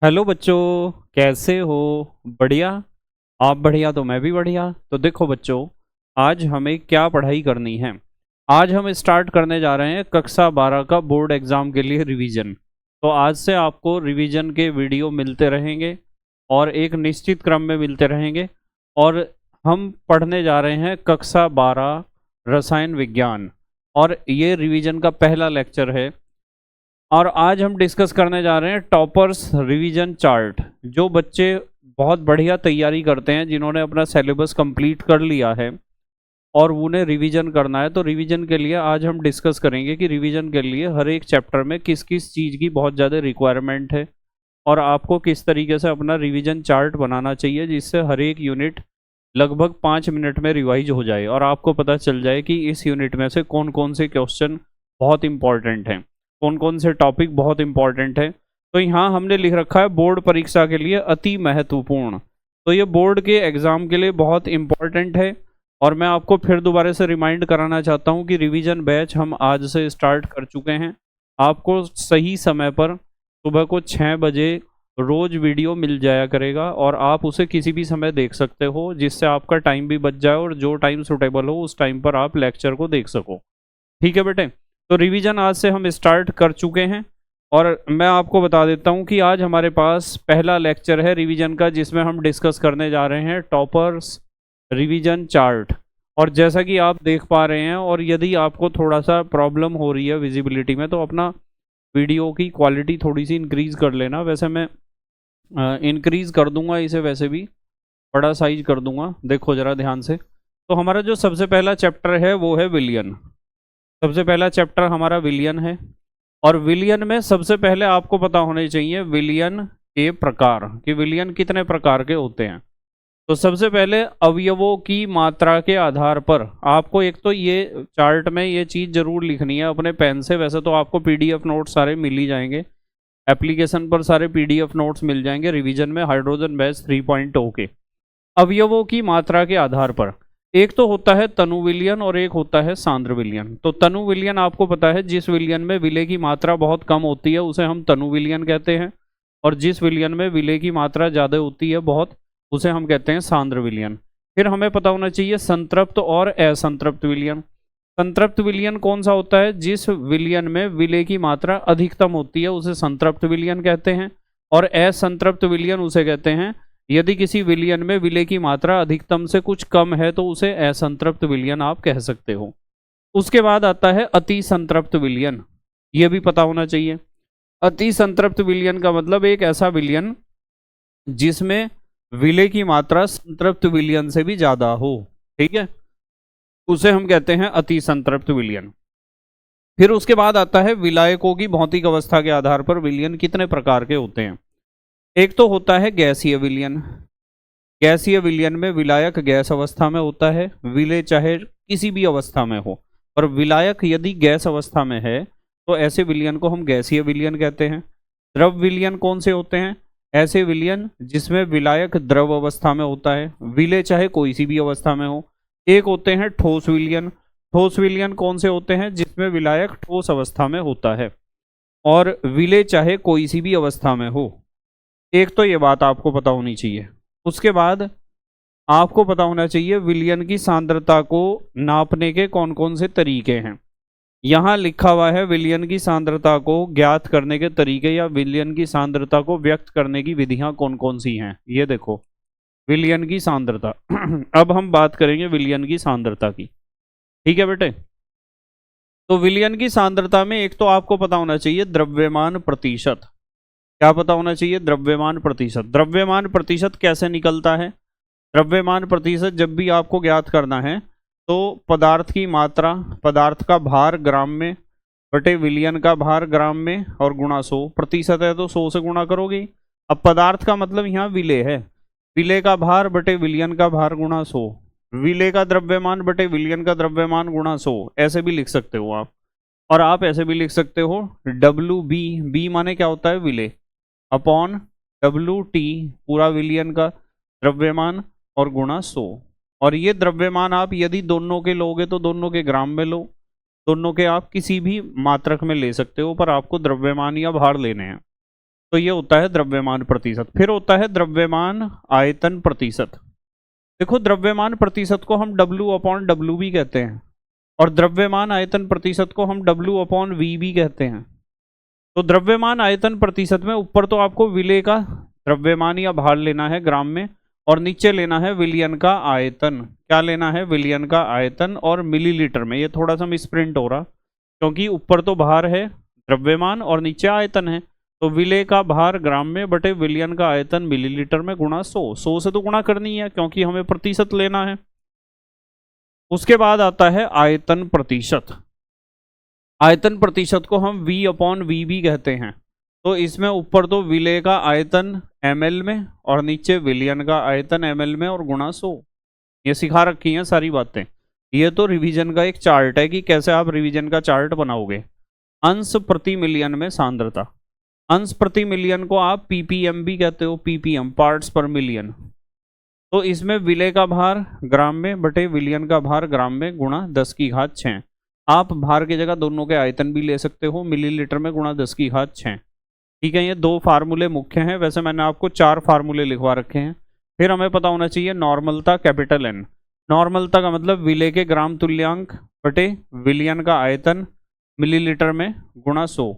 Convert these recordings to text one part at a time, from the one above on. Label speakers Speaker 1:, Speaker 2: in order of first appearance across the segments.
Speaker 1: Hello बच्चों, कैसे हो? बढ़िया। आप बढ़िया तो मैं भी बढ़िया। तो देखो बच्चों, आज हमें क्या पढ़ाई करनी है। आज हम स्टार्ट करने जा रहे हैं कक्षा 12 का बोर्ड एग्जाम के लिए रिवीजन। तो आज से आपको रिवीजन के वीडियो मिलते रहेंगे और एक निश्चित क्रम में मिलते रहेंगे। और हम पढ़ने जा रहे हैं कक्षा 12 रसायन विज्ञान, और ये रिवीजन का पहला लेक्चर है। और आज हम डिस्कस करने जा रहे हैं टॉपर्स रिवीजन चार्ट। जो बच्चे बहुत बढ़िया तैयारी करते हैं, जिन्होंने अपना सिलेबस कंप्लीट कर लिया है और उन्हें रिवीजन करना है, तो रिवीजन के लिए आज हम डिस्कस करेंगे कि रिवीजन के लिए हर एक चैप्टर में किस किस चीज़ की बहुत ज़्यादा रिक्वायरमेंट है और आपको किस तरीके से अपना रिवीजन चार्ट बनाना चाहिए, जिससे हर एक यूनिट लगभग 5 मिनट में रिवाइज हो जाए और आपको पता चल जाए कि इस यूनिट में से कौन कौन से क्वेश्चन बहुत इंपॉर्टेंट हैं, कौन कौन से टॉपिक बहुत इंपॉर्टेंट है। तो यहाँ हमने लिख रखा है बोर्ड परीक्षा के लिए अति महत्वपूर्ण। तो ये बोर्ड के एग्ज़ाम के लिए बहुत इंपॉर्टेंट है। और मैं आपको फिर दोबारा से रिमाइंड कराना चाहता हूँ कि रिवीजन बैच हम आज से स्टार्ट कर चुके हैं। आपको सही समय पर सुबह को 6 बजे रोज़ वीडियो मिल जाया करेगा और आप उसे किसी भी समय देख सकते हो, जिससे आपका टाइम भी बच जाए और जो टाइम सुटेबल हो उस टाइम पर आप लेक्चर को देख सको। ठीक है बेटे। तो रिवीजन आज से हम स्टार्ट कर चुके हैं और मैं आपको बता देता हूं कि आज हमारे पास पहला लेक्चर है रिवीजन का, जिसमें हम डिस्कस करने जा रहे हैं टॉपर्स रिवीजन चार्ट। और जैसा कि आप देख पा रहे हैं, और यदि आपको थोड़ा सा प्रॉब्लम हो रही है विजिबिलिटी में, तो अपना वीडियो की क्वालिटी थोड़ी सी इंक्रीज़ कर लेना। वैसे मैं इंक्रीज़ कर दूंगा इसे, वैसे भी बड़ा साइज कर दूंगा। देखो ज़रा ध्यान से। तो हमारा जो सबसे पहला चैप्टर है वो है विलियन। सबसे पहला चैप्टर हमारा विलियन है। और विलियन में सबसे पहले आपको पता होने चाहिए विलियन के प्रकार, कि विलियन कितने प्रकार के होते हैं। तो सबसे पहले अवयवों की मात्रा के आधार पर आपको एक तो ये चार्ट में ये चीज़ जरूर लिखनी है अपने पेन से। वैसे तो आपको पीडीएफ नोट्स सारे मिल ही जाएंगे, एप्लीकेशन पर सारे पीडीएफ नोट्स मिल जाएंगे रिवीजन में हाइड्रोजन बेस 3.0 के। अवयवों की मात्रा के आधार पर एक तो होता है तनु विलयन और एक होता है सांद्र विलयन। तो तनु विलयन आपको पता है, जिस विलयन में विलेय की मात्रा बहुत कम होती है उसे हम तनु विलयन कहते हैं, और जिस विलयन में विलेय की मात्रा ज़्यादा होती है बहुत, उसे हम कहते हैं सांद्र विलयन। फिर हमें पता होना चाहिए संतृप्त और असंतृप्त विलयन। संतृप्त विलयन कौन सा होता है? जिस विलयन में विलेय की मात्रा अधिकतम होती है उसे संतृप्त विलयन कहते हैं, और असंतृप्त विलयन उसे कहते हैं यदि किसी विलयन में विलेय की मात्रा अधिकतम से कुछ कम है, तो उसे असंतृप्त विलयन आप कह सकते हो। उसके बाद आता है अति संतृप्त विलयन। यह भी पता होना चाहिए। अति संतृप्त विलयन का मतलब एक ऐसा विलयन जिसमें विलेय की मात्रा संतृप्त विलयन से भी ज्यादा हो। ठीक है, उसे हम कहते हैं अति संतृप्त विलयन। फिर उसके बाद आता है विलायकों की भौतिक अवस्था के आधार पर विलयन कितने प्रकार के होते हैं। एक तो होता है गैसीय विलयन। गैसीय विलयन में विलायक गैस अवस्था में होता है, विलेय चाहे किसी भी अवस्था में हो, पर विलायक यदि गैस अवस्था में है तो ऐसे विलयन को हम गैसीय विलयन कहते हैं। द्रव विलयन कौन से होते हैं? ऐसे विलयन जिसमें विलायक द्रव अवस्था में होता है, विलेय चाहे कोई सी भी अवस्था में हो। एक होते हैं ठोस विलयन। ठोस विलयन कौन से होते हैं? जिसमें विलायक ठोस अवस्था में होता है और विलेय चाहे कोई सी भी अवस्था में हो। एक तो ये बात आपको पता होनी चाहिए। उसके बाद आपको पता होना चाहिए विलयन की सांद्रता को नापने के कौन कौन से तरीके हैं। यहाँ लिखा हुआ है विलयन की सांद्रता को ज्ञात करने के तरीके, या विलयन की सांद्रता को व्यक्त करने की विधियां कौन कौन सी हैं। ये देखो विलयन की सांद्रता। अब हम बात करेंगे विलयन की सांद्रता की। ठीक है बेटे। तो विलयन की सांद्रता में एक तो आपको पता होना चाहिए द्रव्यमान प्रतिशत। क्या पता होना चाहिए? द्रव्यमान प्रतिशत। द्रव्यमान प्रतिशत कैसे निकलता है? द्रव्यमान प्रतिशत जब भी आपको ज्ञात करना है तो पदार्थ की मात्रा, पदार्थ का भार ग्राम में बटे विलयन का भार ग्राम में और गुणा 100। प्रतिशत है तो 100 से गुणा करोगे। अब पदार्थ का मतलब यहाँ विलेय है, विलेय का भार बटे विलयन का भार गुणा 100, विलेय का द्रव्यमान बटे विलयन का द्रव्यमान गुणा 100। ऐसे भी लिख सकते हो आप। और आप ऐसे भी लिख सकते हो डब्ल्यू बी, बी माने क्या होता है? विलेय, अपॉन डब्ल्यू टी पूरा विलयन का द्रव्यमान और गुणा 100। और ये द्रव्यमान आप यदि दोनों के लोगे तो दोनों के ग्राम में लो, दोनों के आप किसी भी मात्रक में ले सकते हो, पर आपको द्रव्यमान या भार लेने हैं। तो ये होता है द्रव्यमान प्रतिशत। फिर होता है द्रव्यमान आयतन प्रतिशत। देखो द्रव्यमान प्रतिशत को हम W/W भी कहते हैं और द्रव्यमान आयतन प्रतिशत को हम W/V भी कहते हैं। तो द्रव्यमान आयतन प्रतिशत में ऊपर तो आपको विलेय का द्रव्यमान या भार लेना है ग्राम में, और नीचे लेना है विलयन का आयतन। क्या लेना है? विलयन का आयतन और मिलीलीटर में। ये थोड़ा सा मिसप्रिंट हो रहा क्योंकि ऊपर तो भार है द्रव्यमान और नीचे आयतन है। तो विलेय का भार ग्राम में बटे विलयन का आयतन मिलीलीटर में गुणा 100 से तो गुणा करनी है क्योंकि हमें प्रतिशत लेना है। उसके बाद आता है आयतन प्रतिशत। आयतन प्रतिशत को हम V/V भी कहते हैं। तो इसमें ऊपर तो विलेय का आयतन ml में और नीचे विलयन का आयतन ml में और गुणा 100। ये सिखा रखी हैं सारी बातें। ये तो रिवीजन का एक चार्ट है कि कैसे आप रिवीजन का चार्ट बनाओगे। अंश प्रति मिलियन में सांद्रता। अंश प्रति मिलियन को आप ppm भी कहते हो, ppm पार्ट्स पर मिलियन। तो इसमें विलेय का भार ग्राम में बटे विलयन का भार ग्राम में गुणा 10⁶। आप भार की जगह दोनों के आयतन भी ले सकते हो, मिलीलीटर में गुणा 10⁶। ठीक है, ये 2 फार्मूले मुख्य हैं। वैसे मैंने आपको 4 फार्मूले लिखवा रखे हैं। फिर हमें पता होना चाहिए नॉर्मलता कैपिटल N। नॉर्मलता का मतलब विलेय के ग्राम तुल्यांक बटे विलयन का आयतन मिलीलीटर में गुणा 100।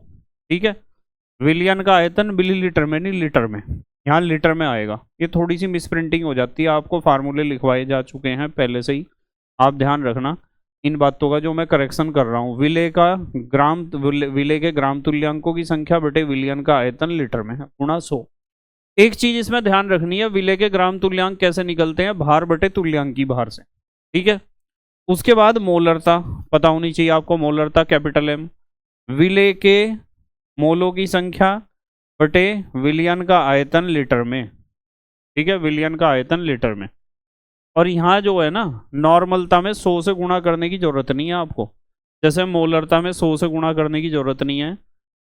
Speaker 1: ठीक है, विलयन का आयतन मिलीलीटर में नहीं लीटर में, यहाँ लीटर में आएगा। ये थोड़ी सी मिसप्रिंटिंग हो जाती है, आपको फार्मूले लिखवाए जा चुके हैं पहले से ही, आप ध्यान रखना इन बातों का जो मैं करेक्शन कर रहा हूँ। विलेय के ग्राम तुल्यांकों की संख्या बटे विलयन का आयतन लीटर में गुणा 100। एक चीज इसमें ध्यान रखनी है, विलेय के ग्राम तुल्यांक कैसे निकलते हैं? भार बटे तुल्यांकी भार से। ठीक है, उसके बाद मोलरता पता होनी चाहिए आपको। मोलरता कैपिटल M। विलेय के मोलों की संख्या बटे विलयन का आयतन लीटर में। ठीक है, विलयन का आयतन लीटर में। और यहाँ जो है ना, नॉर्मलता में 100 से गुणा करने की जरूरत नहीं है आपको, जैसे मोलरता में 100 से गुणा करने की जरूरत नहीं है,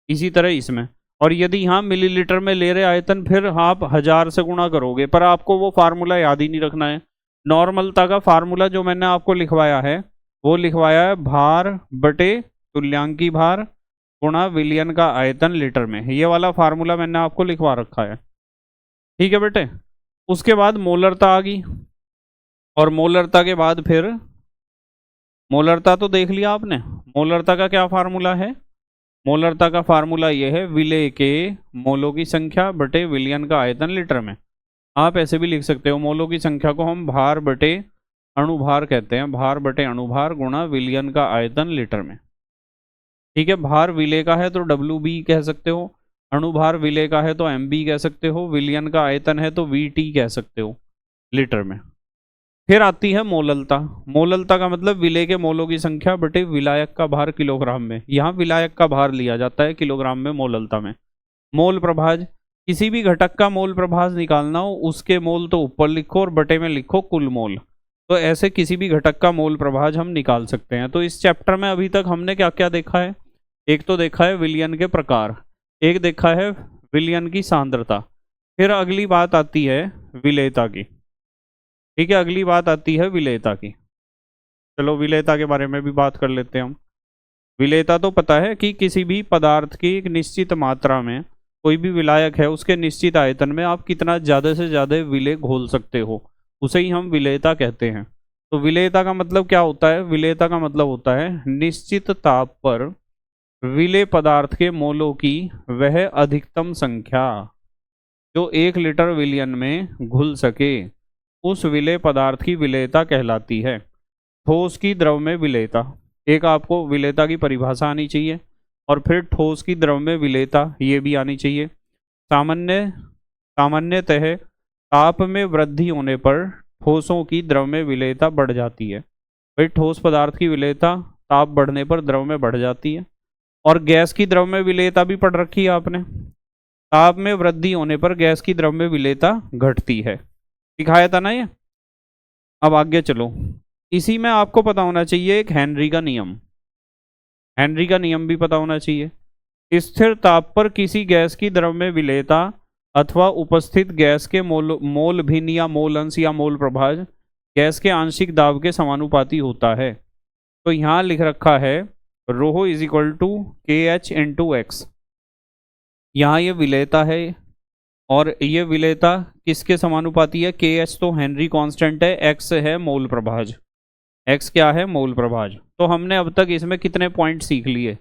Speaker 1: इसी तरह इसमें। और यदि यहाँ मिलीलीटर में ले रहे आयतन, फिर आप 1000 से गुणा करोगे, पर आपको वो फार्मूला याद ही नहीं रखना है। नॉर्मलता का फार्मूला जो मैंने आपको लिखवाया है वो लिखवाया है भार बटे तुल्यांकी भार गुणा विलयन का आयतन लीटर में। ये वाला फार्मूला मैंने आपको लिखवा रखा है। ठीक है बेटे, उसके बाद मोलरता आ गई, और मोलरता के बाद फिर मोलरता तो देख लिया आपने। मोलरता का क्या फार्मूला है? मोलरता का फार्मूला यह है विलेय के मोलों की संख्या बटे विलयन का आयतन लीटर में। आप ऐसे भी लिख सकते हो, मोलों की संख्या को हम भार बटे अणुभार कहते हैं, भार बटे अणुभार गुणा विलयन का आयतन लीटर में। ठीक है, भार विलेय का है तो WB कह सकते हो, अणुभार विलेय का है तो MB कह सकते हो, विलयन का आयतन है तो VT कह सकते हो लीटर में। फिर आती है मोललता। मोललता का मतलब विलेय के मोलों की संख्या बटे विलायक का भार किलोग्राम में। यहाँ विलायक का भार लिया जाता है किलोग्राम में मोललता में। मोल प्रभाज, किसी भी घटक का मोल प्रभाज निकालना हो, उसके मोल तो ऊपर लिखो और बटे में लिखो कुल मोल। तो ऐसे किसी भी घटक का मोल प्रभाज हम निकाल सकते हैं। तो इस चैप्टर में अभी तक हमने क्या क्या देखा है? एक तो देखा है विलयन के प्रकार, एक देखा है विलयन की सांद्रता, फिर अगली बात आती है विलेयता की। ठीक है, अगली बात आती है विलेयता की। चलो विलेयता के बारे में भी बात कर लेते हैं हम। विलेयता तो पता है कि किसी भी पदार्थ की एक निश्चित मात्रा में, कोई भी विलायक है उसके निश्चित आयतन में आप कितना ज़्यादा से ज़्यादा विलेय घोल सकते हो, उसे ही हम विलेयता कहते हैं। तो विलेयता का मतलब क्या होता है? विलेयता का मतलब होता है निश्चित ताप पर विलेय पदार्थ के मोलों की वह अधिकतम संख्या जो 1 लीटर विलयन में घुल सके, उस विलेय पदार्थ की विलेयता कहलाती है। ठोस की द्रव में विलेयता, एक आपको विलेयता की परिभाषा आनी चाहिए, और फिर ठोस की द्रव में विलेयता ये भी आनी चाहिए। सामान्यतः ताप में वृद्धि होने पर ठोसों की द्रव में विलेयता बढ़ जाती है। भाई ठोस पदार्थ की विलेयता ताप बढ़ने पर द्रव में बढ़ जाती है। और गैस की द्रव में विलेयता भी पढ़ रखी है आपने, ताप में वृद्धि होने पर गैस की द्रव में विलेयता घटती है। दिखाया था ना ये। अब आगे चलो, इसी में आपको पता होना चाहिए एक हेनरी का नियम। हेनरी का नियम भी पता होना चाहिए। स्थिर ताप पर किसी गैस की द्रव में विलेयता अथवा उपस्थित गैस के मोल भिन्न या मोल अंश या मोल प्रभाज गैस के आंशिक दाब के समानुपाती होता है। तो यहाँ लिख रखा है ρ = KH × X। यहाँ ये विलेयता है और ये विलेयता किसके समानुपाती है? के एच तो हेनरी कांस्टेंट है, एक्स है मोल प्रभाज। एक्स क्या है? मोल प्रभाज। तो हमने अब तक इसमें कितने पॉइंट सीख लिए?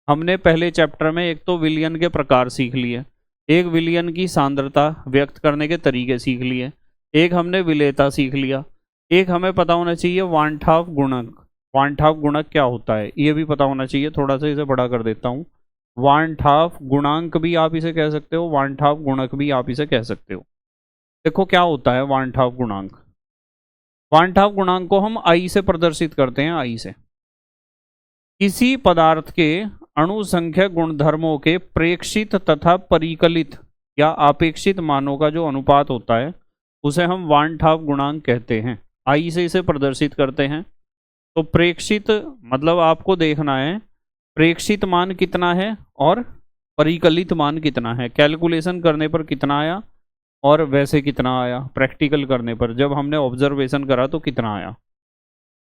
Speaker 1: हमने पहले चैप्टर में एक तो विलयन के प्रकार सीख लिए, एक विलयन की सांद्रता व्यक्त करने के तरीके सीख लिए, एक हमने विलेयता सीख लिया, एक हमें पता होना चाहिए वांठाव गुणक। वांठाव गुणक क्या होता है ये भी पता होना चाहिए। थोड़ा सा इसे बड़ा कर देता हूँ। वांठाव गुणांक भी आप इसे कह सकते हो, वांठाव गुणक भी आप इसे कह सकते हो। देखो क्या होता है वांठाव गुणांक। वांठाव गुणांक को हम आई से प्रदर्शित करते हैं, आई से। किसी पदार्थ के अणु संख्या गुणधर्मों के प्रेक्षित तथा परिकलित या अपेक्षित मानों का जो अनुपात होता है उसे हम वांठाव गुणांक कहते हैं। आई से इसे प्रदर्शित करते हैं। तो प्रेक्षित मतलब आपको देखना है प्रेक्षित मान कितना है और परिकलित मान कितना है। कैलकुलेशन करने पर कितना आया और वैसे कितना आया, प्रैक्टिकल करने पर जब हमने ऑब्जर्वेशन करा तो कितना आया।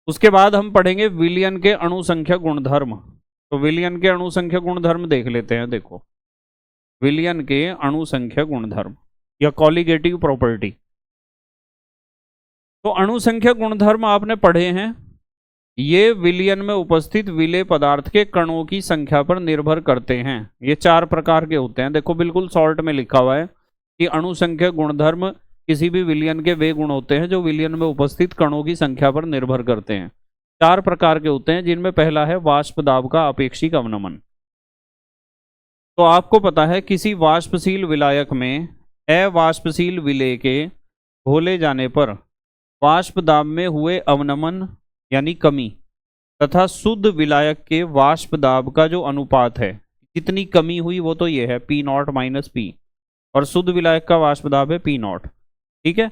Speaker 1: उसके बाद हम पढ़ेंगे विलयन के अणु संख्या गुणधर्म। तो विलयन के अणु संख्या गुणधर्म देख लेते हैं। देखो विलयन के अणु संख्या गुणधर्म या कॉलिगेटिव प्रॉपर्टी। तो अणु संख्या गुणधर्म आपने पढ़े हैं। ये विलयन में उपस्थित विलेय पदार्थ के कणों की संख्या पर निर्भर करते हैं। ये 4 प्रकार के होते हैं। देखो बिल्कुल शॉर्ट में लिखा हुआ है कि अणु संख्या गुणधर्म किसी भी विलयन के वे गुण होते हैं जो विलयन में उपस्थित कणों की संख्या पर निर्भर करते हैं। 4 प्रकार के होते हैं, जिनमें पहला है वाष्प दाब का अपेक्षिक अवनमन। तो आपको पता है किसी वाष्पशील विलायक में अवाष्पशील विलेय के घोले जाने पर वाष्प दाब में हुए अवनमन यानी कमी तथा शुद्ध विलायक के वाष्प दाब का जो अनुपात है, कितनी कमी हुई वो तो ये है पी नॉट माइनस पी, और शुद्ध विलायक का वाष्प दाब है पी नॉट। ठीक है।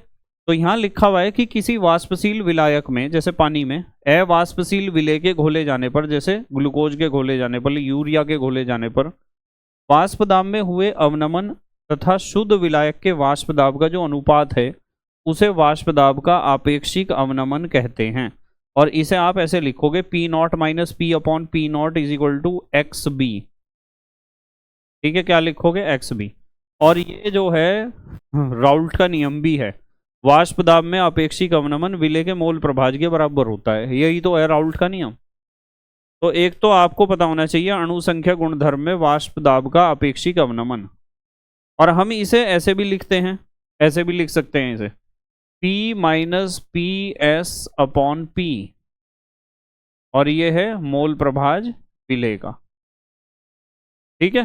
Speaker 1: तो यहाँ लिखा हुआ है कि किसी वाष्पशील विलायक में जैसे पानी में अवाष्पशील विलेय के घोले जाने पर, जैसे ग्लूकोज के घोले जाने पर, यूरिया के घोले जाने पर वाष्प दाब में हुए अवनमन तथा शुद्ध विलायक के वाष्प दाब का जो अनुपात है उसे वाष्प दाब का आपेक्षिक अवनमन कहते हैं। और इसे आप ऐसे लिखोगे P nought minus P upon P nought is equal to X B. ठीक है, क्या लिखोगे? X B. और ये जो है राउल्ट का नियम भी है, वाष्प दाब में अपेक्षिक अवनमन विलेय के मोल प्रभाज के बराबर होता है। यही तो है राउल्ट का नियम। तो एक तो आपको पता होना चाहिए अणु संख्या गुणधर्म में वाष्प दाब का अपेक्षिक अवनमन। और हम इसे ऐसे भी लिखते हैं, ऐसे भी लिख सकते हैं इसे P minus P S upon P, और ये है मोल प्रभाज विलेय का। ठीक है।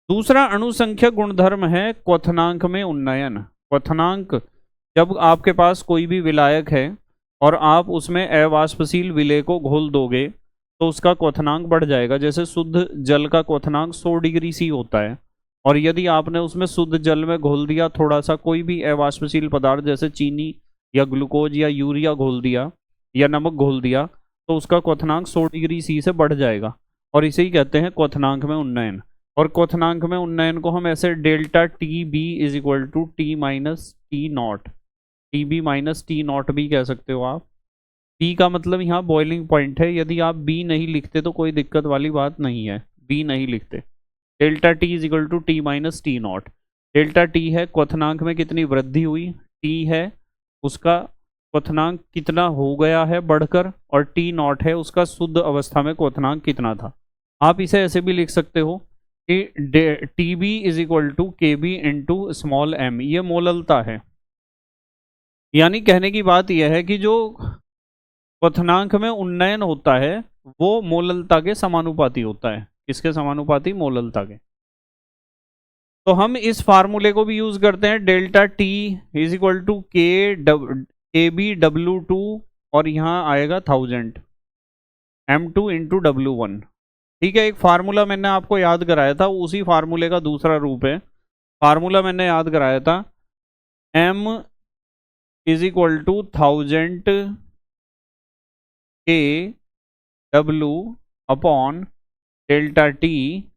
Speaker 1: दूसरा अणु संख्या गुणधर्म है क्वथनांक में उन्नयन। क्वथनांक, जब आपके पास कोई भी विलायक है और आप उसमें अवाष्पशील विलेय को घोल दोगे तो उसका क्वथनांक बढ़ जाएगा। जैसे शुद्ध जल का क्वथनांक 100 डिग्री सी होता है, और यदि आपने उसमें शुद्ध जल में घोल दिया थोड़ा सा कोई भी अवाष्पशील पदार्थ जैसे चीनी या ग्लूकोज या यूरिया घोल दिया या नमक घोल दिया तो उसका क्वथनांक 100 डिग्री सी से बढ़ जाएगा, और इसे ही कहते हैं क्वथनांक में उन्नयन। और क्वथनांक में उन्नयन को हम ऐसे delta T B is equal to T minus T nought, T B minus T nought भी कह सकते हो आप। बी का मतलब यहाँ बॉइलिंग पॉइंट है। यदि आप बी नहीं लिखते तो कोई दिक्कत वाली बात नहीं है, बी नहीं लिखते। Delta T is equal to T minus T nought. Delta T है क्वथनांक में कितनी वृद्धि हुई, टी है उसका क्वथनांक कितना हो गया है बढ़कर, और टी नॉट है उसका शुद्ध अवस्था में क्वथनांक कितना था। आप इसे ऐसे भी लिख सकते हो कि T B is equal to K B into small M, ये मोललता है। यानी कहने की बात यह है कि जो क्वथनांक में उन्नयन होता है वो मोललता के समानुपाती होता है। किसके समानुपाती? मोललता के। तो हम इस फार्मूले को भी यूज करते हैं, delta T is equal to K B W two, और यहाँ आएगा 1000 m2 इंटू W1। ठीक है। एक फार्मूला मैंने आपको याद कराया था, उसी फार्मूले का दूसरा रूप है। फार्मूला मैंने याद कराया था m इज इक्वल टू 1000 के W upon delta T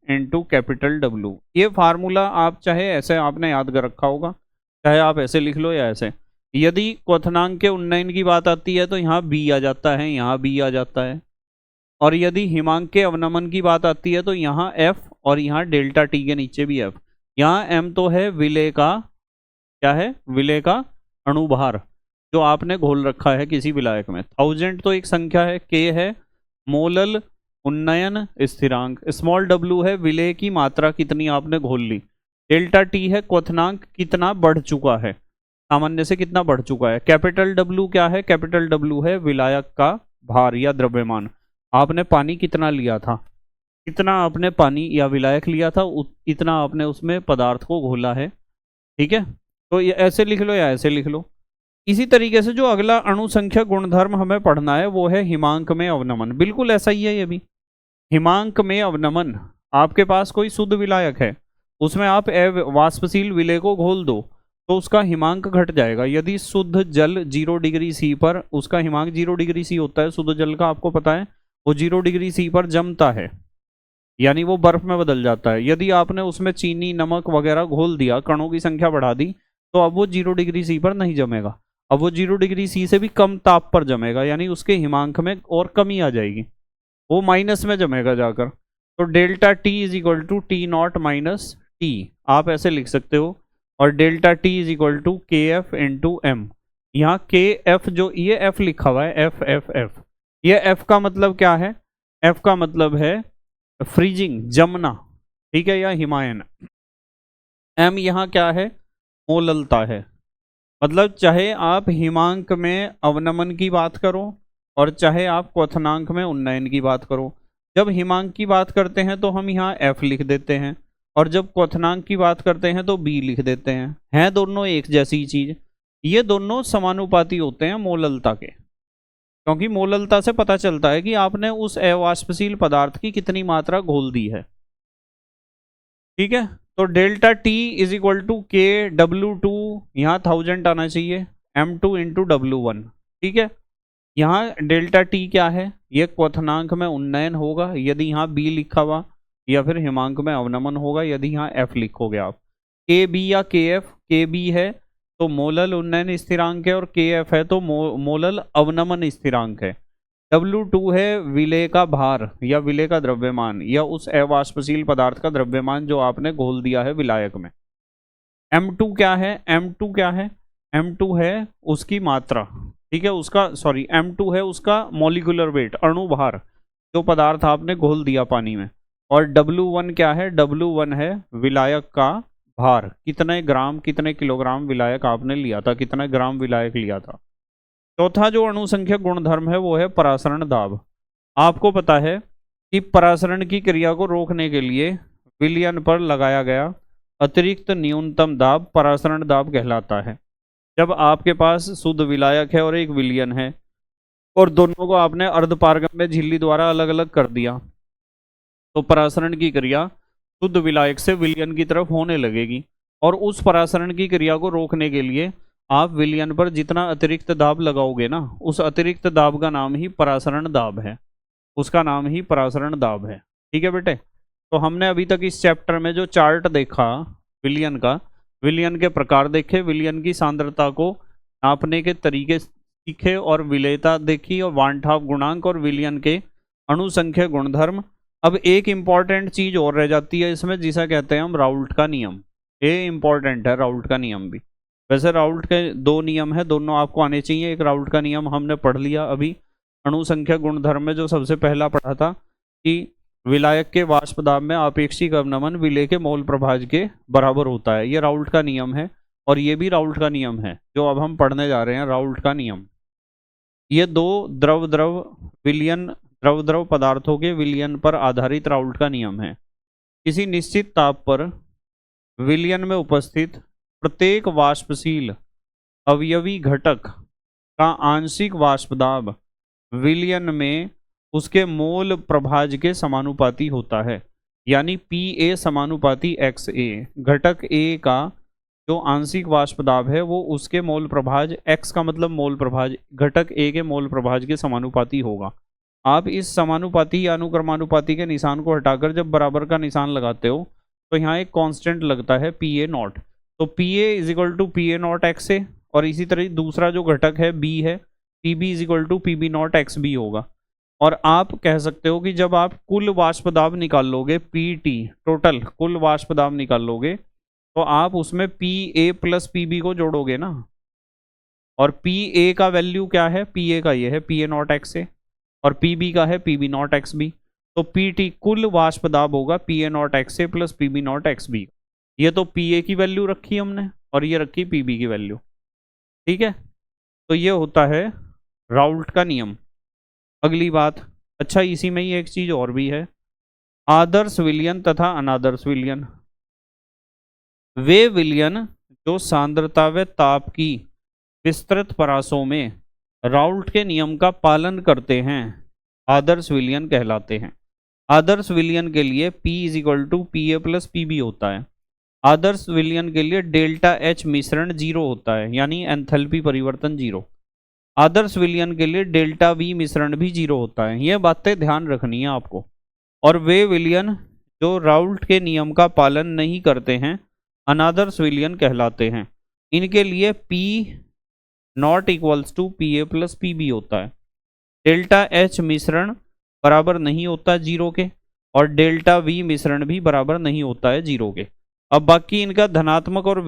Speaker 1: into capital W। ये फार्मूला आप चाहे ऐसे आपने याद कर रखा होगा, चाहे आप ऐसे लिख लो या ऐसे। यदि क्वथनांक के उन्नयन की बात आती है तो यहाँ बी आ जाता है, यहाँ बी आ जाता है। और यदि हिमांक के अवनमन की बात आती है तो यहाँ F और यहाँ डेल्टा टी के नीचे भी F। यहाँ M तो है विलेय का, क्या है, विलेय का अणुभार जो आपने घोल रखा है किसी विलायक में। 1000 तो एक संख्या है, K है मोलल उन्नयन स्थिरांक, स्मॉल w है विलेय की मात्रा कितनी आपने घोल ली, डेल्टा टी है क्वथनांक कितना बढ़ चुका है, सामान्य से कितना बढ़ चुका है, कैपिटल W क्या है, कैपिटल W है विलायक का भार या द्रव्यमान, आपने पानी कितना लिया था, कितना आपने पानी या विलायक लिया था इतना आपने उसमें पदार्थ को घोला है। ठीक है, तो ये ऐसे लिख लो या ऐसे लिख लो। इसी तरीके से जो अगला अणुसंख्या गुणधर्म हमें पढ़ना है वो है हिमांक में अवनमन। बिल्कुल ऐसा ही है ये भी। हिमांक में अवनमन, आपके पास कोई शुद्ध विलायक है, उसमें आप वाष्पशील विलेय को घोल दो तो उसका हिमांक घट जाएगा। यदि शुद्ध जल 0 डिग्री सी पर, उसका हिमांक 0 डिग्री सी होता है शुद्ध जल का, आपको पता है, वो 0 डिग्री सी पर जमता है, यानी वो बर्फ में बदल जाता है। यदि आपने उसमें चीनी नमक वगैरह घोल दिया, कणों की संख्या बढ़ा दी, तो अब वो 0 डिग्री सी पर नहीं जमेगा, अब वो 0 डिग्री सी से भी कम ताप पर जमेगा, यानी उसके हिमांक में और कमी आ जाएगी, वो माइनस में जमेगा जाकर। तो delta T is equal to T nought minus T, आप ऐसे लिख सकते हो। और delta T is equal to K F into M. यहाँ के एफ जो ये एफ लिखा हुआ है, एफ एफ एफ, ये एफ का मतलब क्या है, एफ का मतलब है फ्रीजिंग, जमना, ठीक है, या हिमायन। एम यहाँ क्या है, मोललता है। मतलब चाहे आप हिमांक में अवनमन की बात करो और चाहे आप क्वथनांक में उन्नयन की बात करो, जब हिमांक की बात करते हैं तो हम यहाँ F लिख देते हैं और जब क्वथनांक की बात करते हैं तो B लिख देते हैं दोनों एक जैसी चीज। ये दोनों समानुपाती होते हैं मोललता के, क्योंकि मोललता से पता चलता है कि आपने उस अवाष्पशील पदार्थ की कितनी मात्रा घोल दी है। ठीक है, तो delta T is equal to K W2, यहाँ 1000 आना चाहिए, M2 इंटू W1। ठीक है, यहाँ डेल्टा टी क्या है, ये क्वथनांक में उन्नयन होगा यदि यहाँ बी लिखा हुआ, या फिर हिमांक में अवनमन होगा यदि यहाँ एफ लिखोगे आप। के बी या के एफ, के बी है तो मोलल उन्नयन स्थिरांक है और के एफ है तो मोलल अवनमन स्थिरांक है। W2 है विलेय का भार या विलेय का द्रव्यमान या उस अवाष्पशील पदार्थ का द्रव्यमान जो आपने घोल दिया है विलायक में। M2 क्या है, M2 क्या है, M2 है उसकी मात्रा, ठीक है, उसका सॉरी M2 है उसका मॉलिक्यूलर वेट, अणु भार, जो पदार्थ आपने घोल दिया पानी में। और W1 क्या है, W1 है विलायक का भार, कितने ग्राम कितने किलोग्राम विलायक आपने लिया था, कितना ग्राम विलायक लिया था। चौथा जो अणुसंख्यक गुणधर्म है वो है परासरण दाब। आपको पता है कि परासरण की क्रिया को रोकने के लिए विलयन पर लगाया गया अतिरिक्त न्यूनतम दाब परासरण दाब कहलाता है। जब आपके पास शुद्ध विलायक है और एक विलयन है और दोनों को आपने अर्धपारगम्य झिल्ली द्वारा अलग अलग कर दिया, तो परासरण की क्रिया शुद्ध विलायक से विलयन की तरफ होने लगेगी। और उस परासरण की क्रिया को रोकने के लिए आप विलयन पर जितना अतिरिक्त दाब लगाओगे ना, उस अतिरिक्त दाब का नाम ही परासरण दाब है, उसका नाम ही परासरण दाब है। ठीक है बेटे, तो हमने अभी तक इस चैप्टर में जो चार्ट देखा विलयन का, विलयन के प्रकार देखे, विलयन की सांद्रता को नापने के तरीके सीखे और विलेयता देखी और वांठाप गुणांक और विलयन के अणुसंख्यक गुणधर्म। अब एक इंपॉर्टेंट चीज और रह जाती है इसमें, जिसे कहते हैं हम राउल्ट का नियम। ये इंपॉर्टेंट है राउल्ट का नियम भी। वैसे राउल्ट के 2 नियम है, दोनों आपको आने चाहिए। एक राउल्ट का नियम हमने पढ़ लिया अभी अणुसंख्यक गुणधर्म में, जो सबसे पहला पढ़ा था कि विलायक के वाष्प दाब में आपेक्षिक अवनमन विलेय के मोल प्रभाज के बराबर होता है। ये राउल्ट का नियम है और ये भी राउल्ट का नियम है जो अब हम पढ़ने जा रहे हैं, राउल्ट का नियम। ये 2 द्रव द्रव विलयन, द्रव द्रव पदार्थों के विलयन पर आधारित राउल्ट का नियम है। किसी निश्चित ताप पर विलयन में उपस्थित प्रत्येक वाष्पशील अवयवी घटक का आंशिक वाष्प दाब विलयन में उसके मोल प्रभाज के समानुपाती होता है, यानी Pa समानुपाती XA। घटक A का जो आंशिक वाष्प दाब है वो उसके मोल प्रभाज, X का मतलब मोल प्रभाज, घटक A के मोल प्रभाज के समानुपाती होगा। आप इस समानुपाती या अनुक्रमानुपाती के निशान को हटाकर जब बराबर का निशान लगाते हो तो यहाँ एक कांस्टेंट लगता है Pa नॉट, तो Pa is equal to Pa nought XA। और इसी तरह दूसरा जो घटक है B है, PB is equal to PB nought XB होगा। और आप कह सकते हो कि जब आप कुल वाष्प दाब निकाल लोगे, पीटी टोटल कुल वाष्प दाब निकाल लोगे, तो आप उसमें P A plus P B को जोड़ोगे ना। और पी ए का वैल्यू क्या है, पी ए का ये है P A nought X A, और पी बी का है P B nought X B. तो पी टी कुल वाष्प दाब होगा P A nought X A plus P B nought X B. ये तो पी ए की वैल्यू रखी हमने और ये रखी पी बी की वैल्यू। ठीक है, तो ये होता है राउल्ट का नियम। अगली बात, अच्छा इसी में ही एक चीज और भी है, आदर्श विलयन तथा अनादर्श विलयन। वे विलयन जो सांद्रता व ताप की विस्तृत परासों में राउल्ट के नियम का पालन करते हैं, आदर्श विलयन कहलाते हैं। आदर्श विलयन के लिए P is equal to P A plus P B होता है। आदर्श विलयन के लिए डेल्टा H मिश्रण 0 होता है, यानी एंथैल्पी परिवर्तन 0। आदर्श विलयन के लिए डेल्टा V मिश्रण भी 0 होता है। ये बातें ध्यान रखनी है आपको। और वे विलयन जो राउल्ट के नियम का पालन नहीं करते हैं, अनादर्श विलयन कहलाते हैं। इनके लिए P nought equals to P A plus P B होता है। डेल्टा H मिश्रण बराबर नहीं होता 0 के, और डेल्टा V मिश्रण भी बराबर नहीं होता है 0 के। अब बाकी इनका धनात्मक और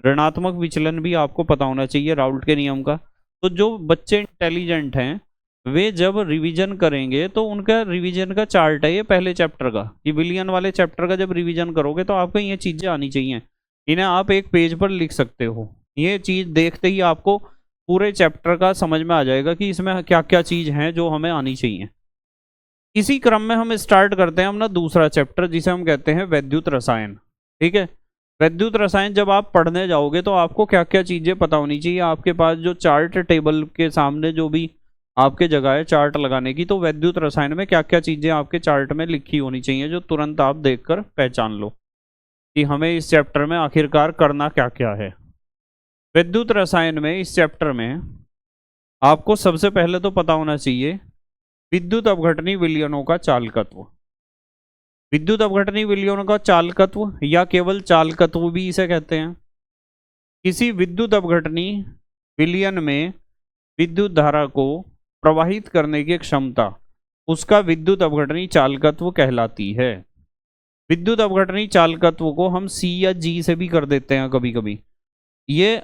Speaker 1: ऋणात्मक विचलन भी आपको पता होना चाहिए राउल्ट के नियम का। तो जो बच्चे इंटेलिजेंट हैं वे जब रिवीजन करेंगे तो उनका रिवीजन का चार्ट है ये पहले चैप्टर का, कि विलियन वाले चैप्टर का जब रिवीजन करोगे तो आपको ये चीज़ें आनी चाहिए। इन्हें आप एक पेज पर लिख सकते हो। ये चीज़ देखते ही आपको पूरे चैप्टर का समझ में आ जाएगा कि इसमें क्या क्या चीज़ हैं जो हमें आनी चाहिए। इसी क्रम में हम स्टार्ट करते हैं अपना दूसरा चैप्टर, जिसे हम कहते हैं वैद्युत रसायन। ठीक है, वैद्युत रसायन जब आप पढ़ने जाओगे तो आपको क्या क्या चीज़ें पता होनी चाहिए। आपके पास जो चार्ट टेबल के सामने जो भी आपके जगह है चार्ट लगाने की, तो वैद्युत रसायन में क्या क्या चीज़ें आपके चार्ट में लिखी होनी चाहिए जो तुरंत आप देखकर पहचान लो कि हमें इस चैप्टर में आखिरकार करना क्या क्या है। विद्युत रसायन में इस चैप्टर में आपको सबसे पहले तो पता होना चाहिए विद्युत अपघटनी विलयनों का चालकत्व। विद्युत अपघटनी विलयनों का चालकत्व या केवल चालकत्व भी इसे कहते हैं। किसी विद्युत अपघटनी विलयन में विद्युत धारा को प्रवाहित करने की क्षमता उसका विद्युत अपघटनी चालकत्व कहलाती है। विद्युत अपघटनी चालकत्व को हम C या G से भी कर देते हैं कभी कभी। ये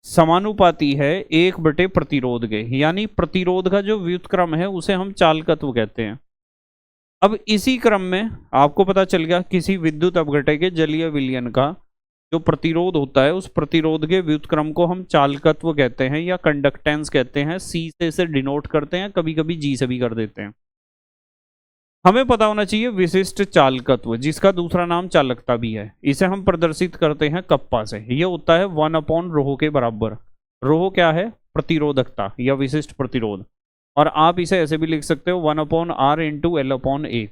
Speaker 1: समानुपाती है 1 बटे प्रतिरोध के, यानी प्रतिरोध का जो व्युत्क्रम है उसे हम चालकत्व कहते हैं। अब इसी क्रम में आपको पता चल गया किसी विद्युत अपघटक के जलीय विलयन का जो प्रतिरोध होता है उस प्रतिरोध के व्युत्क्रम को हम चालकत्व कहते हैं या कंडक्टेंस कहते हैं। C से इसे डिनोट करते हैं, कभी कभी G से भी कर देते हैं। हमें पता होना चाहिए विशिष्ट चालकत्व, जिसका दूसरा नाम चालकता भी है। इसे हम प्रदर्शित करते हैं कप्पा से। यह होता है 1/ρ के बराबर। ρ क्या है, प्रतिरोधकता या विशिष्ट प्रतिरोध। और आप इसे ऐसे भी लिख सकते हो 1/r इंटू L/A।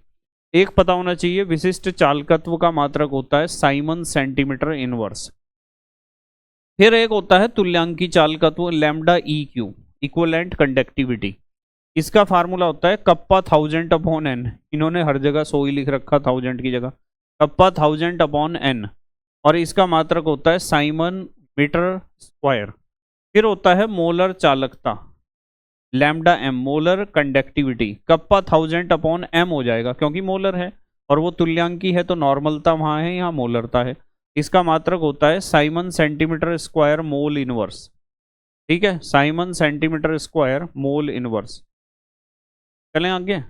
Speaker 1: एक पता होना चाहिए विशिष्ट चालकत्व का मात्रक होता है साइमन सेंटीमीटर इनवर्स। फिर एक होता है तुल्यांकी चालकत्व लैम्डा EQ, इक्विवेलेंट कंडक्टिविटी। इसका फार्मूला होता है कप्पा 1000/n। इन्होंने हर जगह 100 ही लिख रखा 1000 की जगह, कप्पा 1000/n। और इसका मात्रक होता है साइमन मीटर स्क्वायर। फिर होता है मोलर चालकता lambda M, molar conductivity. Kappa 1000/m हो जाएगा क्योंकि मोलर है और वो तुल्यांकी है तो नॉर्मलता वहाँ है, यहाँ मोलरता है। इसका मात्रक होता है Simon centimetre square mole inverse. ठीक है, Simon centimetre square mole inverse. चलें आगे।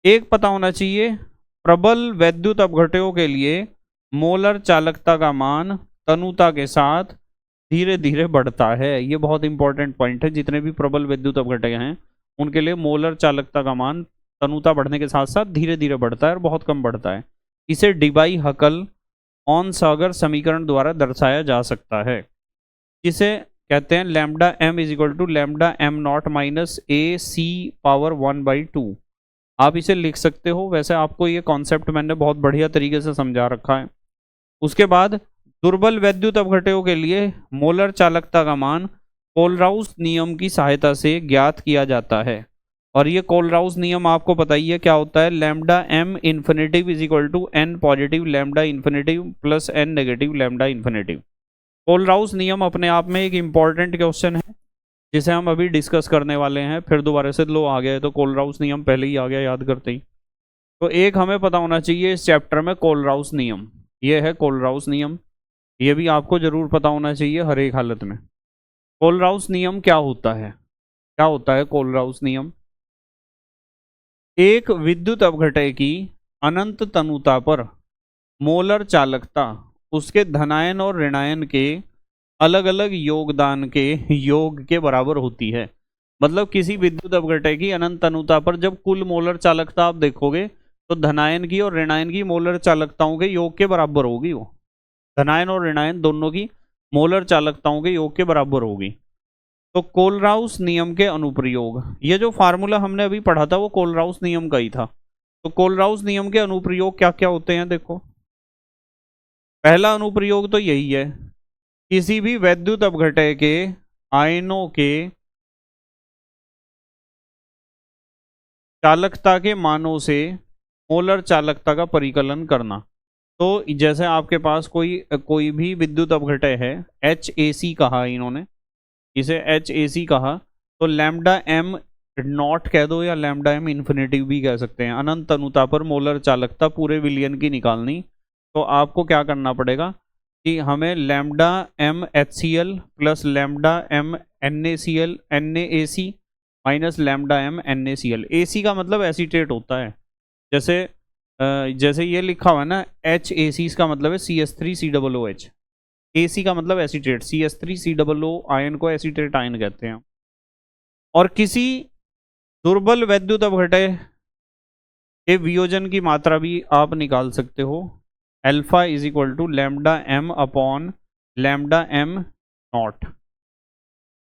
Speaker 1: एक पता होना चाहिए प्रबल वैद्युत अपघटकों के लिए मोलर चालकता का मान तनुता के साथ धीरे धीरे बढ़ता है। ये बहुत इंपॉर्टेंट पॉइंट है। जितने भी प्रबल विद्युत अपघटक हैं उनके लिए मोलर चालकता का मान तनुता बढ़ने के साथ साथ धीरे धीरे बढ़ता है और बहुत कम बढ़ता है। इसे डिबाई हकल ऑन-सागर समीकरण द्वारा दर्शाया जा सकता है, जिसे कहते हैं lambda M is equal to lambda M0 minus AC⁻1/2। आप इसे लिख सकते हो। वैसे आपको ये कॉन्सेप्ट मैंने बहुत बढ़िया तरीके से समझा रखा है। उसके बाद दुर्बल वैद्युत अपघटकों के लिए मोलर चालकता का मान कोलराउस नियम की सहायता से ज्ञात किया जाता है। और ये कोलराउस नियम आपको पता ही है क्या होता है, lambda M infinitive is equal to N positive lambda infinitive plus N negative lambda infinitive. Kohlrausch नियम अपने आप में एक इंपॉर्टेंट क्वेश्चन है जिसे हम अभी डिस्कस करने वाले हैं। फिर दोबारा से लो आ गया है, तो कोलराउस नियम पहले ही आ गया याद करते ही। तो एक हमें पता होना चाहिए इस चैप्टर में कोलराउस नियम, ये है कोलराउस नियम, ये भी आपको जरूर पता होना चाहिए हर एक हालत में। कोलराउस नियम क्या होता है, क्या होता है कोलराउस नियम? एक विद्युत अपघटय की अनंत तनुता पर मोलर चालकता उसके धनायन और ऋणायन के अलग अलग योगदान के योग के बराबर होती है। मतलब किसी विद्युत अपघटय की अनंत तनुता पर जब कुल मोलर चालकता आप देखोगे तो धनायन की और ऋणायन की मोलर चालकताओं के योग के बराबर होगी। वो धनायन और ऋणायन दोनों की मोलर चालकताओं के योग के बराबर होगी। तो कोलराउस नियम के अनुप्रयोग, ये जो फार्मूला हमने अभी पढ़ा था वो कोलराउस नियम का ही था। तो कोलराउस नियम के अनुप्रयोग क्या क्या होते हैं देखो। पहला अनुप्रयोग तो यही है, किसी भी वैद्युत अपघटय के आयनों के चालकता के मानों से मोलर चालकता का परिकलन करना। तो जैसे आपके पास कोई भी विद्युत अपघटय है, HAC कहा इन्होंने, इसे HAC कहा, तो लैम्डा m नॉट कह दो या लैम्डा m इन्फिनिटी भी कह सकते हैं। अनंत तनुता पर मोलर चालकता पूरे विलियन की निकालनी, तो आपको क्या करना पड़ेगा कि हमें lambda m HCl plus lambda m NaC minus lambda m NaCl। AC का मतलब एसीटेट होता है। जैसे ये लिखा हुआ है ना HAC, इसका मतलब है CH3COOH। AC का मतलब एसीटेट, CH3COO आयन को एसीटेट आयन कहते हैं। और किसी दुर्बल वैद्युत अपघटय के वियोजन की मात्रा भी आप निकाल सकते हो, alpha is equal to lambda m upon lambda m nought,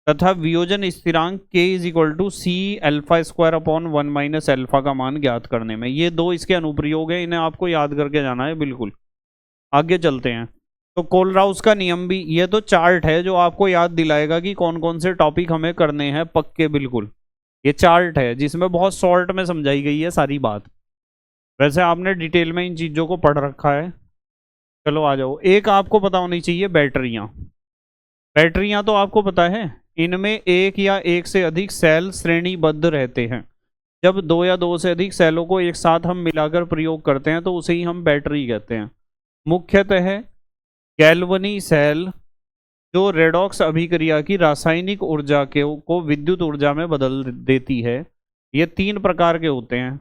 Speaker 1: तथा वियोजन स्थिरांक k is equal to C alpha square upon 1 minus alpha का मान ज्ञात करने में। ये दो इसके अनुप्रयोग है, इन्हें आपको याद करके जाना है बिल्कुल। आगे चलते हैं। तो कोलराउस का नियम भी, ये तो चार्ट है जो आपको याद दिलाएगा कि कौन कौन से टॉपिक हमें करने हैं पक्के, बिल्कुल। ये चार्ट है जिसमें बहुत शॉर्ट में समझाई गई है सारी बात। वैसे आपने डिटेल में इन चीज़ों को पढ़ रखा है। चलो आ जाओ। एक आपको पता होनी चाहिए बैटरियाँ। बैटरियाँ तो आपको पता है, इनमें एक या एक से अधिक सेल श्रेणीबद्ध रहते हैं। जब दो या दो से अधिक सेलों को एक साथ हम मिलाकर प्रयोग करते हैं तो उसे ही हम बैटरी कहते हैं। मुख्यतः गैल्वनी सेल जो रेडॉक्स अभिक्रिया की रासायनिक ऊर्जा को विद्युत ऊर्जा में बदल देती है। ये तीन प्रकार के होते हैं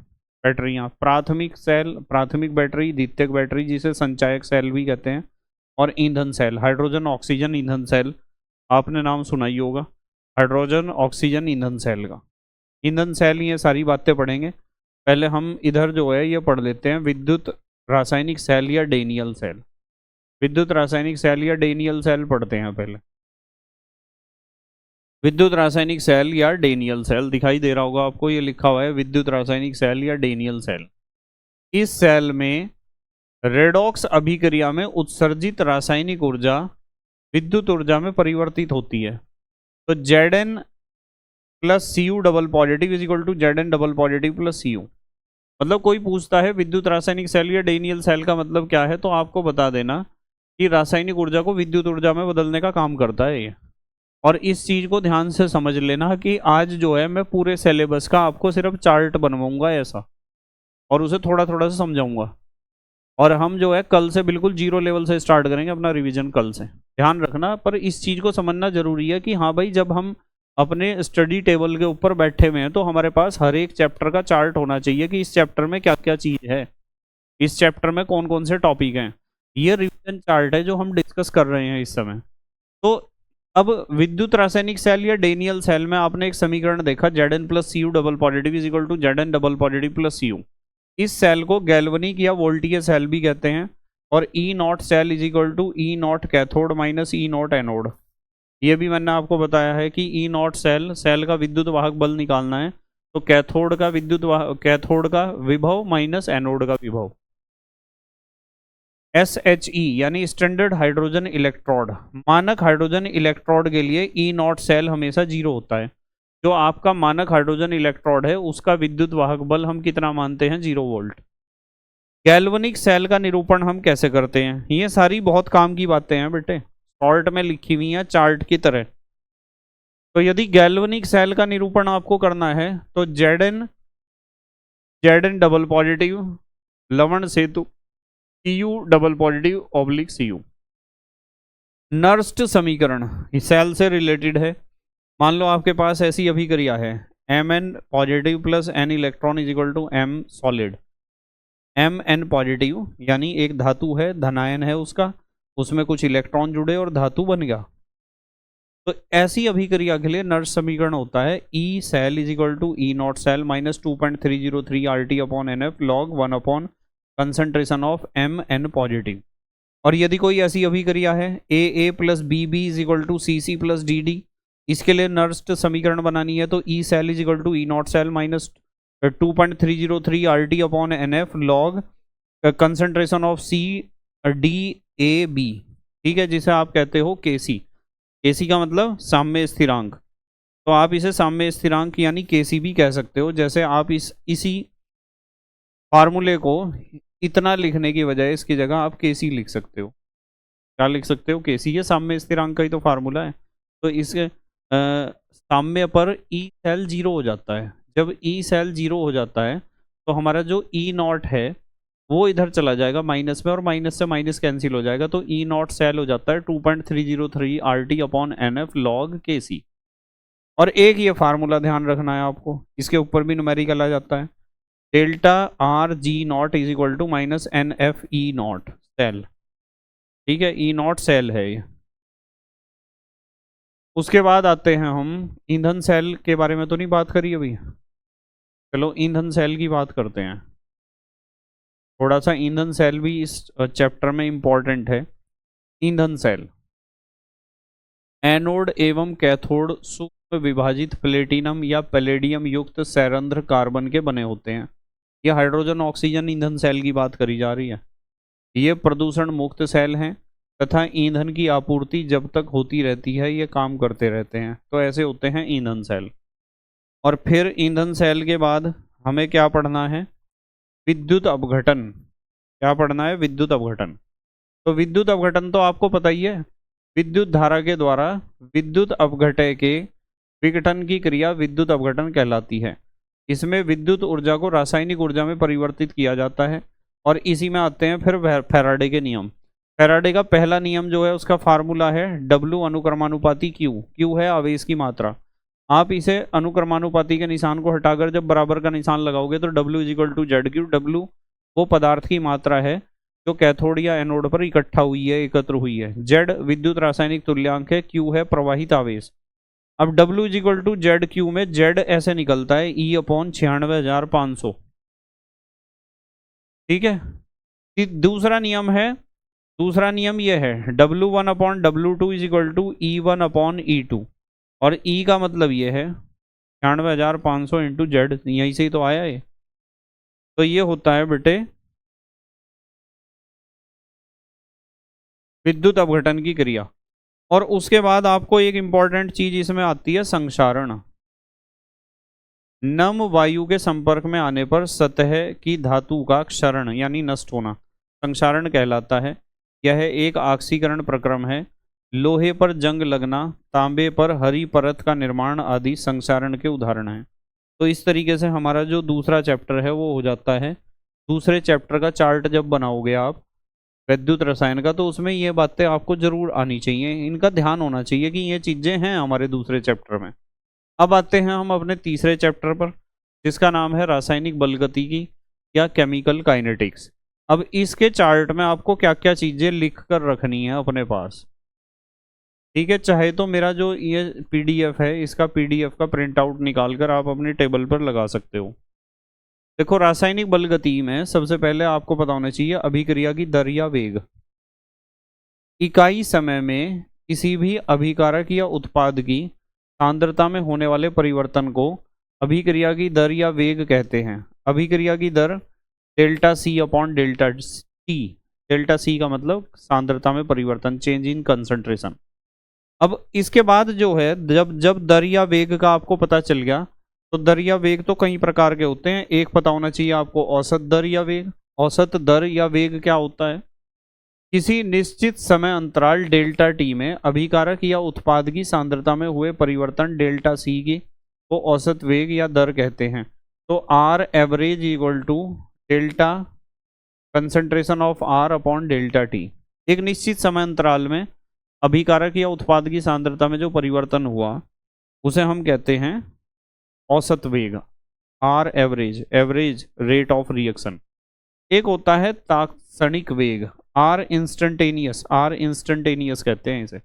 Speaker 1: बैटरियाँ। प्राथमिक सेल, प्राथमिक बैटरी, द्वितीयक बैटरी जिसे संचायक सेल भी कहते हैं, और ईंधन सेल, हाइड्रोजन ऑक्सीजन ईंधन सेल। आपने नाम सुना ही होगा हाइड्रोजन ऑक्सीजन ईंधन सेल का। ईंधन सेल, ये सारी बातें पढ़ेंगे। पहले हम इधर जो है ये पढ़ लेते हैं, विद्युत रासायनिक सेल या डेनियल सेल। विद्युत रासायनिक सेल या डेनियल सेल पढ़ते हैं पहले। विद्युत रासायनिक सेल या डेनियल सेल दिखाई दे रहा होगा आपको, ये लिखा हुआ है विद्युत रासायनिक सेल या डेनियल सेल। इस सेल में रेडॉक्स अभिक्रिया में उत्सर्जित रासायनिक ऊर्जा विद्युत ऊर्जा में परिवर्तित होती है। तो Zn plus Cu double positive is equal to Zn double positive plus Cu। मतलब कोई पूछता है विद्युत रासायनिक सेल या डेनियल सेल का मतलब क्या है, तो आपको बता देना कि रासायनिक ऊर्जा को विद्युत ऊर्जा में बदलने का काम करता है ये। और इस चीज़ को ध्यान से समझ लेना कि आज जो है मैं पूरे सिलेबस का आपको सिर्फ चार्ट बनवाऊंगा ऐसा, और उसे थोड़ा थोड़ा सा समझाऊंगा। और हम जो है कल से बिल्कुल जीरो लेवल से स्टार्ट करेंगे अपना रिवीजन कल से, ध्यान रखना। पर इस चीज़ को समझना जरूरी है कि हाँ भाई, जब हम अपने स्टडी टेबल के ऊपर बैठे हुए हैं तो हमारे पास हर एक चैप्टर का चार्ट होना चाहिए कि इस चैप्टर में क्या क्या चीज़ है, इस चैप्टर में कौन कौन से टॉपिक हैं। ये रिवीजन चार्ट है जो हम डिस्कस कर रहे हैं इस समय। तो अब विद्युत रासायनिक सेल या डेनियल सेल में आपने एक समीकरण देखा, Zn plus Cu double positive is equal to Zn double positive plus Cu। इस सेल को गैल्वनिक या वोल्टीय सेल भी कहते हैं। और E nought cell is equal to E nought cathode minus E nought anode. ये भी मैंने आपको बताया है कि E नॉट सेल का विद्युत वाहक बल निकालना है, तो कैथोड का विभव माइनस एनोड का विभव। SHE यानी स्टैंडर्ड हाइड्रोजन इलेक्ट्रोड, मानक हाइड्रोजन इलेक्ट्रोड के लिए E नॉट सेल हमेशा 0 होता है। जो आपका मानक हाइड्रोजन इलेक्ट्रोड है उसका विद्युत वाहक बल हम कितना मानते हैं, 0 वोल्ट। गैल्वनिक सेल का निरूपण हम कैसे करते हैं, ये सारी बहुत काम की बातें हैं बेटे, शॉर्ट में लिखी हुई हैं चार्ट की तरह। तो यदि गैल्वेनिक सेल का निरूपण आपको करना है तो जेड एन डबल पॉजिटिव लवण सेतु Cu double positive oblique Cu। Nernst समीकरण सेल से रिलेटेड है। मान लो आपके पास ऐसी अभिक्रिया है Mn positive plus n electron is equal to m solid. Mn positive यानी एक धातु है, धनायन है उसका, उसमें कुछ इलेक्ट्रॉन जुड़े और धातु बन गया। तो ऐसी अभिक्रिया के लिए नर्स समीकरण होता है E cell is equal to E not cell minus 2.303 RT upon NF log 1 upon concentration of Mn positive. और यदि कोई ऐसी अभिक्रिया है A plus B B is equal to C C plus D D, इसके लिए नर्स्ट समीकरण बनानी है तो E cell is equal to E not cell minus 2.303 RT upon NF log concentration of C D A B, ठीक है, जिसे आप कहते हो केसी। केसी का मतलब साम्य स्थिरांक, तो आप इसे साम्य स्थिरांक यानी केसी भी कह सकते हो। जैसे आप इसी फार्मूले को इतना लिखने की बजाय इसकी जगह आप केसी लिख सकते हो। क्या लिख सकते हो? केसी। ये साम्य स्थिरांक का ही तो फार्मूला है। तो इसके साम्य पर ई सेल 0 हो जाता है। जब ई सेल 0 हो जाता है तो हमारा जो ई नॉट है वो इधर चला जाएगा माइनस में, और माइनस से माइनस कैंसिल हो जाएगा, तो ई नॉट सेल हो जाता है 2.303 RT upon NF log KC। और एक ये फार्मूला ध्यान रखना है आपको, इसके ऊपर भी न्यूमेरिकल आ जाता है, delta R G nought is equal to minus NF E not cell, ठीक है, ई नॉट सेल है ये। उसके बाद आते हैं हम ईंधन सेल के बारे में तो नहीं बात करी अभी, चलो ईंधन सेल की बात करते हैं। थोड़ा सा ईंधन सेल भी इस चैप्टर में इंपॉर्टेंट है। ईंधन सेल एनोड एवं कैथोड सूक्ष्म विभाजित प्लेटिनम या पैलेडियम युक्त सैरंध्र कार्बन के बने होते हैं। ये हाइड्रोजन ऑक्सीजन ईंधन सेल की बात करी जा रही है। ये प्रदूषण मुक्त सेल हैं तथा ईंधन की आपूर्ति जब तक होती रहती है ये काम करते रहते हैं, तो ऐसे होते हैं ईंधन सेल। और फिर ईंधन सेल के बाद हमें क्या पढ़ना है? विद्युत अपघटन। क्या पढ़ना है? विद्युत अपघटन। तो विद्युत अपघटन तो आपको पता ही है, विद्युत धारा के द्वारा विद्युत अपघटय के विघटन की क्रिया विद्युत अपघटन कहलाती है। इसमें विद्युत ऊर्जा को रासायनिक ऊर्जा में परिवर्तित किया जाता है। और इसी में आते हैं फिर फैराडे के नियम। फैराडे का पहला नियम जो है उसका फार्मूला है W अनुक्रमानुपाती Q। Q है आवेश की मात्रा। आप इसे अनुक्रमानुपाती के निशान को हटाकर जब बराबर का निशान लगाओगे तो W is equal to Z Q. W वो पदार्थ की मात्रा है जो कैथोड या एनोड पर इकट्ठा हुई है, एकत्र हुई है। Z विद्युत रासायनिक तुल्यांक है। Q है प्रवाहित आवेश। अब W is equal to Z Q में Z ऐसे निकलता है E अपॉन 96,500, ठीक है। दूसरा नियम यह है W1 upon W2 is equal to E1 upon E2। और E का मतलब ये है 96,500 इंटू जेड, यहीं से ही तो आया है। तो ये होता है बेटे विद्युत अपघटन की क्रिया। और उसके बाद आपको एक इंपॉर्टेंट चीज इसमें आती है संक्षारण। नम वायु के संपर्क में आने पर सतह की धातु का क्षरण यानी नष्ट होना संक्षारण कहलाता है। यह एक ऑक्सीकरण प्रक्रम है। लोहे पर जंग लगना, तांबे पर हरी परत का निर्माण आदि संक्षारण के उदाहरण हैं। तो इस तरीके से हमारा जो दूसरा चैप्टर है वो हो जाता है। दूसरे चैप्टर का चार्ट जब बनाओगे आप विद्युत रसायन का, तो उसमें ये बातें आपको जरूर आनी चाहिए, इनका ध्यान होना चाहिए कि ये चीज़ें हैं हमारे दूसरे चैप्टर में। अब आते हैं हम अपने तीसरे चैप्टर पर जिसका नाम है रासायनिक बलगतिकी या केमिकल काइनेटिक्स। अब इसके चार्ट में आपको क्या क्या चीज़ें लिख कर रखनी है अपने पास, ठीक है। चाहे तो मेरा जो ये PDF है इसका PDF का प्रिंट आउट निकाल कर आप अपने टेबल पर लगा सकते हो। देखो रासायनिक बलगति में सबसे पहले आपको पता होना चाहिए अभिक्रिया की दर या वेग। इकाई समय में किसी भी अभिकारक या उत्पाद की सांद्रता में होने वाले परिवर्तन को अभिक्रिया की दर या वेग कहते हैं। अभिक्रिया की दर delta C upon delta C। Delta C का मतलब सांद्रता में परिवर्तन, चेंज इन कंसंट्रेशन। अब इसके बाद जो है जब दर या वेग का आपको पता चल गया, तो दर या वेग तो कई प्रकार के होते हैं। एक पता होना चाहिए आपको औसत दर या वेग। औसत दर या वेग क्या होता है? किसी निश्चित समय अंतराल डेल्टा टी में अभिकारक या उत्पाद की सांद्रता में हुए परिवर्तन डेल्टा सी की को औसत वेग या दर कहते हैं। तो R average equal to delta concentration of R upon delta T. एक निश्चित समय अंतराल में अभिकारक या उत्पाद की सांद्रता में जो परिवर्तन हुआ उसे हम कहते हैं औसत वेग, R average, average rate of reaction. एक होता है तात्क्षणिक वेग, आर इंस्टेंटेनियस, आर इंस्टेंटेनियस कहते हैं इसे।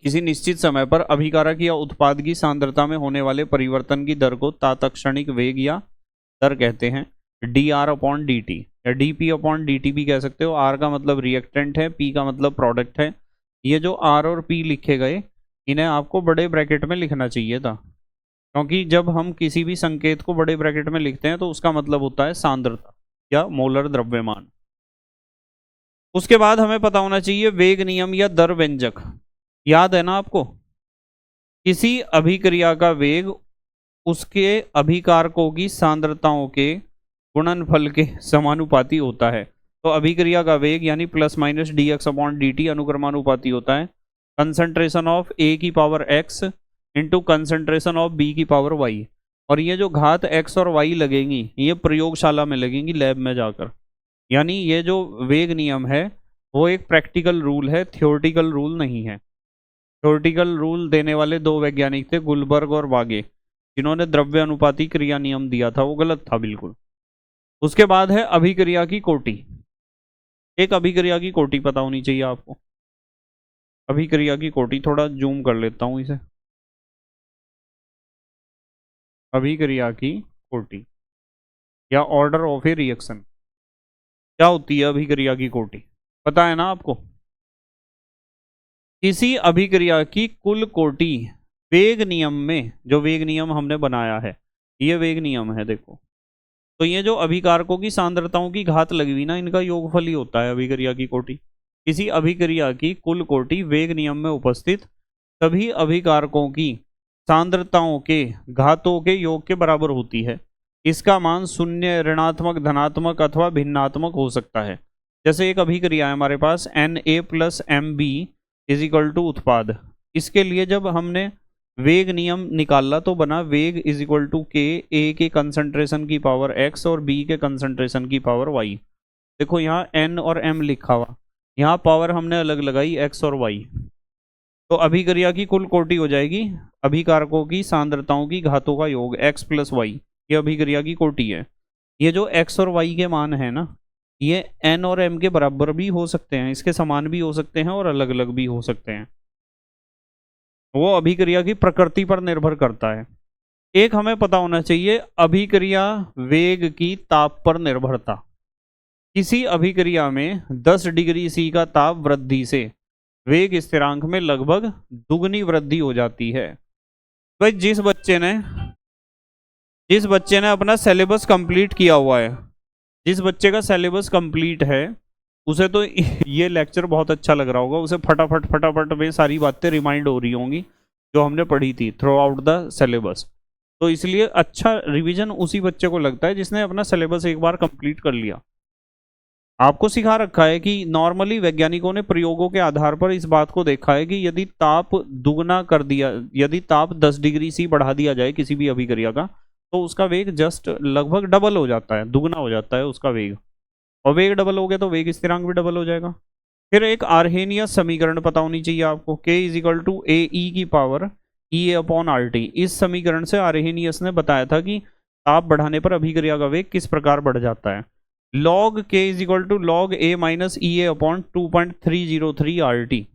Speaker 1: किसी निश्चित समय पर अभिकारक या उत्पाद की सांद्रता में होने वाले परिवर्तन की दर को तात्क्षणिक वेग या दर कहते हैं। D R upon D T या D P upon D T भी कह सकते हो। आर का मतलब रिएक्टेंट है, पी का मतलब प्रोडक्ट है। ये जो आर और पी लिखे गए इन्हें आपको बड़े ब्रैकेट में लिखना चाहिए था, क्योंकि जब हम किसी भी संकेत को बड़े ब्रैकेट में लिखते हैं तो उसका मतलब होता है सांद्रता या मोलर द्रव्यमान। उसके बाद हमें पता होना चाहिए वेग नियम या दर व्यंजक। याद है ना आपको, किसी अभिक्रिया का वेग उसके अभिकारकों की सांद्रताओं के गुणनफल के समानुपाती होता है। तो अभिक्रिया का वेग यानी plus minus D X upon D T अनुक्रमानुपाती होता है कंसंट्रेशन ऑफ ए की power X into concentration of B की पावर वाई। और ये जो घात एक्स और वाई लगेंगी ये प्रयोगशाला में लगेंगी, लैब में जाकर। यानी ये जो वेग नियम है वो एक प्रैक्टिकल रूल है, थियोरेटिकल रूल नहीं है। थियोरेटिकल रूल देने वाले दो वैज्ञानिक थे, गुलबर्ग और बागे, जिन्होंने द्रव्य अनुपाती क्रिया नियम दिया था, वो गलत था बिल्कुल। उसके बाद है अभिक्रिया की कोटि। एक अभिक्रिया की कोटि पता होनी चाहिए आपको। अभिक्रिया की कोटि, थोड़ा जूम कर लेता हूं इसे। अभिक्रिया की कोटि या ऑर्डर ऑफ ए रिएक्शन क्या होती है? अभिक्रिया की कोटि पता है ना आपको? किसी अभिक्रिया की कुल कोटि वेग नियम में, जो वेग नियम हमने बनाया है ये वेग नियम है देखो, तो ये जो अभिकारकों की सांद्रताओं की घात लगी हुई ना, इनका योगफल ही होता है अभिक्रिया की कोटि। किसी अभिक्रिया की कुल कोटि वेग नियम में उपस्थित सभी अभिकारकों की सांद्रताओं के घातों के योग के बराबर होती है। इसका मान शून्य, ऋणात्मक, धनात्मक अथवा भिन्नात्मक हो सकता है। जैसे एक अभिक्रिया है हमारे पास Na plus M B is equal to उत्पाद। इसके लिए जब हमने वेग नियम निकाला तो बना वेग इज इक्वल टू के, ए के कंसंट्रेशन की पावर एक्स और बी के कंसंट्रेशन की पावर वाई। देखो यहाँ एन और एम लिखा हुआ, यहाँ पावर हमने अलग लगाई एक्स और वाई। तो अभिक्रिया की कुल कोटि हो जाएगी अभिकारकों की सांद्रताओं की घातों का योग एक्स प्लस वाई। ये अभिक्रिया की कोटि है। ये जो एक्स और वाई के मान है ना, ये एन और एम के बराबर भी हो सकते हैं, इसके समान भी हो सकते हैं और अलग अलग भी हो सकते हैं। वो अभिक्रिया की प्रकृति पर निर्भर करता है। एक हमें पता होना चाहिए अभिक्रिया वेग की ताप पर निर्भरता। किसी अभिक्रिया में 10 डिग्री सी का ताप वृद्धि से वेग स्थिरांक में लगभग दुगनी वृद्धि हो जाती है। भाई जिस बच्चे ने अपना सिलेबस कंप्लीट किया हुआ है, जिस बच्चे का सिलेबस कंप्लीट है उसे तो ये लेक्चर बहुत अच्छा लग रहा होगा, उसे फटाफट में सारी बातें रिमाइंड हो रही होंगी जो हमने पढ़ी थी थ्रू आउट द सिलेबस। तो इसलिए अच्छा रिवीजन उसी बच्चे को लगता है जिसने अपना सिलेबस एक बार कंप्लीट कर लिया। आपको सिखा रखा है कि नॉर्मली वैज्ञानिकों ने प्रयोगों के आधार पर इस बात को देखा है कि यदि ताप दुगना कर दिया, यदि ताप 10 डिग्री सी बढ़ा दिया जाए किसी भी अभिक्रिया का, तो उसका वेग जस्ट लगभग डबल हो जाता है, दुगना हो जाता है उसका वेग। और वेग डबल हो गया तो वेग स्थिरांक भी डबल हो जाएगा। फिर एक आर्हेनियस समीकरण पता होनी चाहिए आपको, K इज इक्वल टू ए ई की power E A upon R T. इस समीकरण से आर्हेनियस ने बताया था कि ताप बढ़ाने पर अभिक्रिया का वेग किस प्रकार बढ़ जाता है। Log K is equal to log A minus E A upon 2.303 R T.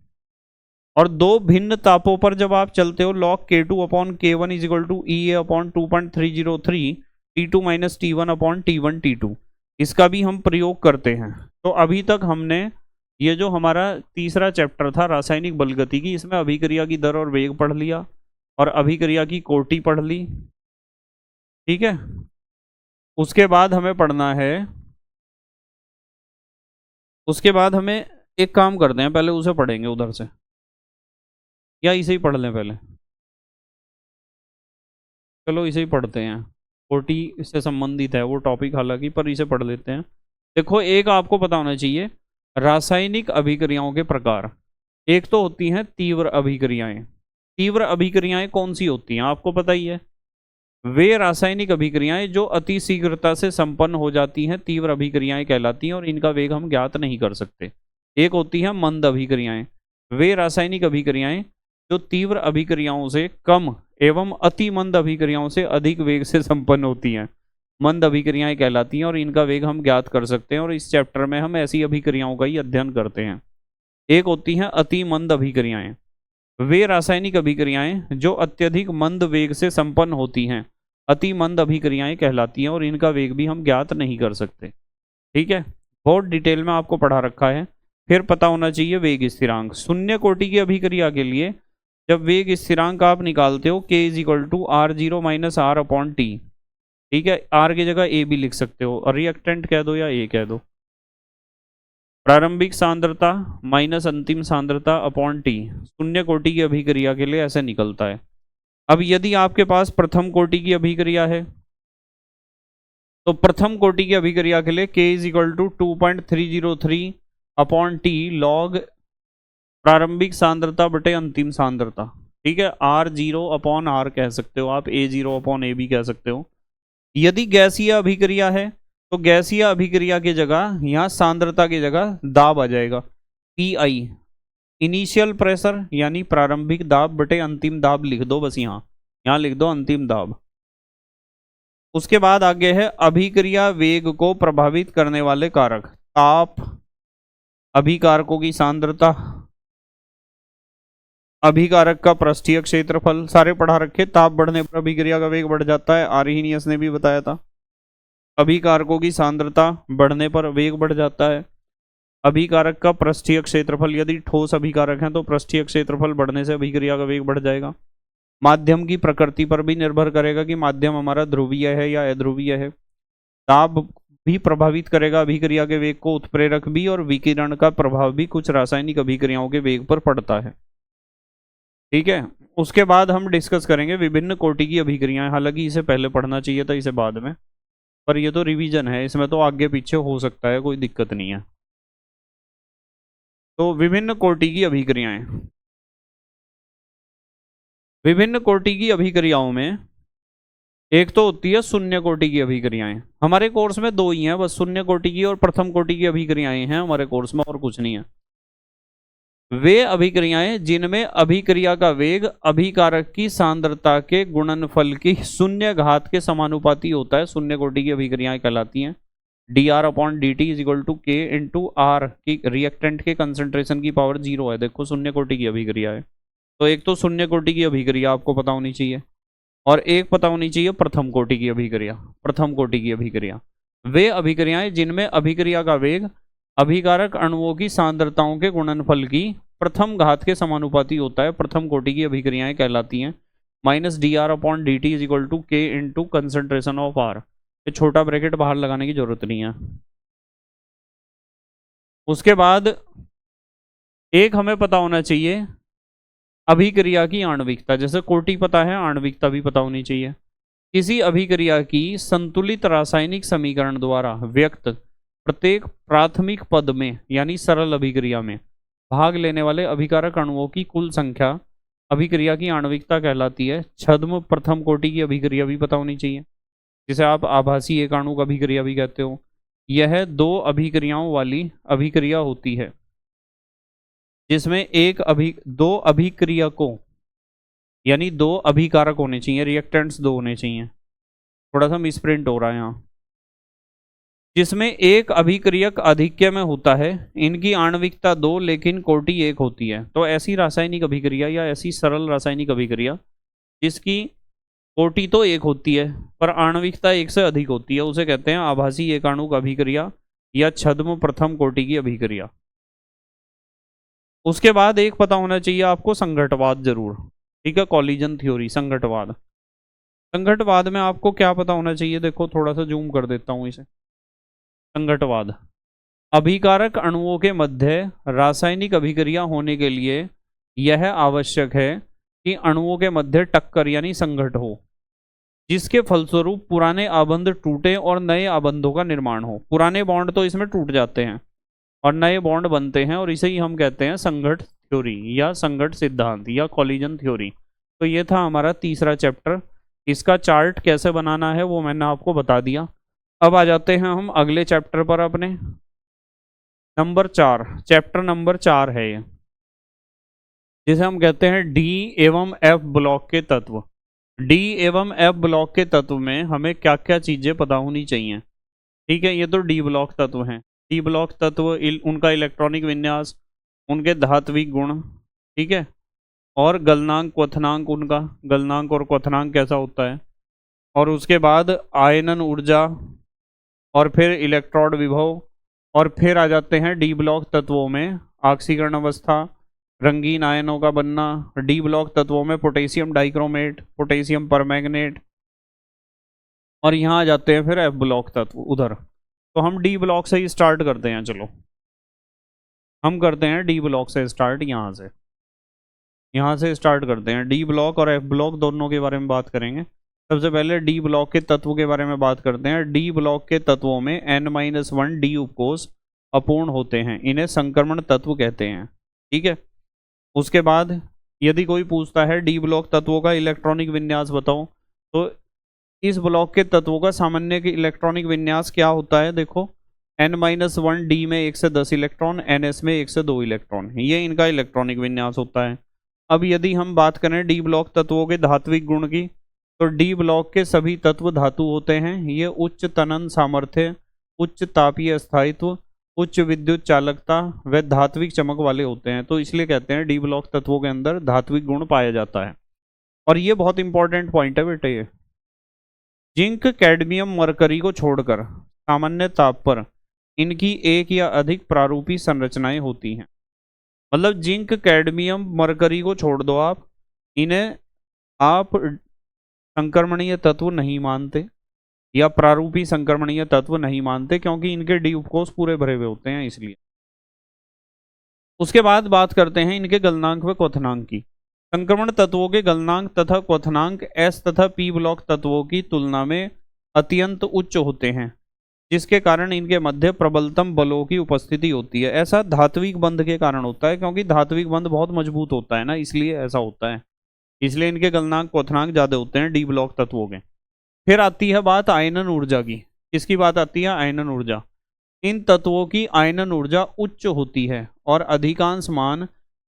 Speaker 1: और दो भिन्न तापों पर जब आप चलते हो log K2 upon K1 is equal to E A upon 2.303 T2 minus T1 upon T1 T2। इसका भी हम प्रयोग करते हैं। तो अभी तक हमने ये जो हमारा तीसरा चैप्टर था रासायनिक बलगति की, इसमें अभिक्रिया की दर और वेग पढ़ लिया और अभिक्रिया की कोटि पढ़ ली, ठीक है। उसके बाद हमें पढ़ना है, उसके बाद हमें एक काम करते हैं, पहले उसे पढ़ेंगे उधर से या इसे ही पढ़ लें पहले? चलो इसे ही पढ़ते हैं, कोटि से संबंधित है वो टॉपिक हालांकि, पर इसे पढ़ लेते हैं। देखो एक आपको पता होना चाहिए रासायनिक अभिक्रियाओं के प्रकार। एक तो होती हैं तीव्र अभिक्रियाएं। तीव्र अभिक्रियाएं कौन सी होती हैं आपको पता ही है। वे रासायनिक अभिक्रियाएं जो अति शीघ्रता से संपन्न हो जाती हैं तीव्र अभिक्रियाएं कहलाती हैं और इनका वेग हम ज्ञात नहीं कर सकते। एक होती है मंद अभिक्रियाएं। वे रासायनिक अभिक्रियाएं जो तीव्र अभिक्रियाओं से कम एवं अति मंद अभिक्रियाओं से अधिक वेग से संपन्न होती हैं, मंद अभिक्रियाएं कहलाती हैं और इनका वेग हम ज्ञात कर सकते हैं और इस चैप्टर में हम ऐसी अभिक्रियाओं का ही अध्ययन करते हैं। एक होती हैं अति मंद अभिक्रियाएं। वे रासायनिक अभिक्रियाएं जो अत्यधिक मंद वेग से संपन्न होती हैं अति मंद अभिक्रियाएं कहलाती हैं और इनका वेग भी हम ज्ञात नहीं कर सकते। ठीक है, बहुत डिटेल में आपको पढ़ा रखा है। फिर पता होना चाहिए वेग स्थिरांक। शून्य कोटि की अभिक्रिया के लिए जब वेग स्थिरांक आप निकालते हो k is equal to R zero minus R upon T. ठीक है, आर की जगह ए भी लिख सकते हो और रिएक्टेंट कह दो या ए कह दो। प्रारंभिक सांद्रता माइनस अंतिम सांद्रता अपॉन टी शून्य कोटि की अभिक्रिया के लिए ऐसे निकलता है। अब यदि आपके पास प्रथम कोटि की अभिक्रिया है तो प्रथम कोटि की अभिक्रिया के लिए k is equal to 2.303 upon T log प्रारंभिक सांद्रता बटे अंतिम सांद्रता। ठीक है, आर जीरो अपॉन आर कह सकते हो आप, ए जीरो अपॉन ए भी कह सकते हो। यदि गैसीय अभिक्रिया है तो गैसीय अभिक्रिया की जगह यहाँ सांद्रता की जगह दाब आ जाएगा, पी आई इनिशियल प्रेशर यानी प्रारंभिक दाब बटे अंतिम दाब लिख दो, बस यहाँ लिख दो अंतिम दाब। उसके बाद आगे है अभिक्रिया वेग को प्रभावित करने वाले कारक, ताप, अभिकारकों की सांद्रता, अभिकारक का पृष्ठीय क्षेत्रफल, सारे पढ़ा रखे। ताप बढ़ने पर अभिक्रिया का वेग बढ़ जाता है, आर्हीनियस ने भी बताया था। अभिकारकों की सांद्रता बढ़ने पर वेग बढ़ जाता है। अभिकारक का पृष्ठीय क्षेत्रफल, यदि ठोस अभिकारक है तो पृष्ठीय क्षेत्रफल बढ़ने से अभिक्रिया का वेग बढ़ जाएगा। माध्यम की प्रकृति पर भी निर्भर करेगा कि माध्यम हमारा ध्रुवीय है या अध्रुवीय है। ताप भी प्रभावित करेगा अभिक्रिया के वेग को, उत्प्रेरक भी, और विकिरण का प्रभाव भी कुछ रासायनिक अभिक्रियाओं के वेग पर पड़ता है। ठीक है, उसके बाद हम डिस्कस करेंगे विभिन्न कोटि की अभिक्रियाएं। हालांकि इसे पहले पढ़ना चाहिए था, इसे बाद में, पर ये तो रिवीजन है, इसमें तो आगे पीछे हो सकता है, कोई दिक्कत नहीं है। तो विभिन्न कोटि की अभिक्रियाएं। विभिन्न कोटि की अभिक्रियाओं में एक तो होती है शून्य कोटि की अभिक्रियाएं। हमारे कोर्स में दो ही हैं बस, शून्य कोटि की और प्रथम कोटि की अभिक्रियाएं हैं हमारे कोर्स में, और कुछ नहीं है। वे अभिक्रियाएं जिनमें अभिक्रिया का वेग अभिकारक की सांद्रता के गुणनफल की शून्य घात के समानुपाती होता है, शून्य कोटि की अभिक्रियाएं कहलाती हैं। D R upon D T is equal to K into R की रिएक्टेंट के कंसंट्रेशन की पावर 0 है। देखो शून्य कोटि की अभिक्रिया है, तो एक तो शून्य कोटि की अभिक्रिया आपको पता होनी चाहिए और एक पता होनी चाहिए प्रथम कोटि की अभिक्रिया। प्रथम कोटि की अभिक्रिया वे अभिक्रियाएं जिनमें अभिक्रिया का वेग अभिकारक अणुओं की सांद्रताओं के गुणनफल की प्रथम घात के समानुपाती होता है, प्रथम कोटि की अभिक्रियाएं कहलाती हैं। Minus D R upon D T is equal to K into concentration of R. छोटा ब्रैकेट बाहर लगाने की जरूरत नहीं है। उसके बाद एक हमें पता होना चाहिए अभिक्रिया की आणविकता। जैसे कोटि पता है, आणविकता भी पता होनी चाहिए। किसी अभिक्रिया की संतुलित रासायनिक समीकरण द्वारा व्यक्त प्रत्येक प्राथमिक पद में यानी सरल अभिक्रिया में भाग लेने वाले अभिकारक अणुओं की कुल संख्या अभिक्रिया की आणविकता कहलाती है। छद्म प्रथम कोटि की अभिक्रिया भी पता होनी चाहिए, जिसे आप आभासी एक अणु का अभिक्रिया भी कहते हो। यह दो अभिक्रियाओं वाली अभिक्रिया होती है जिसमें दो अभिक्रियकों यानी दो अभिकारक होने चाहिए, रिएक्टेंट्स दो होने चाहिए। थोड़ा सा मिसप्रिंट हो रहा है यहाँ, जिसमें एक अभिक्रियक आधिक्य में होता है। इनकी आणविकता 2 लेकिन कोटि 1 होती है। तो ऐसी रासायनिक अभिक्रिया या ऐसी सरल रासायनिक अभिक्रिया जिसकी कोटि तो 1 होती है पर आणविकता 1 से अधिक होती है, उसे कहते हैं आभासी एकाणुक अभिक्रिया या छद्म प्रथम कोटि की अभिक्रिया। उसके बाद एक पता होना चाहिए आपको संघटवाद जरूर। ठीक है, कॉलिजन थ्योरी, संघटवाद। संघटवाद में आपको क्या पता होना चाहिए, देखो थोड़ा सा जूम कर देता हूं इसे। संघटवाद अभिकारक अणुओं के मध्य रासायनिक अभिक्रिया होने के लिए यह आवश्यक है कि अणुओं के मध्य टक्कर यानी संघट हो, जिसके फलस्वरूप पुराने आबंध टूटे और नए आबंधों का निर्माण हो। पुराने बॉन्ड तो इसमें टूट जाते हैं और नए बॉन्ड बनते हैं, और इसे ही हम कहते हैं संघट थ्योरी या संघट सिद्धांत या कॉलिजन थ्योरी। तो ये था हमारा तीसरा चैप्टर। इसका चार्ट कैसे बनाना है वो मैंने आपको बता दिया। अब आ जाते हैं हम अगले चैप्टर पर अपने। नंबर 4, चैप्टर नंबर 4 है ये, जिसे हम कहते हैं डी एवं एफ ब्लॉक के तत्व। डी एवं एफ ब्लॉक के तत्व में हमें क्या क्या चीजें पता होनी चाहिए। ठीक है, ये तो डी ब्लॉक तत्व हैं। डी ब्लॉक तत्व उनका इलेक्ट्रॉनिक विन्यास, उनके धात्विक गुण, ठीक है, और गलनांक क्वथनांक, उनका गलनांक और क्वथनांक कैसा होता है, और उसके बाद आयनन ऊर्जा, और फिर इलेक्ट्रोड विभव, और फिर आ जाते हैं डी ब्लॉक तत्वों में ऑक्सीकरण अवस्था, रंगीन आयनों का बनना। डी ब्लॉक तत्वों में पोटेशियम डाइक्रोमेट, पोटेशियम परमैंगनेट, और यहाँ आ जाते हैं फिर एफ ब्लॉक तत्व उधर। तो हम डी ब्लॉक से ही स्टार्ट करते हैं। चलो हम करते हैं डी ब्लॉक से स्टार्ट, यहाँ से स्टार्ट करते हैं। डी ब्लॉक और एफ ब्लॉक दोनों के बारे में बात करेंगे। सबसे पहले डी ब्लॉक के तत्व के बारे में बात करते हैं। डी ब्लॉक के तत्वों में n-1 डी उपकोष अपूर्ण होते हैं, इन्हें संक्रमण तत्व कहते हैं। ठीक है, उसके बाद यदि कोई पूछता है डी ब्लॉक तत्वों का इलेक्ट्रॉनिक विन्यास बताओ, तो इस ब्लॉक के तत्वों का सामान्य इलेक्ट्रॉनिक विन्यास क्या होता है। देखो, n-1 डी में 1 से 10 इलेक्ट्रॉन, ns में 1 से 2 इलेक्ट्रॉन, ये इनका इलेक्ट्रॉनिक विन्यास होता है। अब यदि हम बात करें डी ब्लॉक तत्वों के धात्विक गुण की, तो डी ब्लॉक के सभी तत्व धातु होते हैं। ये उच्च तनन सामर्थ्य, उच्च तापीय स्थायित्व, उच्च विद्युत चालकता व धात्विक चमक वाले होते हैं। तो इसलिए कहते हैं डी ब्लॉक तत्वों के अंदर धात्विक गुण पाया जाता है। और ये बहुत इंपॉर्टेंट पॉइंट है बेटे, ये जिंक कैडमियम मरकरी को छोड़कर सामान्य ताप पर इनकी एक या अधिक प्रारूपी संरचनाएं होती हैं। मतलब जिंक कैडमियम मरकरी को छोड़ दो आप, इन्हें आप संक्रमणीय तत्व नहीं मानते या प्रारूपी संक्रमणीय तत्व नहीं मानते, क्योंकि इनके डी उपकोष पूरे भरे हुए होते हैं इसलिए। उसके बाद बात करते हैं इनके गलनांक व क्वथनांक की। संक्रमण तत्वों के गलनांक तथा क्वथनांक एस तथा पी ब्लॉक तत्वों की तुलना में अत्यंत उच्च होते हैं, जिसके कारण इनके मध्य प्रबलतम बलों की उपस्थिति होती है। ऐसा धात्विक बंध के कारण होता है, क्योंकि धात्विक बंध बहुत मजबूत होता है ना, इसलिए ऐसा होता है। इसलिए इनके गलनांक क्वथनांक ज्यादा होते हैं डी ब्लॉक तत्वों के। फिर आती है बात आयनन ऊर्जा की। किसकी बात आती है? आयनन ऊर्जा। इन तत्वों की आयनन ऊर्जा उच्च होती है और अधिकांश मान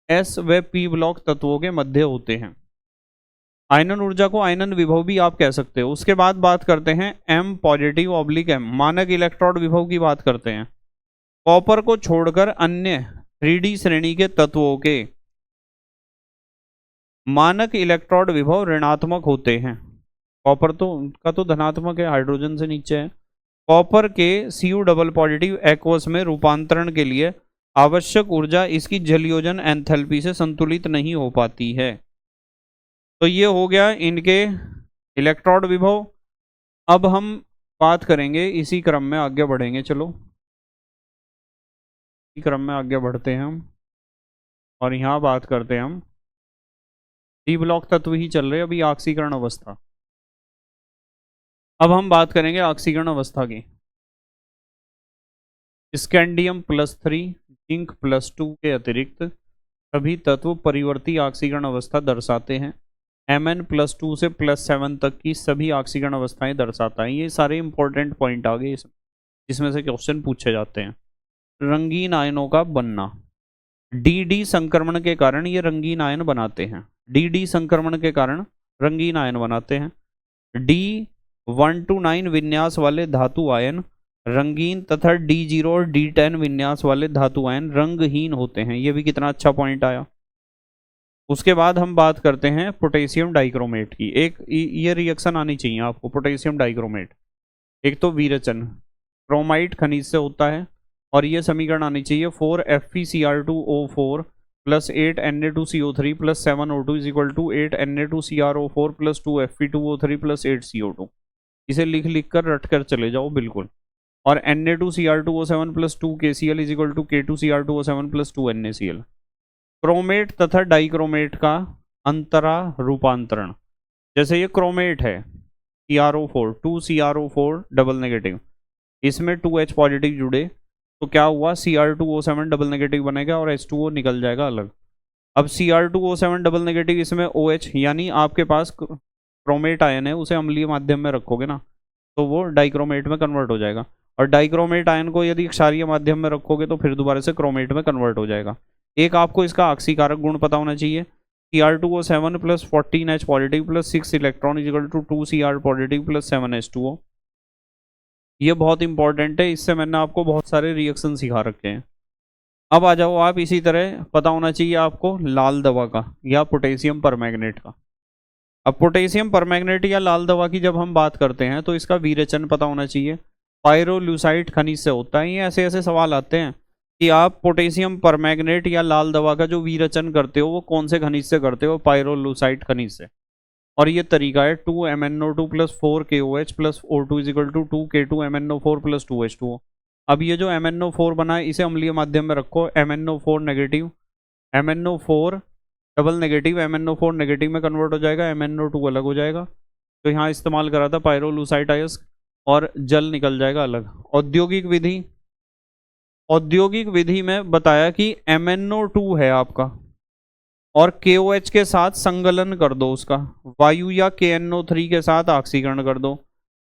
Speaker 1: एस व पी ब्लॉक तत्वों के मध्य होते हैं। आयनन ऊर्जा को आयनन विभव भी आप कह सकते हो। उसके बाद बात करते हैं एम पॉजिटिव ऑब्लिक एम, मानक इलेक्ट्रोड विभव की बात करते हैं। कॉपर को छोड़कर अन्य 3D श्रेणी के तत्वों के मानक इलेक्ट्रोड विभव ऋणात्मक होते हैं। कॉपर तो उनका तो धनात्मक है, हाइड्रोजन से नीचे है। कॉपर के Cu डबल पॉजिटिव एक्वस में रूपांतरण के लिए आवश्यक ऊर्जा इसकी जलयोजन एंथैल्पी से संतुलित नहीं हो पाती है। तो ये हो गया इनके इलेक्ट्रोड विभव। अब हम बात करेंगे, इसी क्रम में आगे बढ़ेंगे। चलो इसी क्रम में आगे बढ़ते हैं हम, और यहाँ बात करते हैं हम डी ब्लॉक तत्व ही चल रहे अभी, ऑक्सीकरण अवस्था। अब हम बात करेंगे ऑक्सीकरण अवस्था की। स्कैंडियम +3, जिंक +2 के अतिरिक्त सभी तत्व परिवर्ती ऑक्सीकरण अवस्था दर्शाते हैं। Mn+2 से +7 तक की सभी ऑक्सीकरण अवस्थाएं दर्शाता है। ये सारे इंपॉर्टेंट पॉइंट आ गए जिसमें से क्वेश्चन पूछे जाते हैं। रंगीन आयनों का बनना, डी संक्रमण के कारण ये रंगीन आयन बनाते हैं। डी संक्रमण के कारण रंगीन आयन बनाते हैं। D1 to 9 विन्यास वाले धातु आयन रंगीन तथा D0 और D10 विन्यास वाले धातु आयन रंगहीन होते हैं। ये भी कितना अच्छा पॉइंट आया। उसके बाद हम बात करते हैं पोटेशियम डाइक्रोमेट की। एक ये रिएक्शन आनी चाहिए आपको, पोटेशियम डाइक्रोमेट। एक तो विरेचन क्रोमाइट खनिज से होता है, और ये समीकरण आनी चाहिए 4FeCr2O4 + 8Na2CO3 + 7O2 = 8Na2CrO4 + 2Fe2O3 + 8CO2। इसे लिख लिख कर रट कर चले जाओ बिल्कुल। और Na2Cr2O7 + 2KCl = K2Cr2O7 + 2NaCl। Chromate तथा डाइक्रोमेट का अंतरा रूपांतरण, जैसे ये क्रोमेट है CrO4 2CrO4 डबल नेगेटिव, इसमें 2H पॉजिटिव जुड़े, तो क्या हुआ, Cr2O7 डबल नेगेटिव बनेगा और H2O निकल जाएगा अलग। अब Cr2O7 डबल नेगेटिव, इसमें OH, यानी आपके पास क्रोमेट आयन है, उसे अम्लीय माध्यम में रखोगे ना तो वो डाइक्रोमेट में कन्वर्ट हो जाएगा, और डाइक्रोमेट आयन को यदि क्षारीय माध्यम में रखोगे तो फिर दोबारा से क्रोमेट में कन्वर्ट हो जाएगा। एक आपको इसका ऑक्सीकारक गुण पता होना चाहिए, Cr2O7 plus 14H positive plus 6 electron is equal to 2Cr positive plus 7H2O। ये बहुत इंपॉर्टेंट है, इससे मैंने आपको बहुत सारे रिएक्शन सिखा रखे हैं। अब आ जाओ आप, इसी तरह पता होना चाहिए आपको लाल दवा का या पोटेशियम परमैंगनेट का। अब पोटेशियम परमैंगनेट या लाल दवा की जब हम बात करते हैं तो इसका विरेचन पता होना चाहिए, पायरोल्यूसाइट खनिज से होता है। ये ऐसे ऐसे सवाल आते हैं कि आप पोटेशियम परमैंगनेट या लाल दवा का जो विरेचन करते हो वो कौन से खनिज से करते हो, पायरोल्यूसाइट खनिज से। और ये तरीका है 2MnO2 plus 4KOH plus O2 is equal to 2K2MnO4 plus 2H2O। अब ये जो MnO4 बना है इसे अम्लीय माध्यम में रखो, MnO4 negative, MnO4 double negative, MnO4 negative में कन्वर्ट हो जाएगा, MnO2 अलग हो जाएगा। तो यहाँ इस्तेमाल करा था पायरोलूसाइट अयस्क और जल निकल जाएगा अलग। औद्योगिक विधि में बताया कि MnO2 है आपका और KOH के साथ संगलन कर दो उसका, वायु या KNO3 के साथ ऑक्सीकरण कर दो,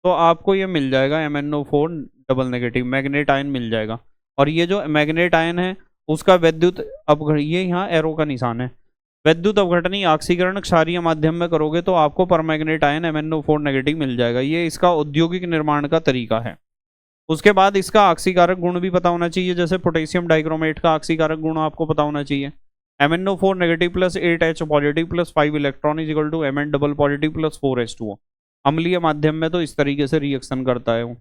Speaker 1: तो आपको ये मिल जाएगा MnO4 double negative, manganate ion मिल जाएगा। और ये जो मैग्नेट आयन है उसका वैद्युत अपघटन, ये यहाँ एरो का निशान है, वैद्युत अपघटनी ऑक्सीकरण क्षारीय माध्यम में करोगे तो आपको परमैग्नेट आयन MnO4 नेगेटिव मिल जाएगा। ये इसका औद्योगिक निर्माण का तरीका है। उसके बाद इसका ऑक्सीकारक गुण भी पता होना चाहिए, जैसे पोटेशियम डाइक्रोमेट का ऑक्सीकारक गुण आपको पता होना चाहिए, MnO4 negative plus 8H positive plus 5 electron is equal to Mn double positive plus 4H2O। अम्लीय माध्यम में तो इस तरीके से रिएक्शन करता है वो,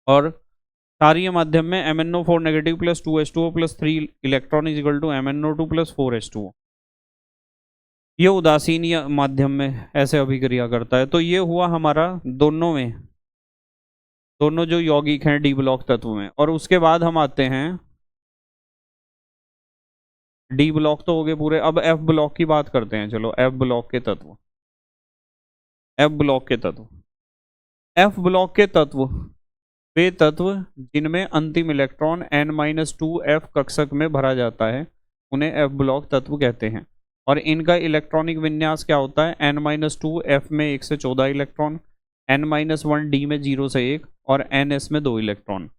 Speaker 1: और क्षारीय माध्यम में MnO4 negative plus 2H2O plus 3 electron is equal to MnO2 plus 4H2O। ये उदासीन माध्यम में ऐसे अभिक्रिया करता है। तो ये हुआ हमारा दोनों में, दोनों जो यौगिक हैं डी ब्लॉक तत्व में। और उसके बाद हम आते हैं, डी ब्लॉक तो हो गए पूरे, अब एफ ब्लॉक की बात करते हैं। चलो एफ ब्लॉक के तत्व, एफ ब्लॉक के तत्व, एफ ब्लॉक के तत्व वे तत्व जिनमें अंतिम इलेक्ट्रॉन n-2 f कक्षक में भरा जाता है उन्हें एफ ब्लॉक तत्व कहते हैं। और इनका इलेक्ट्रॉनिक विन्यास क्या होता है, n-2 f में 1 से 14 इलेक्ट्रॉन, n-1 d में 0 से 1 और ns में 2 इलेक्ट्रॉन।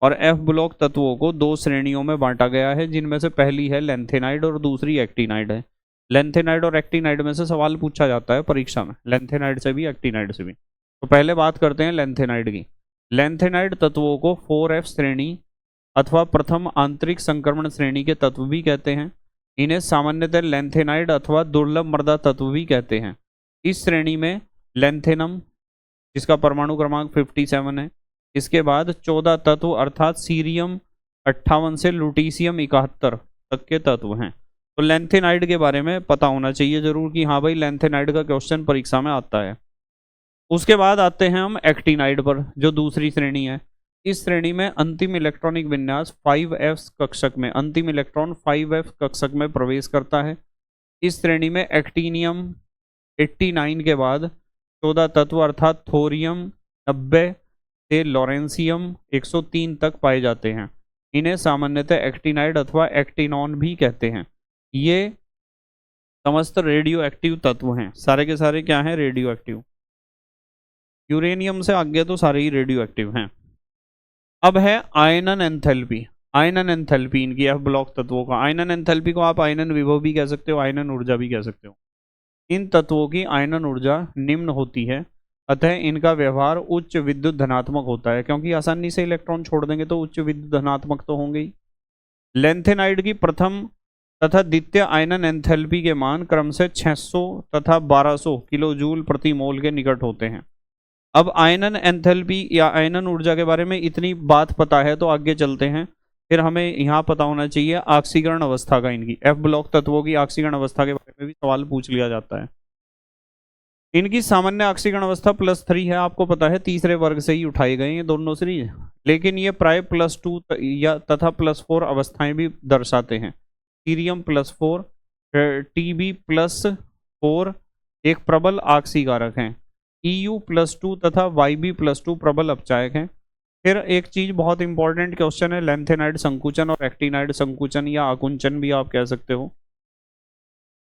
Speaker 1: और एफ ब्लॉक तत्वों को दो श्रेणियों में बांटा गया है, जिनमें से पहली है लेंथेनाइड और दूसरी एक्टिनाइड है। लेंथेनाइड और एक्टिनाइड में से सवाल पूछा जाता है परीक्षा में, लेंथेनाइड से भी एक्टिनाइड से भी। तो पहले बात करते हैं लेंथेनाइड की। लेंथेनाइड तत्वों को 4F श्रेणी अथवा प्रथम आंतरिक संक्रमण श्रेणी के तत्व भी कहते हैं। इन्हें सामान्यतः लेंथेनाइड अथवा दुर्लभ मृदा तत्व भी कहते हैं। इस श्रेणी में लेंथेनम, जिसका परमाणु क्रमांक 57 है, इसके बाद 14 तत्व अर्थात सीरियम 58 से लुटीशियम 71 तक के तत्व हैं। तो लेंथेनाइड के बारे में पता होना चाहिए जरूर कि हाँ भाई लेंथेनाइड का क्वेश्चन परीक्षा में आता है। उसके बाद आते हैं हम एक्टिनाइड पर, जो दूसरी श्रेणी है। इस श्रेणी में अंतिम इलेक्ट्रॉनिक विन्यास 5f कक्षक में, अंतिम इलेक्ट्रॉन 5f कक्षक में प्रवेश करता है। इस श्रेणी में एक्टिनियम 89 के बाद 14 तत्व अर्थात थोरियम 90 से लॉरेंसियम 103 तक पाए जाते हैं। इन्हें सामान्यतः एक्टिनाइड अथवा एक्टिनॉन भी कहते हैं। ये समस्त रेडियो एक्टिव तत्व हैं, सारे के सारे क्या हैं, रेडियो एक्टिव। यूरेनियम से आगे तो सारे ही रेडियो एक्टिव हैं। अब है आयनन एंथैल्पी। आयनन एंथैल्पी इनकी एफ ब्लॉक तत्वों का। आयनन एंथैल्पी को आप आयनन विभव भी कह सकते हो, आयनन ऊर्जा भी कह सकते हो। इन तत्वों की आयनन ऊर्जा निम्न होती है, अतः इनका व्यवहार उच्च विद्युत धनात्मक होता है, क्योंकि आसानी से इलेक्ट्रॉन छोड़ देंगे तो उच्च विद्युत धनात्मक तो होंगे ही। लेंथेनाइड की प्रथम तथा द्वितीय आयनन एंथैल्पी के मान क्रम से 600 तथा 1200 किलोजूल प्रति मोल के निकट होते हैं। अब आयनन एंथैल्पी या आयनन ऊर्जा के बारे में इतनी बात पता है तो आगे चलते हैं। फिर हमें यहाँ पता होना चाहिए ऑक्सीकरण अवस्था का, इनकी एफ ब्लॉक तत्वों की ऑक्सीकरण अवस्था के बारे में भी सवाल पूछ लिया जाता है। इनकी सामान्य ऑक्सीकरण अवस्था +3 है, आपको पता है तीसरे वर्ग से ही उठाए गए हैं दोनों सीरीज, लेकिन ये प्राय +2 या तथा +4 अवस्थाएं भी दर्शाते हैं। सीरियम +4, Tb+4 एक प्रबल ऑक्सीकारक हैं। EU+2 तथा YB+2 प्रबल अपचायक हैं। फिर एक चीज बहुत इंपॉर्टेंट क्वेश्चन है, लेंथेनाइड संकुचन और एक्टिनाइड संकुचन या आकुंचन भी आप कह सकते हो।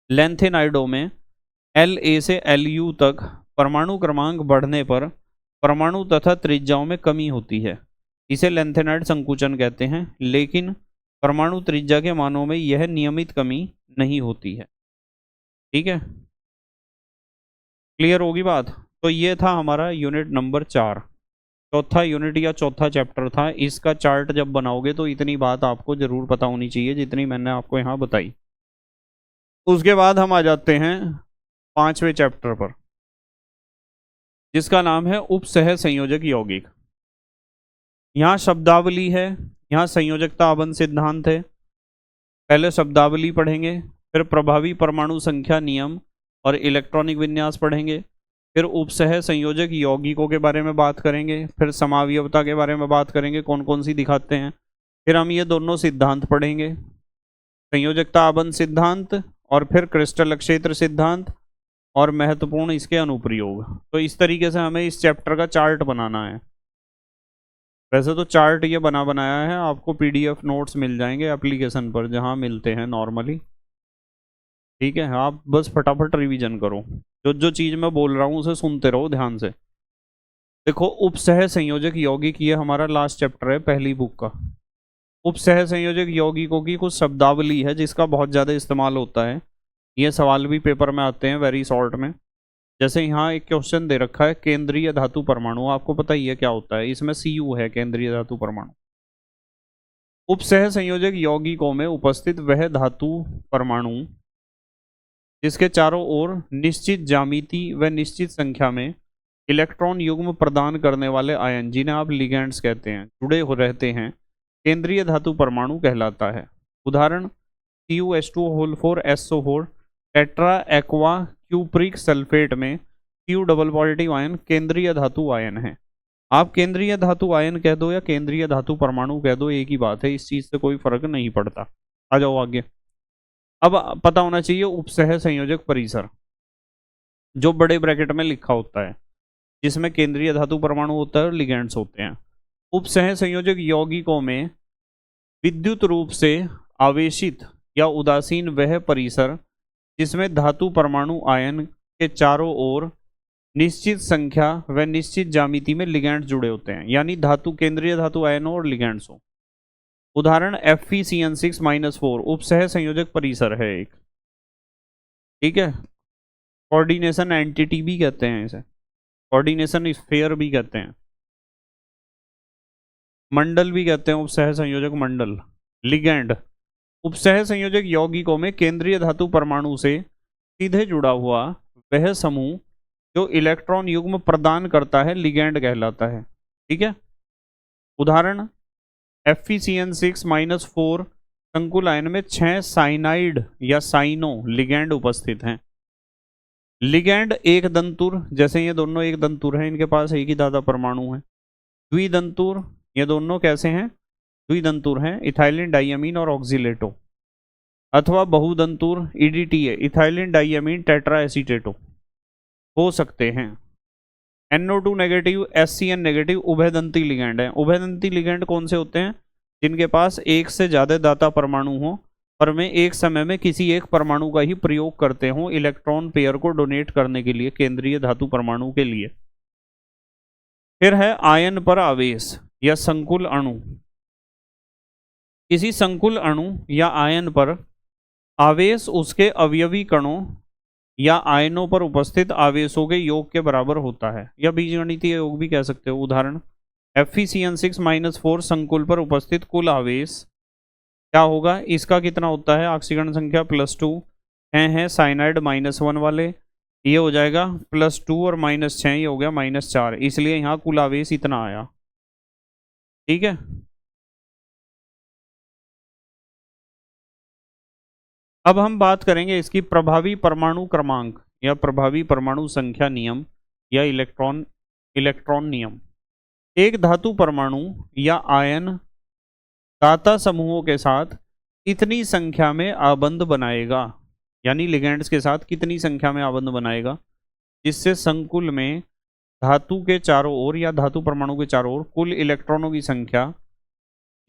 Speaker 1: लेंथेनाइडों में La से Lu तक परमाणु क्रमांक बढ़ने पर परमाणु तथा त्रिज्याओं में कमी होती है, इसे लेंथेनाइड संकुचन कहते हैं। लेकिन परमाणु त्रिज्या के मानों में यह नियमित कमी नहीं होती है। ठीक है, क्लियर होगी बात। तो ये था हमारा यूनिट नंबर 4, चौथा यूनिट या चौथा चैप्टर था। इसका चार्ट जब बनाओगे तो इतनी बात आपको जरूर पता होनी चाहिए जितनी मैंने आपको यहाँ बताई। उसके बाद हम आ जाते हैं 5वें चैप्टर पर, जिसका नाम है उपसह संयोजक यौगिक। यहाँ शब्दावली है, यहाँ संयोजकता आबंध सिद्धांत है। पहले शब्दावली पढ़ेंगे, फिर प्रभावी परमाणु संख्या नियम और इलेक्ट्रॉनिक विन्यास पढ़ेंगे, फिर उपसह संयोजक यौगिकों के बारे में बात करेंगे, फिर समावयवता के बारे में बात करेंगे, कौन कौन सी दिखाते हैं। फिर हम ये दोनों सिद्धांत पढ़ेंगे, संयोजकता आबंध सिद्धांत और फिर क्रिस्टल क्षेत्र सिद्धांत और महत्वपूर्ण इसके अनुप्रयोग। तो इस तरीके से हमें इस चैप्टर का चार्ट बनाना है। वैसे तो चार्ट ये बनाया है, आपको PDF नोट्स मिल जाएंगे एप्लीकेशन पर जहाँ मिलते हैं नॉर्मली। ठीक है, आप बस फटाफट रिवीजन करो, जो जो चीज़ मैं बोल रहा हूँ उसे सुनते रहो ध्यान से। देखो, उपसह संयोजक यौगिक ये हमारा लास्ट चैप्टर है पहली बुक का। उपसह संयोजक यौगिकों की कुछ शब्दावली है जिसका बहुत ज़्यादा इस्तेमाल होता है। ये सवाल भी पेपर में आते हैं वेरी शॉर्ट में। जैसे यहाँ एक क्वेश्चन दे रखा है केंद्रीय धातु परमाणु, आपको पता ही है क्या होता है, इसमें Cu है केंद्रीय धातु परमाणु। उपसह संयोजक यौगिकों में उपस्थित वह धातु परमाणु जिसके चारों ओर निश्चित ज्यामिति व निश्चित संख्या में इलेक्ट्रॉन युग्म प्रदान करने वाले आयन, जिन्हें आप लिगेंड्स कहते हैं, जुड़े हो रहते हैं, केंद्रीय धातु परमाणु कहलाता है। उदाहरण CuH2O4SO4 tetra aqua cupric sulphate में Q डबल पॉजिटिव आयन केंद्रीय धातु आयन है। आप केंद्रीय धातु आयन कह दो या केंद्रीय धातु परमाणु कह दो, एक ही बात है, इस चीज से कोई फर्क नहीं पड़ता। आ जाओ आगे। अब पता होना चाहिए उपसह संयोजक परिसर, जो बड़े ब्रैकेट में लिखा होता है, जिसमें केंद्रीय धातु परमाणु होता है और लिगेंड्स होते हैं। उपसह संयोजक यौगिकों में विद्युत रूप से आवेशित या उदासीन वह परिसर जिसमें धातु परमाणु आयन के चारों ओर निश्चित संख्या व निश्चित ज्यामिति में लिगेंड्स जुड़े होते हैं, यानी धातु केंद्रीय धातु आयनों और लिगेंड्स हो। उदाहरण FeCN6-4 उपसह संयोजक परिसर है एक। ठीक है, कोऑर्डिनेशन एंटिटी भी कहते हैं इसे, कोऑर्डिनेशन स्फीयर भी कहते हैं, मंडल भी कहते हैं, उपसह संयोजक मंडल। लिगेंड उपसह संयोजक यौगिकों में केंद्रीय धातु परमाणु से सीधे जुड़ा हुआ वह समूह जो इलेक्ट्रॉन युग्म प्रदान करता है, लिगेंड कहलाता है। ठीक है, उदाहरण FeCN6-4 संकुल आयन में 6 साइनाइड या साइनो लिगेंड उपस्थित हैं। लिगेंड एक दंतुर, जैसे ये दोनों एक दंतुर हैं, इनके पास एक ही धाता परमाणु है। द्विदंतुर, ये दोनों कैसे हैं, द्विदंतुर हैं, इथाइलिन डाइअमीन और ऑक्सीलेटो। अथवा बहुदंतुर EDTA, ethylene diamine tetra acetato हो सकते हैं। NO2 नेगेटिव, SCN नेगेटिव उभयदंती लिगेंड है। उभयदंती लिगेंड कौन से होते हैं, जिनके पास एक से ज्यादा दाता परमाणु हो और वे एक समय में किसी एक परमाणु का ही प्रयोग करते हों इलेक्ट्रॉन पेयर को डोनेट करने के लिए केंद्रीय धातु परमाणु के लिए। फिर है आयन पर आवेश या संकुल अणु। किसी संकुल अणु या आयन पर आवेश उसके अवयवी कणों या आयनों पर उपस्थित आवेशों के योग के बराबर होता है, या बीजगणितीय योग भी कह सकते हो। उदाहरण FeCN6-4 संकुल पर उपस्थित कुल आवेश क्या होगा, इसका कितना होता है, ऑक्सीकरण संख्या +2 है साइनाइड -1 वाले, ये हो जाएगा +2 और -6, ये हो गया -4, इसलिए यहाँ कुल आवेश इतना आया। ठीक है, अब हम बात करेंगे इसकी प्रभावी परमाणु क्रमांक या प्रभावी परमाणु संख्या नियम या इलेक्ट्रॉन नियम। एक धातु परमाणु या आयन दाता समूहों के साथ कितनी संख्या में आबंध बनाएगा, यानी लिगेंड्स के साथ कितनी संख्या में आबंध बनाएगा, जिससे संकुल में धातु के चारों ओर या धातु परमाणु के चारों ओर कुल इलेक्ट्रॉनों की संख्या,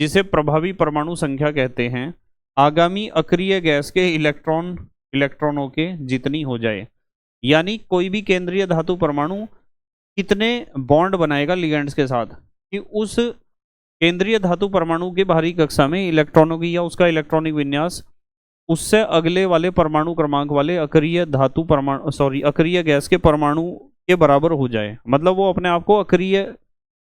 Speaker 1: जिसे प्रभावी परमाणु संख्या कहते हैं, आगामी अक्रिय गैस के इलेक्ट्रॉनों के जितनी हो जाए। यानी कोई भी केंद्रीय धातु परमाणु कितने बॉन्ड बनाएगा लिगेंड्स के साथ, कि उस केंद्रीय धातु परमाणु के बाहरी कक्षा में इलेक्ट्रॉनों की या उसका इलेक्ट्रॉनिक विन्यास उससे अगले वाले परमाणु क्रमांक वाले अक्रिय गैस के परमाणु के बराबर हो जाए। मतलब वो अपने आप को अक्रिय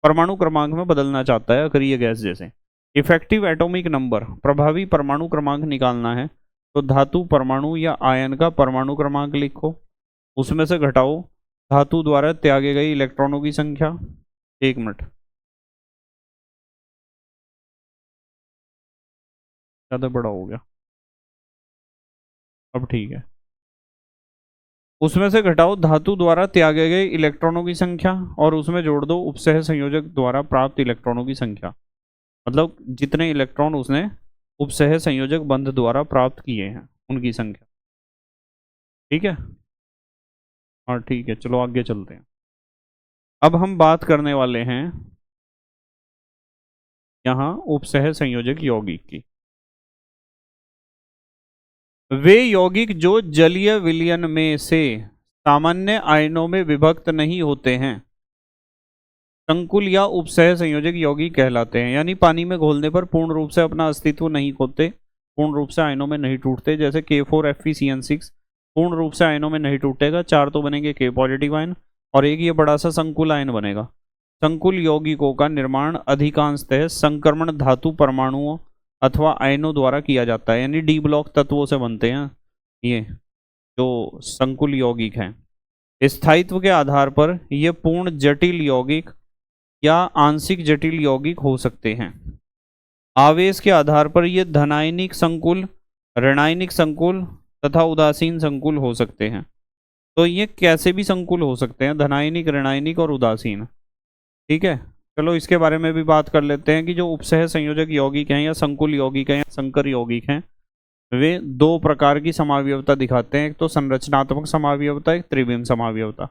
Speaker 1: परमाणु क्रमांक में बदलना चाहता है, अक्रिय गैस जैसे। इफेक्टिव एटॉमिक नंबर, प्रभावी परमाणु क्रमांक निकालना है तो धातु परमाणु या आयन का परमाणु क्रमांक लिखो, उसमें से घटाओ धातु द्वारा त्यागे गए इलेक्ट्रॉनों की संख्या। एक मिनट, ज़्यादा बड़ा हो गया, अब ठीक है। उसमें से घटाओ धातु द्वारा त्यागे गए इलेक्ट्रॉनों की संख्या और उसमें जोड़ दो उपसह संयोजक द्वारा प्राप्त इलेक्ट्रॉनों की संख्या। मतलब जितने इलेक्ट्रॉन उसने उपसह संयोजक बंध द्वारा प्राप्त किए हैं उनकी संख्या। ठीक है, हाँ ठीक है, चलो आगे चलते हैं। अब हम बात करने वाले हैं यहाँ उपसह संयोजक यौगिक की। वे यौगिक जो जलीय विलयन में से सामान्य आयनों में विभक्त नहीं होते हैं संकुल या उपसह संयोजक यौगिक कहलाते हैं। यानी पानी में घोलने पर पूर्ण रूप से अपना अस्तित्व नहीं खोते, पूर्ण रूप से आयनों में नहीं टूटते। जैसे K4FeCN6 पूर्ण रूप से आयनों में नहीं टूटेगा, 4 तो बनेंगे K पॉजिटिव आयन और एक ये बड़ा सा संकुल आयन बनेगा। संकुल यौगिकों का निर्माण अधिकांशतः संक्रमण धातु परमाणुओं अथवा आयनों द्वारा किया जाता है। यानी डी ब्लॉक तत्वों से बनते हैं ये जो संकुल यौगिक हैं। स्थायित्व के आधार पर ये पूर्ण जटिल यौगिक या आंशिक जटिल यौगिक हो सकते हैं। आवेश के आधार पर ये धनायनिक संकुल, ऋणायनिक संकुल तथा उदासीन संकुल हो सकते हैं। तो ये कैसे भी संकुल हो सकते हैं, धनायनिक, ऋणायनिक और उदासीन। ठीक है, चलो इसके बारे में भी बात कर लेते हैं कि जो उपसह संयोजक यौगिक हैं या संकुल यौगिक हैं या संकर यौगिक हैं वे 2 प्रकार की समावयवता दिखाते हैं। एक तो संरचनात्मक समावयवता, एक त्रिविम समावयवता।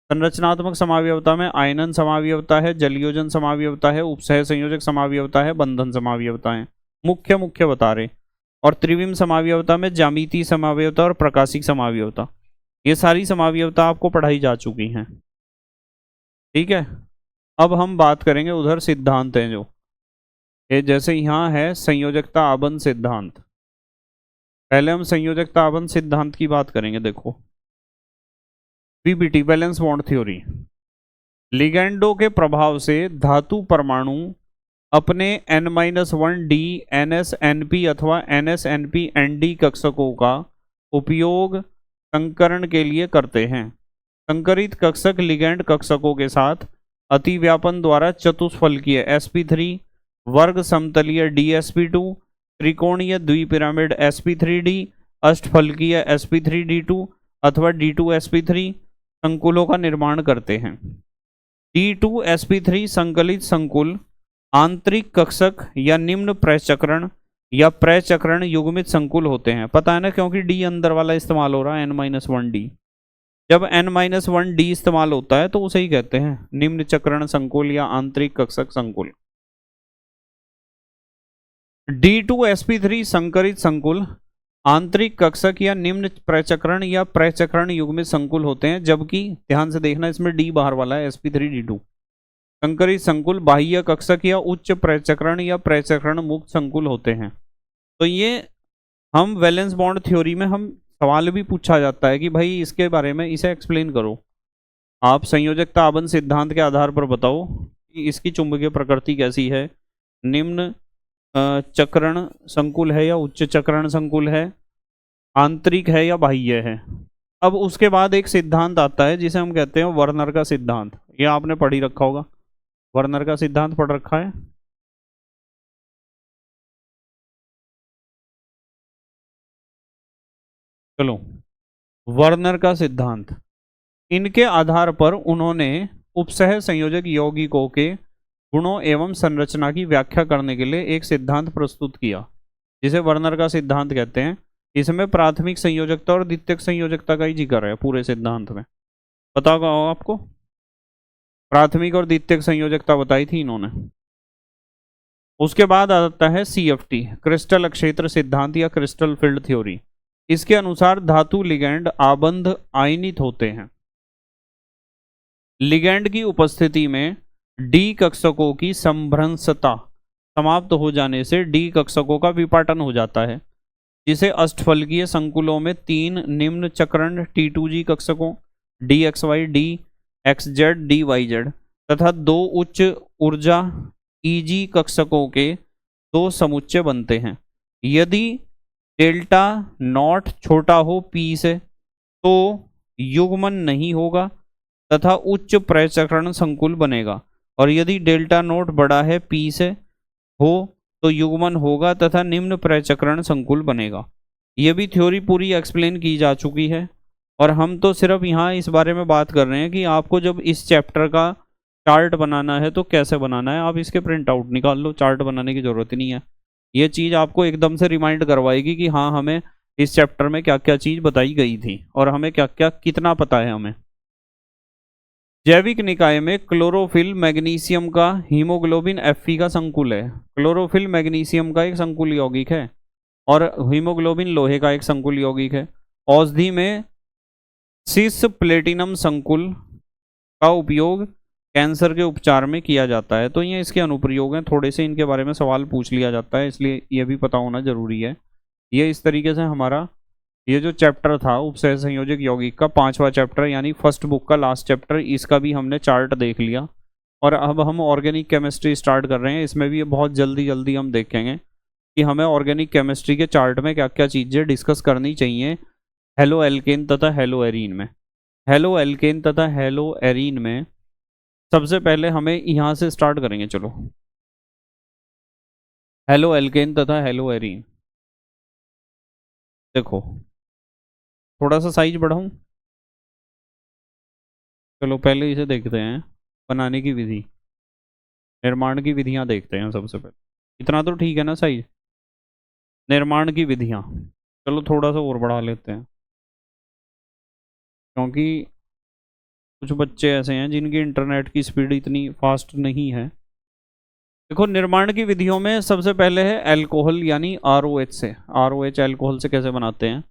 Speaker 1: संरचनात्मक समावयवता में आयनन समावयवता है, जलयोजन समावयवता है, उपसह संयोजक समावयवता है, बंधन समावयवता है, मुख्य बता रहे। और त्रिविम समावयवता में ज्यामितीय समावयवता और प्रकाशिक समावयवता, ये सारी समावयवता आपको पढ़ाई जा चुकी हैं। ठीक है, अब हम बात करेंगे उधर सिद्धांत हैं जो ये, जैसे यहाँ है संयोजकता आबंध सिद्धांत। पहले हम संयोजकता आबंध सिद्धांत की बात करेंगे। देखो पीबीटी, बैलेंस बॉन्ड थ्योरी। लिगैंडों के प्रभाव से धातु परमाणु अपने N-1D NsNp अथवा NsNp-Nd कक्षकों का उपयोग संकरण के लिए करते हैं। संकरित कक्षक लिगैंड कक्षकों के साथ अतिव्यापन द्वारा चतुष्फलकीय sp3, वर्ग समतलीय dsp2, त्रिकोणीय द्विपिरामिड sp3d, अष्टफलकीय sp3d2 अथवा d2sp3 संकुलों का निर्माण करते हैं। d2sp3 संकलित संकुल आंतरिक कक्षक या निम्न प्रचक्रण या प्रचक्रण युग्मित संकुल होते हैं। पता है ना, क्योंकि d अंदर वाला इस्तेमाल हो रहा है, N-1D। जब N-1D इस्तेमाल होता है तो उसे ही कहते हैं निम्न चक्रण संकुल या आंतरिक कक्षक संकुल। d2sp3 संकरित संकुल आंतरिक कक्षक या निम्न प्रचक्रण या प्रचक्रण युग्मित संकुल होते हैं। जबकि ध्यान से देखना, इसमें d बाहर वाला है, sp3d2। संकरित संकुल बाह्य कक्षक या उच्च प्रचक्रण या प्रचक्रण मुक्त संकुल होते हैं। तो ये हम वैलेंस बॉन्ड थ्योरी में हम सवाल भी पूछा जाता है कि भाई इसके बारे में इसे एक्सप्लेन करो। आप संयोजकता आबंध सिद्धांत के आधार पर बताओ कि इसकी चुंबकीय प्रकृति कैसी है, निम्न चक्रण संकुल है या उच्च चक्रण संकुल है, आंतरिक है या बाह्य है। अब उसके बाद एक सिद्धांत आता है जिसे हम कहते हैं वर्नर का सिद्धांत। ये आपने पढ़ ही रखा होगा, वर्नर का सिद्धांत पढ़ रखा है। चलो, वर्नर का सिद्धांत, इनके आधार पर उन्होंने उपसह संयोजक यौगिकों के गुणों एवं संरचना की व्याख्या करने के लिए एक सिद्धांत प्रस्तुत किया जिसे वर्नर का सिद्धांत कहते हैं। इसमें प्राथमिक संयोजकता और द्वितीयक संयोजकता का ही जिक्र है पूरे सिद्धांत में। पता होगा आपको। प्राथमिक और द्वितीयक संयोजकता बताई थी इन्होंने। उसके बाद आता है CFT, क्रिस्टल क्षेत्र सिद्धांत या क्रिस्टल फील्ड थ्योरी। इसके अनुसार धातु लिगैंड आबंध आयनित होते हैं। लिगैंड की उपस्थिति में डी कक्षकों की संभ्रंशता समाप्त हो जाने से डी कक्षकों का विपाटन हो जाता है, जिसे अष्टफलकीय संकुलों में 3 निम्न चक्रण T2G कक्षकों DXY, DXZ, DYZ तथा 2 उच्च ऊर्जा EG कक्षकों के 2 समुच्चय बनते हैं। यदि डेल्टा नॉट छोटा हो P से तो युग्मन नहीं होगा तथा उच्च प्रचक्रण संकुल बनेगा, और यदि डेल्टा नॉट बड़ा है P से हो तो युग्मन होगा तथा निम्न प्रचक्रण संकुल बनेगा। यह भी थ्योरी पूरी एक्सप्लेन की जा चुकी है, और हम तो सिर्फ यहाँ इस बारे में बात कर रहे हैं कि आपको जब इस चैप्टर का चार्ट बनाना है तो कैसे बनाना है। आप इसके प्रिंट आउट निकाल लो, चार्ट बनाने की जरूरत ही नहीं है। ये चीज़ आपको एकदम से रिमाइंड करवाएगी कि हाँ, हमें इस चैप्टर में क्या क्या चीज़ बताई गई थी और हमें क्या क्या कितना पता है हमें। जैविक निकाय में क्लोरोफिल मैग्नीशियम का हीमोग्लोबिन Fe का संकुल है। क्लोरोफिल मैग्नीशियम का एक संकुल यौगिक है और हीमोग्लोबिन लोहे का एक संकुल यौगिक है। औषधि में सिस प्लेटिनम संकुल का उपयोग कैंसर के उपचार में किया जाता है। तो ये इसके अनुप्रयोग हैं, थोड़े से इनके बारे में सवाल पूछ लिया जाता है, इसलिए ये भी पता होना जरूरी है। ये इस तरीके से हमारा ये जो चैप्टर था उपसह संयोजक यौगिक का 5वां चैप्टर यानी फर्स्ट बुक का लास्ट चैप्टर, इसका भी हमने चार्ट देख लिया। और अब हम ऑर्गेनिक केमिस्ट्री स्टार्ट कर रहे हैं। इसमें भी बहुत जल्दी जल्दी हम देखेंगे कि हमें ऑर्गेनिक केमिस्ट्री के चार्ट में क्या क्या चीज़ें डिस्कस करनी चाहिए हेलो एल्केन तथा हेलो एरीन में। हेलो एल्केन तथा हेलो एरीन में सबसे पहले हमें यहाँ से स्टार्ट करेंगे। चलो, हेलो एल्केन तथा हेलो एरीन। देखो, थोड़ा सा साइज बढ़ाऊं। चलो पहले इसे देखते हैं, बनाने की विधि, निर्माण की विधियां देखते हैं सबसे पहले। इतना तो ठीक है ना साइज। निर्माण की विधियां, चलो थोड़ा सा और बढ़ा लेते हैं, क्योंकि कुछ बच्चे ऐसे हैं जिनकी इंटरनेट की स्पीड इतनी फास्ट नहीं है। देखो, निर्माण की विधियों में सबसे पहले है अल्कोहल यानी ROH से। ROH अल्कोहल से कैसे बनाते हैं?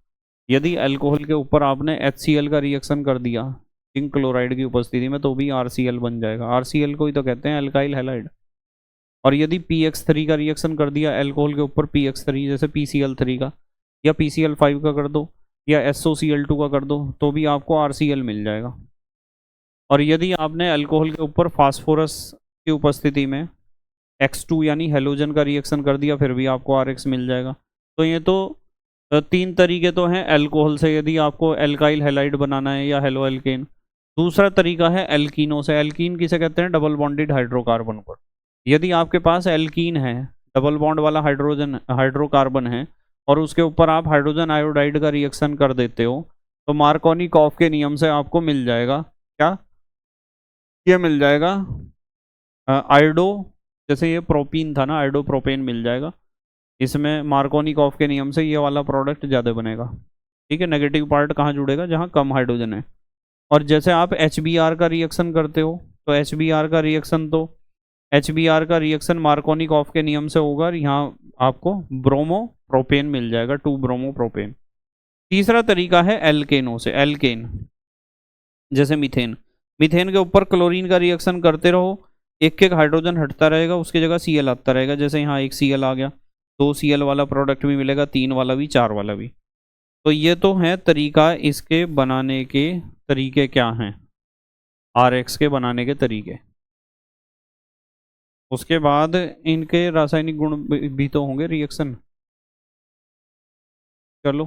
Speaker 1: यदि अल्कोहल के ऊपर आपने HCl का रिएक्शन कर दिया जिंक क्लोराइड की उपस्थिति में तो भी RCl बन जाएगा। RCl को ही तो कहते हैं अल्काइल हैलाइड। और यदि PX3 का रिएक्शन कर दिया अल्कोहल के ऊपर PX3, जैसे PCl3 का या PCl5 का कर दो या SOCl2 का कर दो तो भी आपको RCl मिल जाएगा। और यदि आपने अल्कोहल के ऊपर फास्फोरस की उपस्थिति में X2 यानी हेलोजन का रिएक्शन कर दिया फिर भी आपको RX मिल जाएगा। तो ये तो 3 तरीके तो हैं अल्कोहल से यदि आपको अल्काइल हैलाइड बनाना है या हेलो एल्केन। दूसरा तरीका है एल्कीनों से। एल्कीन किसे कहते हैं? डबल बॉन्डेड हाइड्रोकार्बन पर। यदि आपके पास एल्कीन है, डबल बॉन्ड वाला हाइड्रोकार्बन है, और उसके ऊपर आप हाइड्रोजन आयोडाइड का रिएक्शन कर देते हो तो मार्कोनी-कॉफ के नियम से आपको मिल जाएगा क्या? ये मिल जाएगा आयोडो, जैसे ये प्रोपीन था ना, आयोडो प्रोपेन मिल जाएगा। इसमें मार्कोनी-कॉफ के नियम से ये वाला प्रोडक्ट ज़्यादा बनेगा। ठीक है, नेगेटिव पार्ट कहाँ जुड़ेगा? जहाँ कम हाइड्रोजन है। और जैसे आप HBr का रिएक्शन करते हो तो HBr का रिएक्शन मार्कोनी-कॉफ के नियम से होगा और यहाँ आपको ब्रोमो प्रोपेन मिल जाएगा, 2 ब्रोमो प्रोपेन। तीसरा तरीका है एल्केनों से। एल्केन जैसे मीथेन, मीथेन के ऊपर क्लोरीन का रिएक्शन करते रहो, एक एक हाइड्रोजन हटता रहेगा, उसकी जगह Cl आता रहेगा। जैसे यहाँ एक Cl आ गया, 2 Cl वाला प्रोडक्ट भी मिलेगा, 3 वाला भी, 4 वाला भी। तो ये तो है तरीका। इसके बनाने के तरीके क्या हैं? RX के बनाने के तरीके। उसके बाद इनके रासायनिक गुण भी तो होंगे, रिएक्शन। चलो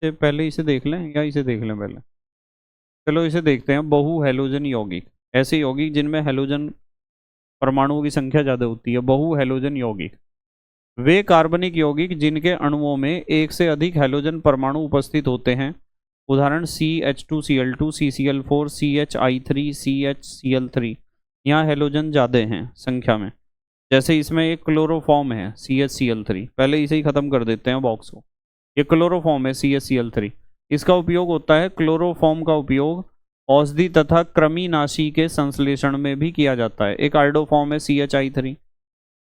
Speaker 1: पहले इसे देख लें या इसे देख लें पहले? चलो इसे देखते हैं। बहु हैलोजन यौगिक, ऐसे यौगिक जिनमें हैलोजन परमाणुओं की संख्या ज़्यादा होती है, बहु हैलोजन यौगिक। वे कार्बनिक यौगिक जिनके अणुओं में एक से अधिक हैलोजन परमाणु उपस्थित होते हैं। उदाहरण CH2Cl2, CCl4, CHI3, CHCl3। यहाँ हैलोजन ज़्यादा हैं संख्या में। जैसे इसमें एक क्लोरोफॉर्म है CHCl3, पहले इसे ही ख़त्म कर देते हैं बॉक्स को। ये क्लोरोफॉर्म है CHCl3। इसका उपयोग होता है, क्लोरोफॉर्म का उपयोग औषधि तथा कृमिनाशी के संश्लेषण में भी किया जाता है। एक आयोडोफॉर्म है CHI3।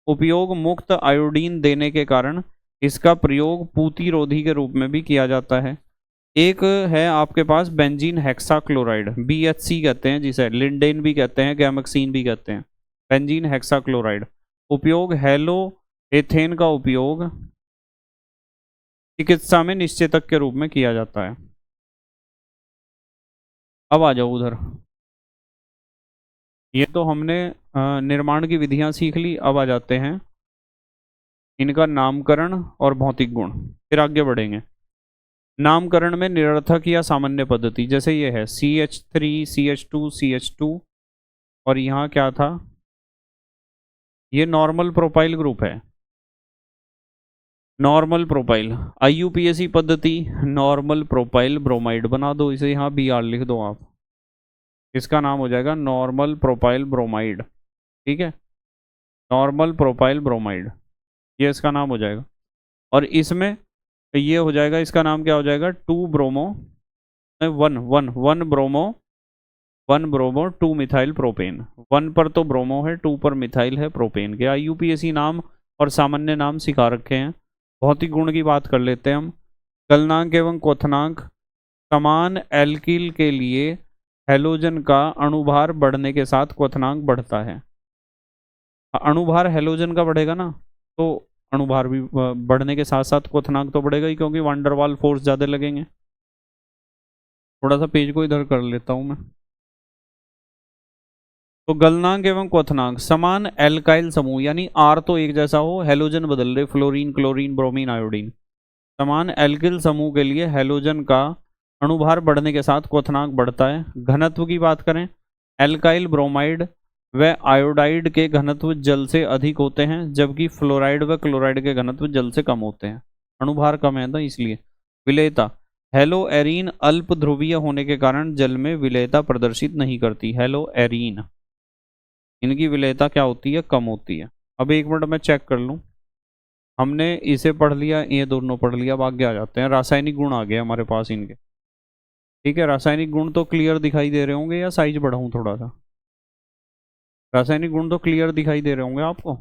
Speaker 1: उपयोग मुक्त आयोडीन देने के कारण इसका प्रयोग पूतिरोधी के रूप में भी किया जाता है। एक है आपके पास बेंजीन हेक्साक्लोराइड, BHC कहते हैं जिसे, लिंडेन भी कहते हैं, गैमक्सीन भी कहते हैं। बेंजीन हेक्साक्लोराइड उपयोग हेलो एथेन का उपयोग चिकित्सा में निश्चेतक के रूप में किया जाता है। अब आ जाओ उधर। ये तो हमने निर्माण की विधियां सीख ली। अब आ जाते हैं इनका नामकरण और भौतिक गुण, फिर आगे बढ़ेंगे। नामकरण में निरर्थक या सामान्य पद्धति, जैसे ये है CH3 CH2 CH2, और यहाँ क्या था, ये नॉर्मल प्रोपाइल ग्रुप है। नॉर्मल प्रोपाइल IUPAC पद्धति, नॉर्मल प्रोपाइल ब्रोमाइड बना दो इसे, यहाँ BR लिख दो आप। इसका नाम हो जाएगा नॉर्मल प्रोपाइल ब्रोमाइड। ठीक है, नॉर्मल प्रोपाइल ब्रोमाइड, ये इसका नाम हो जाएगा। और इसमें ये हो जाएगा, इसका नाम क्या हो जाएगा, 2 ब्रोमो 1 ब्रोमो 2 मिथाइल प्रोपेन। 1 पर तो ब्रोमो है, 2 पर मिथाइल है प्रोपेन के। IUPAC नाम और सामान्य नाम सिखा रखे हैं। भौतिक गुण की बात कर लेते हैं हम। गलनांक एवं क्वथनांक, समान एल्किल के लिए हैलोजन का अणुभार बढ़ने के साथ क्वथनांक बढ़ता है। अणुभार हैलोजन का बढ़ेगा ना, तो अणुभार भी बढ़ने के साथ साथ क्वथनांक तो बढ़ेगा ही, क्योंकि वांडरवाल फोर्स ज्यादा लगेंगे। थोड़ा सा पेज को इधर कर लेता हूं मैं। तो गलनांक एवं क्वथनांक, समान एल्काइल समूह यानी R तो एक जैसा हो, हैलोजन बदल रहे, फ्लोरीन क्लोरीन ब्रोमीन आयोडीन। समान एल्किल समूह के लिए हैलोजन का अणुभार बढ़ने के साथ क्वथनांक बढ़ता है। घनत्व की बात करें, एल्काइल ब्रोमाइड व आयोडाइड के घनत्व जल से अधिक होते हैं, जबकि फ्लोराइड व क्लोराइड के घनत्व जल से कम होते हैं। अणुभार कम है ना इसलिए। विलेयता, हेलो एरीन अल्प ध्रुवीय होने के कारण जल में विलेयता प्रदर्शित नहीं करती। हेलो एरीन, इनकी विलेयता क्या होती है, कम होती है। अब एक मिनट में चेक कर लूं। हमने इसे पढ़ लिया, ये दोनों पढ़ लिया। अब आगे आ जाते हैं, रासायनिक गुण आ गए हमारे पास इनके। ठीक है, रासायनिक गुण तो क्लियर दिखाई दे रहे होंगे, या साइज बढ़ाऊं थोड़ा सा? रासायनिक गुण तो क्लियर दिखाई दे रहे होंगे आपको।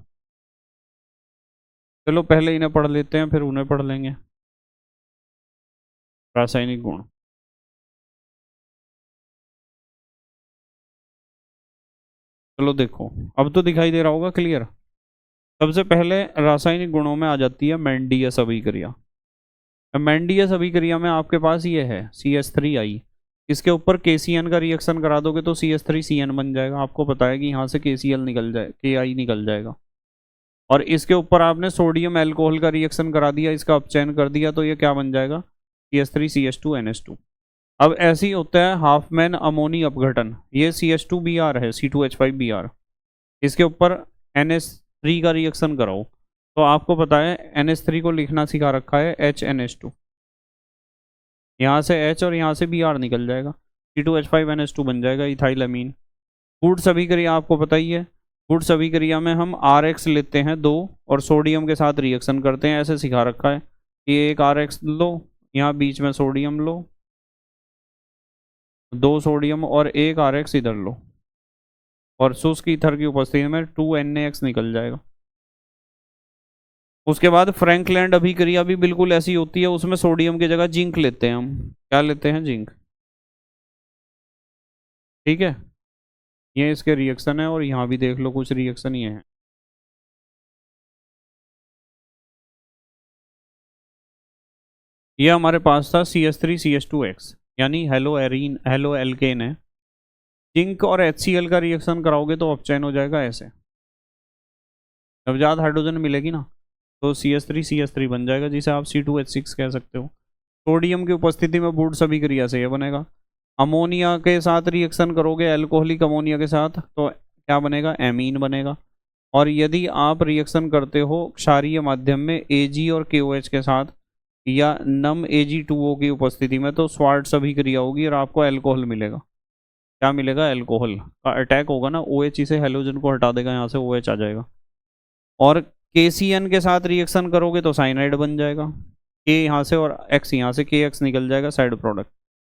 Speaker 1: चलो पहले इन्हें पढ़ लेते हैं, फिर उन्हें पढ़ लेंगे। रासायनिक गुण, चलो देखो, अब तो दिखाई दे रहा होगा क्लियर। सबसे पहले रासायनिक गुणों में आ जाती है मेंडियस अभिक्रिया। मेंडियस अभिक्रिया में आपके पास ये है CH3I। इसके ऊपर KCN का रिएक्शन करा दोगे तो CH3CN बन जाएगा। आपको पता है कि यहाँ से KCl निकल जाए, KI निकल जाएगा। और इसके ऊपर आपने सोडियम एल्कोहल का रिएक्शन करा दिया, इसका अपचयन कर दिया, तो ये क्या बन जाएगा, CH3CH2NH2। अब ऐसे ही होता है हाफमैन अमोनी अपघटन। ये CH2Br है, C2H5Br। इसके ऊपर NH3 का रिएक्शन कराओ तो आपको पता है NH3 को लिखना सिखा रखा है HNH2। यहाँ से H और यहाँ से Br निकल जाएगा, C2H5NH2 बन जाएगा इथाइल अमीन। वुड्स अभिक्रिया आपको पता ही है। वुड्स अभिक्रिया में हम RX लेते हैं 2 और सोडियम के साथ रिएक्शन करते हैं, ऐसे सिखा रखा है। ये एक RX लो, यहाँ बीच में सोडियम लो, 2 सोडियम और एक RX इधर लो, और शुष्क ईथर की उपस्थिति में 2NaX निकल जाएगा। उसके बाद फ्रैंकलैंड अभिक्रिया भी बिल्कुल ऐसी होती है। उसमें सोडियम की जगह जिंक लेते हैं हम। क्या लेते हैं, जिंक। ठीक है, ये इसके रिएक्शन है, और यहाँ भी देख लो कुछ रिएक्शन ये है। ये हमारे पास था CH3CH2X, यानी हेलो एरीन, हेलो एल्केन है। जिंक और HCl का रिएक्शन कराओगे तो अपचयन हो जाएगा ऐसे। जब ज्यादा हाइड्रोजन मिलेगी ना तो CH3CH3 बन जाएगा, जिसे आप C2H6 कह सकते हो। सोडियम की उपस्थिति में वुड्स अभिक्रिया से ये बनेगा। अमोनिया के साथ रिएक्शन करोगे, अल्कोहलिक अमोनिया के साथ, तो क्या बनेगा, एमीन बनेगा। और यदि आप रिएक्शन करते हो क्षारीय माध्यम में Ag और KOH के साथ, या नम Ag2O की उपस्थिति में, तो स्वार्ट्स अभिक्रिया होगी और आपको अल्कोहल मिलेगा। क्या मिलेगा, अल्कोहल का अटैक होगा ना, OH से हेलोजन को हटा देगा, यहाँ से OH आ जाएगा। और KCN के साथ रिएक्शन करोगे तो साइनाइड बन जाएगा, K यहाँ से और X यहाँ से, KX निकल जाएगा साइड प्रोडक्ट।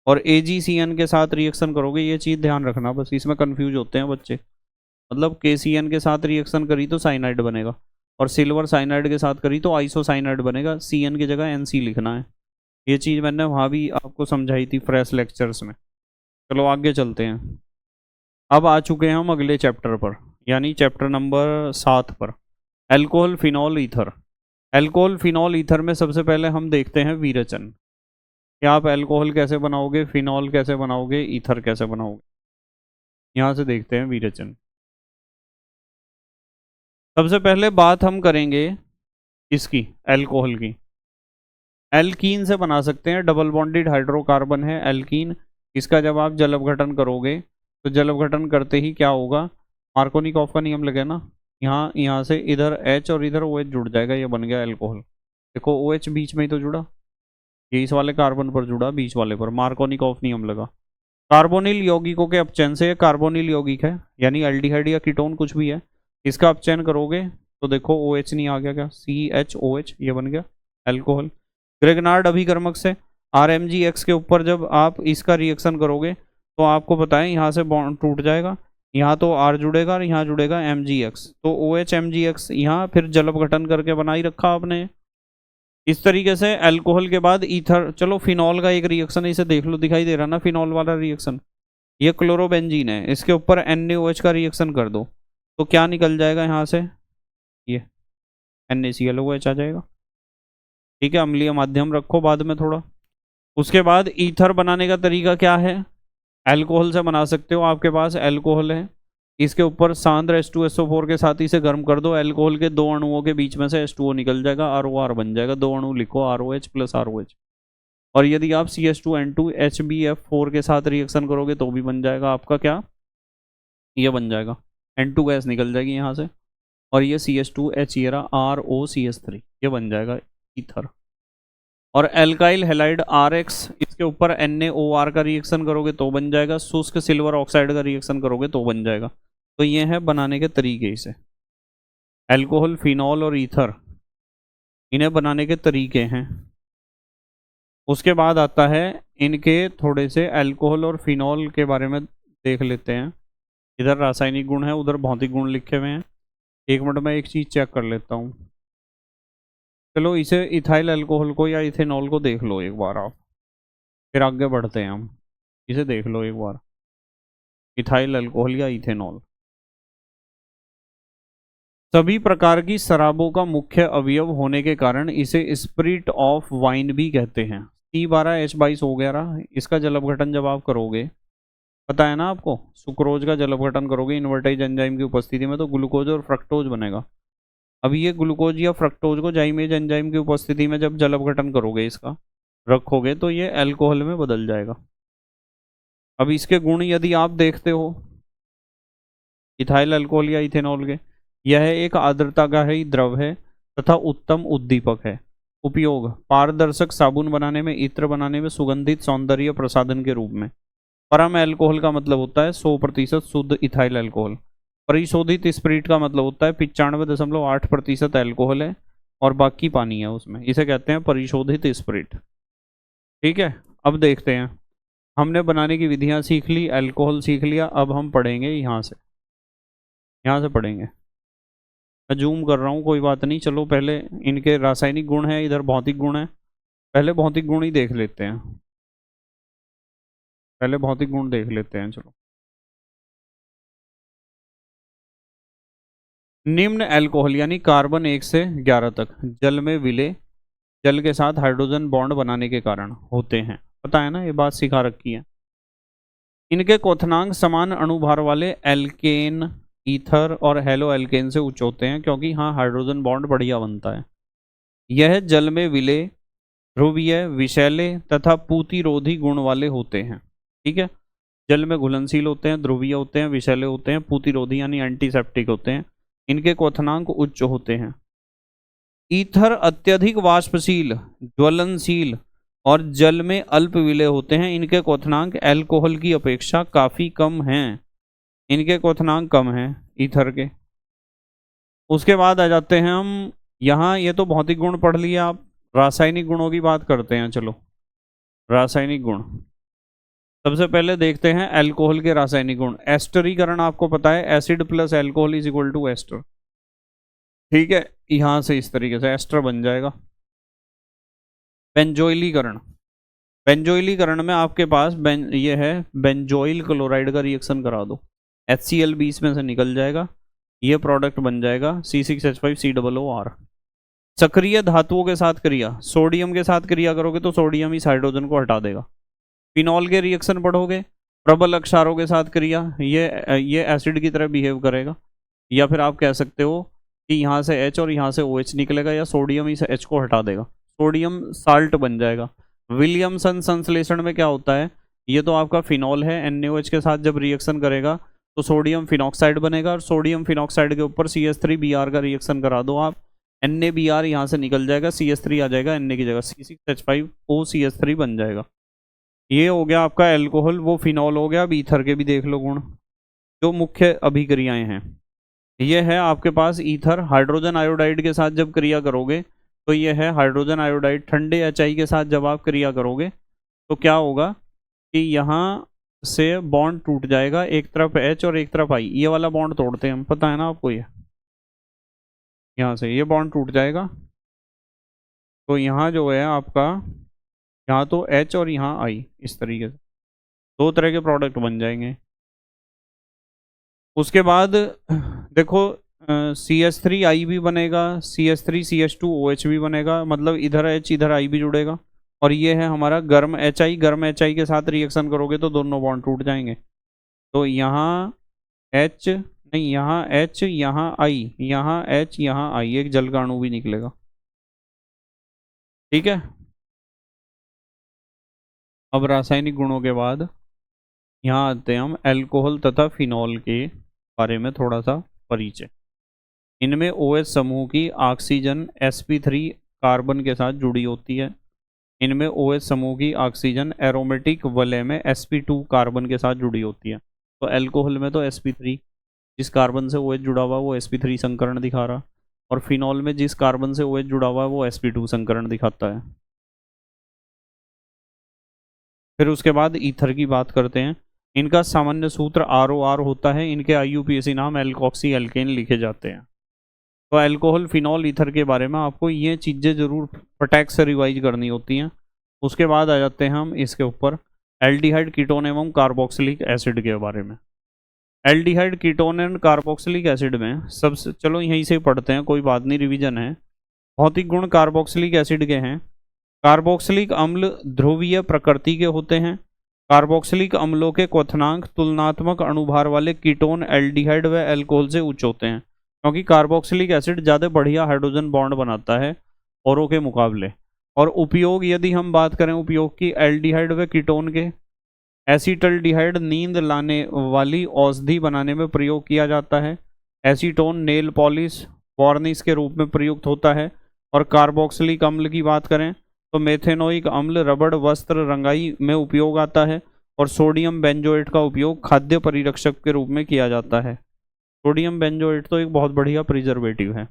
Speaker 1: और AgCN के साथ रिएक्शन करोगे, ये चीज़ ध्यान रखना, बस इसमें कंफ्यूज होते हैं बच्चे। मतलब KCN के साथ रिएक्शन करी तो साइनाइड बनेगा, और सिल्वर साइनाइड के साथ करी तो आइसोसाइनाइड बनेगा, CN की जगह NC लिखना है। ये चीज़ मैंने वहाँ भी आपको समझाई थी फ्रेश लेक्चर्स में। चलो आगे चलते हैं। अब आ चुके हैं हम अगले चैप्टर पर, यानी चैप्टर नंबर 7 पर, alcohol phenol ether. Alcohol phenol ether में सबसे पहले हम देखते हैं विरेचन, कि आप एल्कोहल कैसे बनाओगे, फिनॉल कैसे बनाओगे, ईथर कैसे बनाओगे। यहाँ से देखते हैं विरेचन। सबसे पहले बात हम करेंगे इसकी, एल्कोहल की। एल्कीन से बना सकते हैं, डबल बॉन्डेड हाइड्रोकार्बन है एल्कीन। इसका जब आप जल अपघटन करोगे तो जल अपघटन करते ही क्या होगा, मार्कोनिकॉफ का नियम लगे ना, यहाँ से इधर H और इधर OH जुड़ जाएगा, ये बन गया एल्कोहल। देखो OH बीच में ही तो जुड़ा, ये इस वाले कार्बन पर जुड़ा, बीच वाले पर मार्कोनिकॉफ नियम लगा। कार्बोनिल यौगिकों के अपचयन से, कार्बोनिल यौगिक है यानी एल्डिहाइड या कीटोन कुछ भी है, इसका अपचयन करोगे तो देखो OH नहीं आ गया क्या, CHOH, ये बन गया एल्कोहल। ग्रेगनार्ड अभिकर्मक से RMgX के ऊपर जब आप इसका रिएक्शन करोगे तो आपको पता है यहाँ से बॉन्ड टूट जाएगा, यहाँ तो R जुड़ेगा और यहाँ जुड़ेगा MgX, तो OH MgX यहाँ फिर जल अपघटन करके बना ही रखा आपने। इस तरीके से अल्कोहल के बाद ईथर। चलो फिनॉल का एक रिएक्शन है, इसे देख लो, दिखाई दे रहा ना फिनॉल वाला रिएक्शन, ये क्लोरोबेंजीन है, इसके ऊपर NaOH का रिएक्शन कर दो तो क्या निकल जाएगा यहाँ से, ये NaClOH आ जाएगा। ठीक है, अम्लीय माध्यम रखो बाद में थोड़ा। उसके बाद ईथर बनाने का तरीका क्या है, अल्कोहल से बना सकते हो, आपके पास अल्कोहल है, इसके ऊपर सांद्र H2SO4 के साथ इसे गर्म कर दो, अल्कोहल के दो अणुओं के बीच में से H2O निकल जाएगा, ROR बन जाएगा, दो अणु लिखो ROH प्लस ROH। और यदि आप CH2N2 HbF4 के साथ रिएक्शन करोगे तो भी बन जाएगा आपका क्या, ये बन जाएगा, N2 गैस निकल जाएगी यहाँ से, और ये CH2H ये रहा ROCH3, ये बन जाएगा ईथर। और एल्काइल हेलाइड RX, इसके ऊपर NaOR का रिएक्शन करोगे तो बन जाएगा, शुष्क सिल्वर ऑक्साइड का रिएक्शन करोगे तो बन जाएगा। तो ये है बनाने के तरीके, इसे अल्कोहल फिनॉल और ईथर, इन्हें बनाने के तरीके हैं। उसके बाद आता है इनके थोड़े से अल्कोहल और फिनॉल के बारे में देख लेते हैं। इधर रासायनिक गुण है, उधर भौतिक गुण लिखे हुए हैं। एक मिनट में एक चीज़ चेक कर लेता हूँ। चलो इसे इथाइल अल्कोहल को या इथेनॉल को देख लो एक बार आप, फिर आगे बढ़ते हैं हम। इसे देख लो एक बार, इथाइल अल्कोहल या इथेनॉल। सभी प्रकार की शराबों का मुख्य अवयव होने के कारण इसे स्पिरिट ऑफ वाइन भी कहते हैं। C12H22 हो गया रहा, इसका जल अपघटन जब आप करोगे, पता है ना आपको, सुक्रोज का जल अपघटन करोगे इन्वर्टाइज एंजाइम की उपस्थिति में तो ग्लूकोज और फ्रक्टोज बनेगा। अब ये ग्लूकोज या फ्रक्टोज को जाइमेज एंजाइम की उपस्थिति में जब जल अपघटन करोगे, इसका रखोगे तो ये अल्कोहल में बदल जाएगा। अब इसके गुण यदि आप देखते हो इथाइल अल्कोहल या इथेनॉल के, यह एक आर्द्रताग्राही द्रव है तथा उत्तम उद्दीपक है। उपयोग, पारदर्शक साबुन बनाने में, इत्र बनाने में, सुगंधित सौंदर्य प्रसाधन के रूप में। परम अल्कोहल का मतलब होता है 100% शुद्ध इथाइल अल्कोहल। परिशोधित स्पिरिट का मतलब होता है 95.8% अल्कोहल है और बाकी पानी है उसमें, इसे कहते हैं परिशोधित स्पिरिट। ठीक है, अब देखते हैं, हमने बनाने की विधियां सीख ली, अल्कोहल सीख लिया, अब हम पढ़ेंगे यहाँ से पढ़ेंगे। मैं जूम कर रहा हूँ, कोई बात नहीं। चलो पहले इनके रासायनिक गुण है, इधर भौतिक गुण है, पहले भौतिक गुण ही देख लेते हैं, पहले भौतिक गुण देख लेते हैं। चलो, निम्न अल्कोहल यानी कार्बन 1 से 11 तक जल में विलय, जल के साथ हाइड्रोजन बॉन्ड बनाने के कारण होते हैं। पता है ना, ये बात सिखा रखी है। इनके क्वथनांक समान अणुभार वाले एल्केन, ईथर और हेलो एल्केन से उच्च होते हैं, क्योंकि हाँ हाइड्रोजन बॉन्ड बढ़िया बनता है। यह जल में विलय, ध्रुवीय, विषैले तथा पूतिरोधी गुण वाले होते हैं। ठीक है, जल में घुलनशील होते हैं, ध्रुवीय होते हैं, विषैले होते हैं, पूतिरोधी यानी एंटीसेप्टिक होते हैं। इनके क्वथनांक उच्च होते हैं। ईथर अत्यधिक वाष्पशील, ज्वलनशील और जल में अल्प विलय होते हैं। इनके क्वथनांक अल्कोहल की अपेक्षा काफी कम हैं, इनके क्वथनांक कम हैं ईथर के। उसके बाद आ जाते हैं हम यहाँ, ये तो भौतिक गुण पढ़ लिया आप, रासायनिक गुणों की बात करते हैं। चलो, रासायनिक गुण, सबसे पहले देखते हैं अल्कोहल के रासायनिक गुण। एस्टरीकरण आपको पता है, acid plus alcohol is equal to ester. ठीक है, यहां से इस तरीके से एस्टर बन जाएगा। बेंजोइलीकरण, बेंजोइलीकरण में आपके पास ये है बेंजोइल क्लोराइड का रिएक्शन करा दो, HCl भी इसमें से निकल जाएगा, ये प्रोडक्ट बन जाएगा C6H5COOR। सक्रिय धातुओं के साथ क्रिया, सोडियम के साथ क्रिया करोगे तो सोडियम इस हाइड्रोजन को हटा देगा। फिनॉल के रिएक्शन पढ़ोगे, प्रबल अक्षारों के साथ क्रिया, ये एसिड की तरह बिहेव करेगा। या फिर आप कह सकते हो कि यहाँ से H और यहाँ से OH निकलेगा, या सोडियम इस H को हटा देगा, सोडियम साल्ट बन जाएगा। विलियमसन संश्लेषण में क्या होता है, ये तो आपका फिनॉल है, NaOH के साथ जब रिएक्शन करेगा तो सोडियम फिनॉक्साइड बनेगा, और सोडियम फिनॉक्साइड के ऊपर CH3Br का रिएक्शन करा दो आप, NaBr यहाँ से निकल जाएगा, CH3 आ जाएगा Na की जगह, C6H5OCH3 बन जाएगा। ये हो गया आपका एल्कोहल, वो फिनॉल हो गया। अब ईथर के भी देख लो गुण, जो मुख्य अभिक्रियाएं हैं। ये है आपके पास ईथर, हाइड्रोजन आयोडाइड के साथ जब क्रिया करोगे तो ये है हाइड्रोजन आयोडाइड। ठंडे HI के साथ जब आप क्रिया करोगे तो क्या होगा कि यहाँ से बॉन्ड टूट जाएगा, एक तरफ H और एक तरफ I, ये वाला बॉन्ड तोड़ते हैं हम, पता है ना आपको, ये यहाँ से ये बॉन्ड टूट जाएगा, तो यहाँ जो है आपका, यहाँ तो H और यहाँ I, इस तरीके से दो तरह के प्रोडक्ट बन जाएंगे। उसके बाद देखो CH3I भी बनेगा, CH3CH2OH भी बनेगा, मतलब इधर H इधर I भी जुड़ेगा। और ये है हमारा गर्म HI, गर्म HI के साथ रिएक्शन करोगे तो दोनों बॉन्ड टूट जाएंगे। तो यहाँ H नहीं, यहाँ H, यहाँ I, यहाँ H, यहाँ I, एक जल का अणु भी निकलेगा। ठीक है, अब रासायनिक गुणों के बाद यहाँ आते हैं हम अल्कोहल तथा फिनॉल के बारे में थोड़ा सा परिचय। इनमें OH समूह की ऑक्सीजन sp3 कार्बन के साथ जुड़ी होती है। इनमें OH समूह की ऑक्सीजन एरोमेटिक वलय में sp2 कार्बन के साथ जुड़ी होती है। तो अल्कोहल में तो sp3, जिस कार्बन से OH जुड़ा हुआ है वो sp3 संकरण दिखा रहा, और फिनॉल में जिस कार्बन से OH जुड़ा हुआ है वो sp2 संकरण दिखाता है। फिर उसके बाद ईथर की बात करते हैं। इनका सामान्य सूत्र ROR होता है, इनके IUPAC नाम एल्कोक्सी एल्केन लिखे जाते हैं। तो अल्कोहल, फिनॉल, ईथर के बारे में आपको ये चीज़ें जरूर फटाक से रिवाइज करनी होती हैं। उसके बाद आ जाते हैं हम इसके ऊपर एल्डिहाइड, कीटोन एवं कार्बोक्सिलिक एसिड के बारे में। Aldehyde, ketone and carboxylic acid में सबसे, चलो यहीं से पढ़ते हैं, कोई बात नहीं, रिवीजन है। भौतिक गुण कार्बोक्सिलिक एसिड के हैं। कार्बोक्सिलिक अम्ल ध्रुवीय प्रकृति के होते हैं। कार्बोक्सिलिक अम्लों के क्वथनांक तुलनात्मक अणुभार वाले कीटोन, एल्डिहाइड व अल्कोहल से उच्च होते हैं, क्योंकि कार्बोक्सिलिक एसिड ज़्यादा बढ़िया हाइड्रोजन बॉन्ड बनाता है औरों के मुकाबले। और उपयोग, यदि हम बात करें उपयोग की, एल्डिहाइड व कीटोन के, एसीटल्डिहाइड नींद लाने वाली औषधि बनाने में प्रयोग किया जाता है। एसीटोन नेल पॉलिश, वार्निश के रूप में प्रयुक्त होता है। और कार्बोक्सिलिक अम्ल की बात करें तो मेथेनोइक अम्ल रबड़, वस्त्र, रंगाई में उपयोग आता है। और सोडियम बेंजोएट का उपयोग खाद्य परिरक्षक के रूप में किया जाता है। सोडियम बेंजोएट तो एक बहुत बढ़िया प्रिजर्वेटिव है।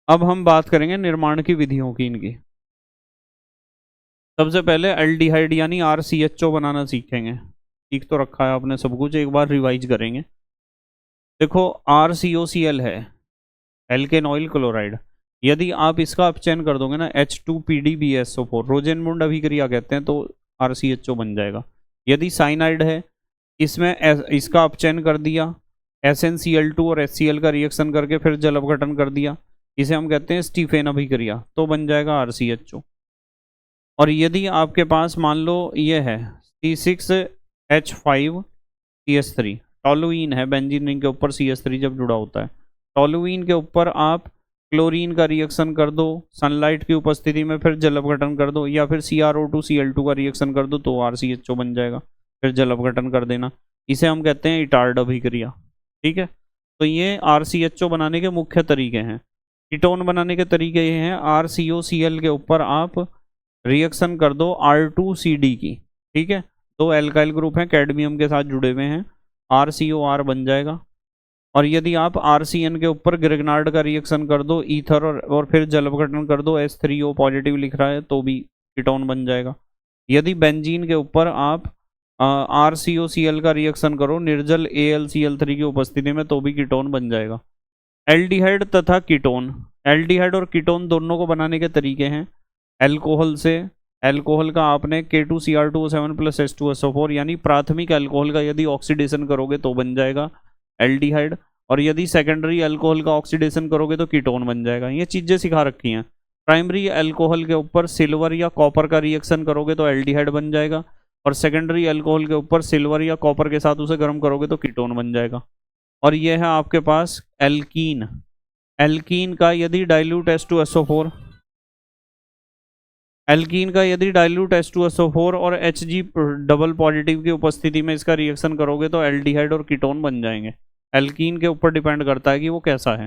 Speaker 1: अब हम बात करेंगे निर्माण की विधियों की इनकी। सबसे पहले एल्डिहाइड यानी RCHO बनाना सीखेंगे। सीख तो रखा है आपने सब कुछ, एक बार रिवाइज करेंगे। देखो RCOCl है, एल्केनॉइल क्लोराइड। यदि आप इसका अपचयन कर दोगे ना, H2PDBSO4, रोजेनमुंड अभिक्रिया कहते हैं, तो RCHO बन जाएगा। यदि साइनाइड है, इसमें इसका अपचयन कर दिया, SnCl2 और HCl का रिएक्शन करके फिर जल अपघटन कर दिया, इसे हम कहते हैं स्टीफेन अभिक्रिया, तो बन जाएगा RCHO। और यदि आपके पास मान लो ये है C6H5CH3, टॉलुइन है, बेंजीन रिंग के ऊपर CH3 जब जुड़ा होता है, टॉलुइन के ऊपर आप क्लोरीन का रिएक्शन कर दो, सनलाइट की उपस्थिति में फिर जल अपघटन कर दो, या फिर CrO2Cl2 का रिएक्शन कर दो तो RCHO बन जाएगा, फिर जल अपघटन कर देना, इसे हम कहते हैं इटार्ड अभिक्रिया। ठीक है, तो ये RCHO बनाने के मुख्य तरीके हैं। कीटोन बनाने के तरीके ये हैं, RCOCl के ऊपर आप रिएक्शन कर दो R2CD की। ठीक है, दो एल्काइल ग्रुप हैं, कैडमियम के साथ जुड़े हुए हैं, RCOR बन जाएगा। और यदि आप RCN के ऊपर ग्रिग्नार्ड का रिएक्शन कर दो, ईथर और फिर जल अपघटन कर दो, H3O पॉजिटिव लिख रहा है, तो भी कीटोन बन जाएगा। यदि बेंजीन के ऊपर आप RCOCl का रिएक्शन करो निर्जल AlCl3 की उपस्थिति में तो भी कीटोन बन जाएगा। एल्डिहाइड तथा कीटोन, एल्डिहाइड और कीटोन दोनों को बनाने के तरीके हैं। एल्कोहल से, एल्कोहल का आपने K2Cr2O7 प्लस H2SO4 यानी प्राथमिक एल्कोहल का यदि ऑक्सीडेशन करोगे तो बन जाएगा एल्डिहाइड, और यदि सेकेंडरी एल्कोहल का ऑक्सीडेशन करोगे तो कीटोन बन जाएगा। ये चीजें सिखा रखी हैं। प्राइमरी एल्कोहल के ऊपर सिल्वर या कॉपर का रिएक्शन करोगे तो एल्डिहाइड बन जाएगा, और सेकेंडरी एल्कोहल के ऊपर सिल्वर या कॉपर के साथ उसे गर्म करोगे तो कीटोन बन जाएगा। और ये है आपके पास एल्कीन, एल्कीन का यदि डाइल्यूट H2SO4, एल्कीन का यदि डाइल्यूट H2SO4 और Hg डबल पॉजिटिव की उपस्थिति में इसका रिएक्शन करोगे तो एल्डिहाइड और कीटोन बन जाएंगे। एल्कीन के ऊपर डिपेंड करता है कि वो कैसा है।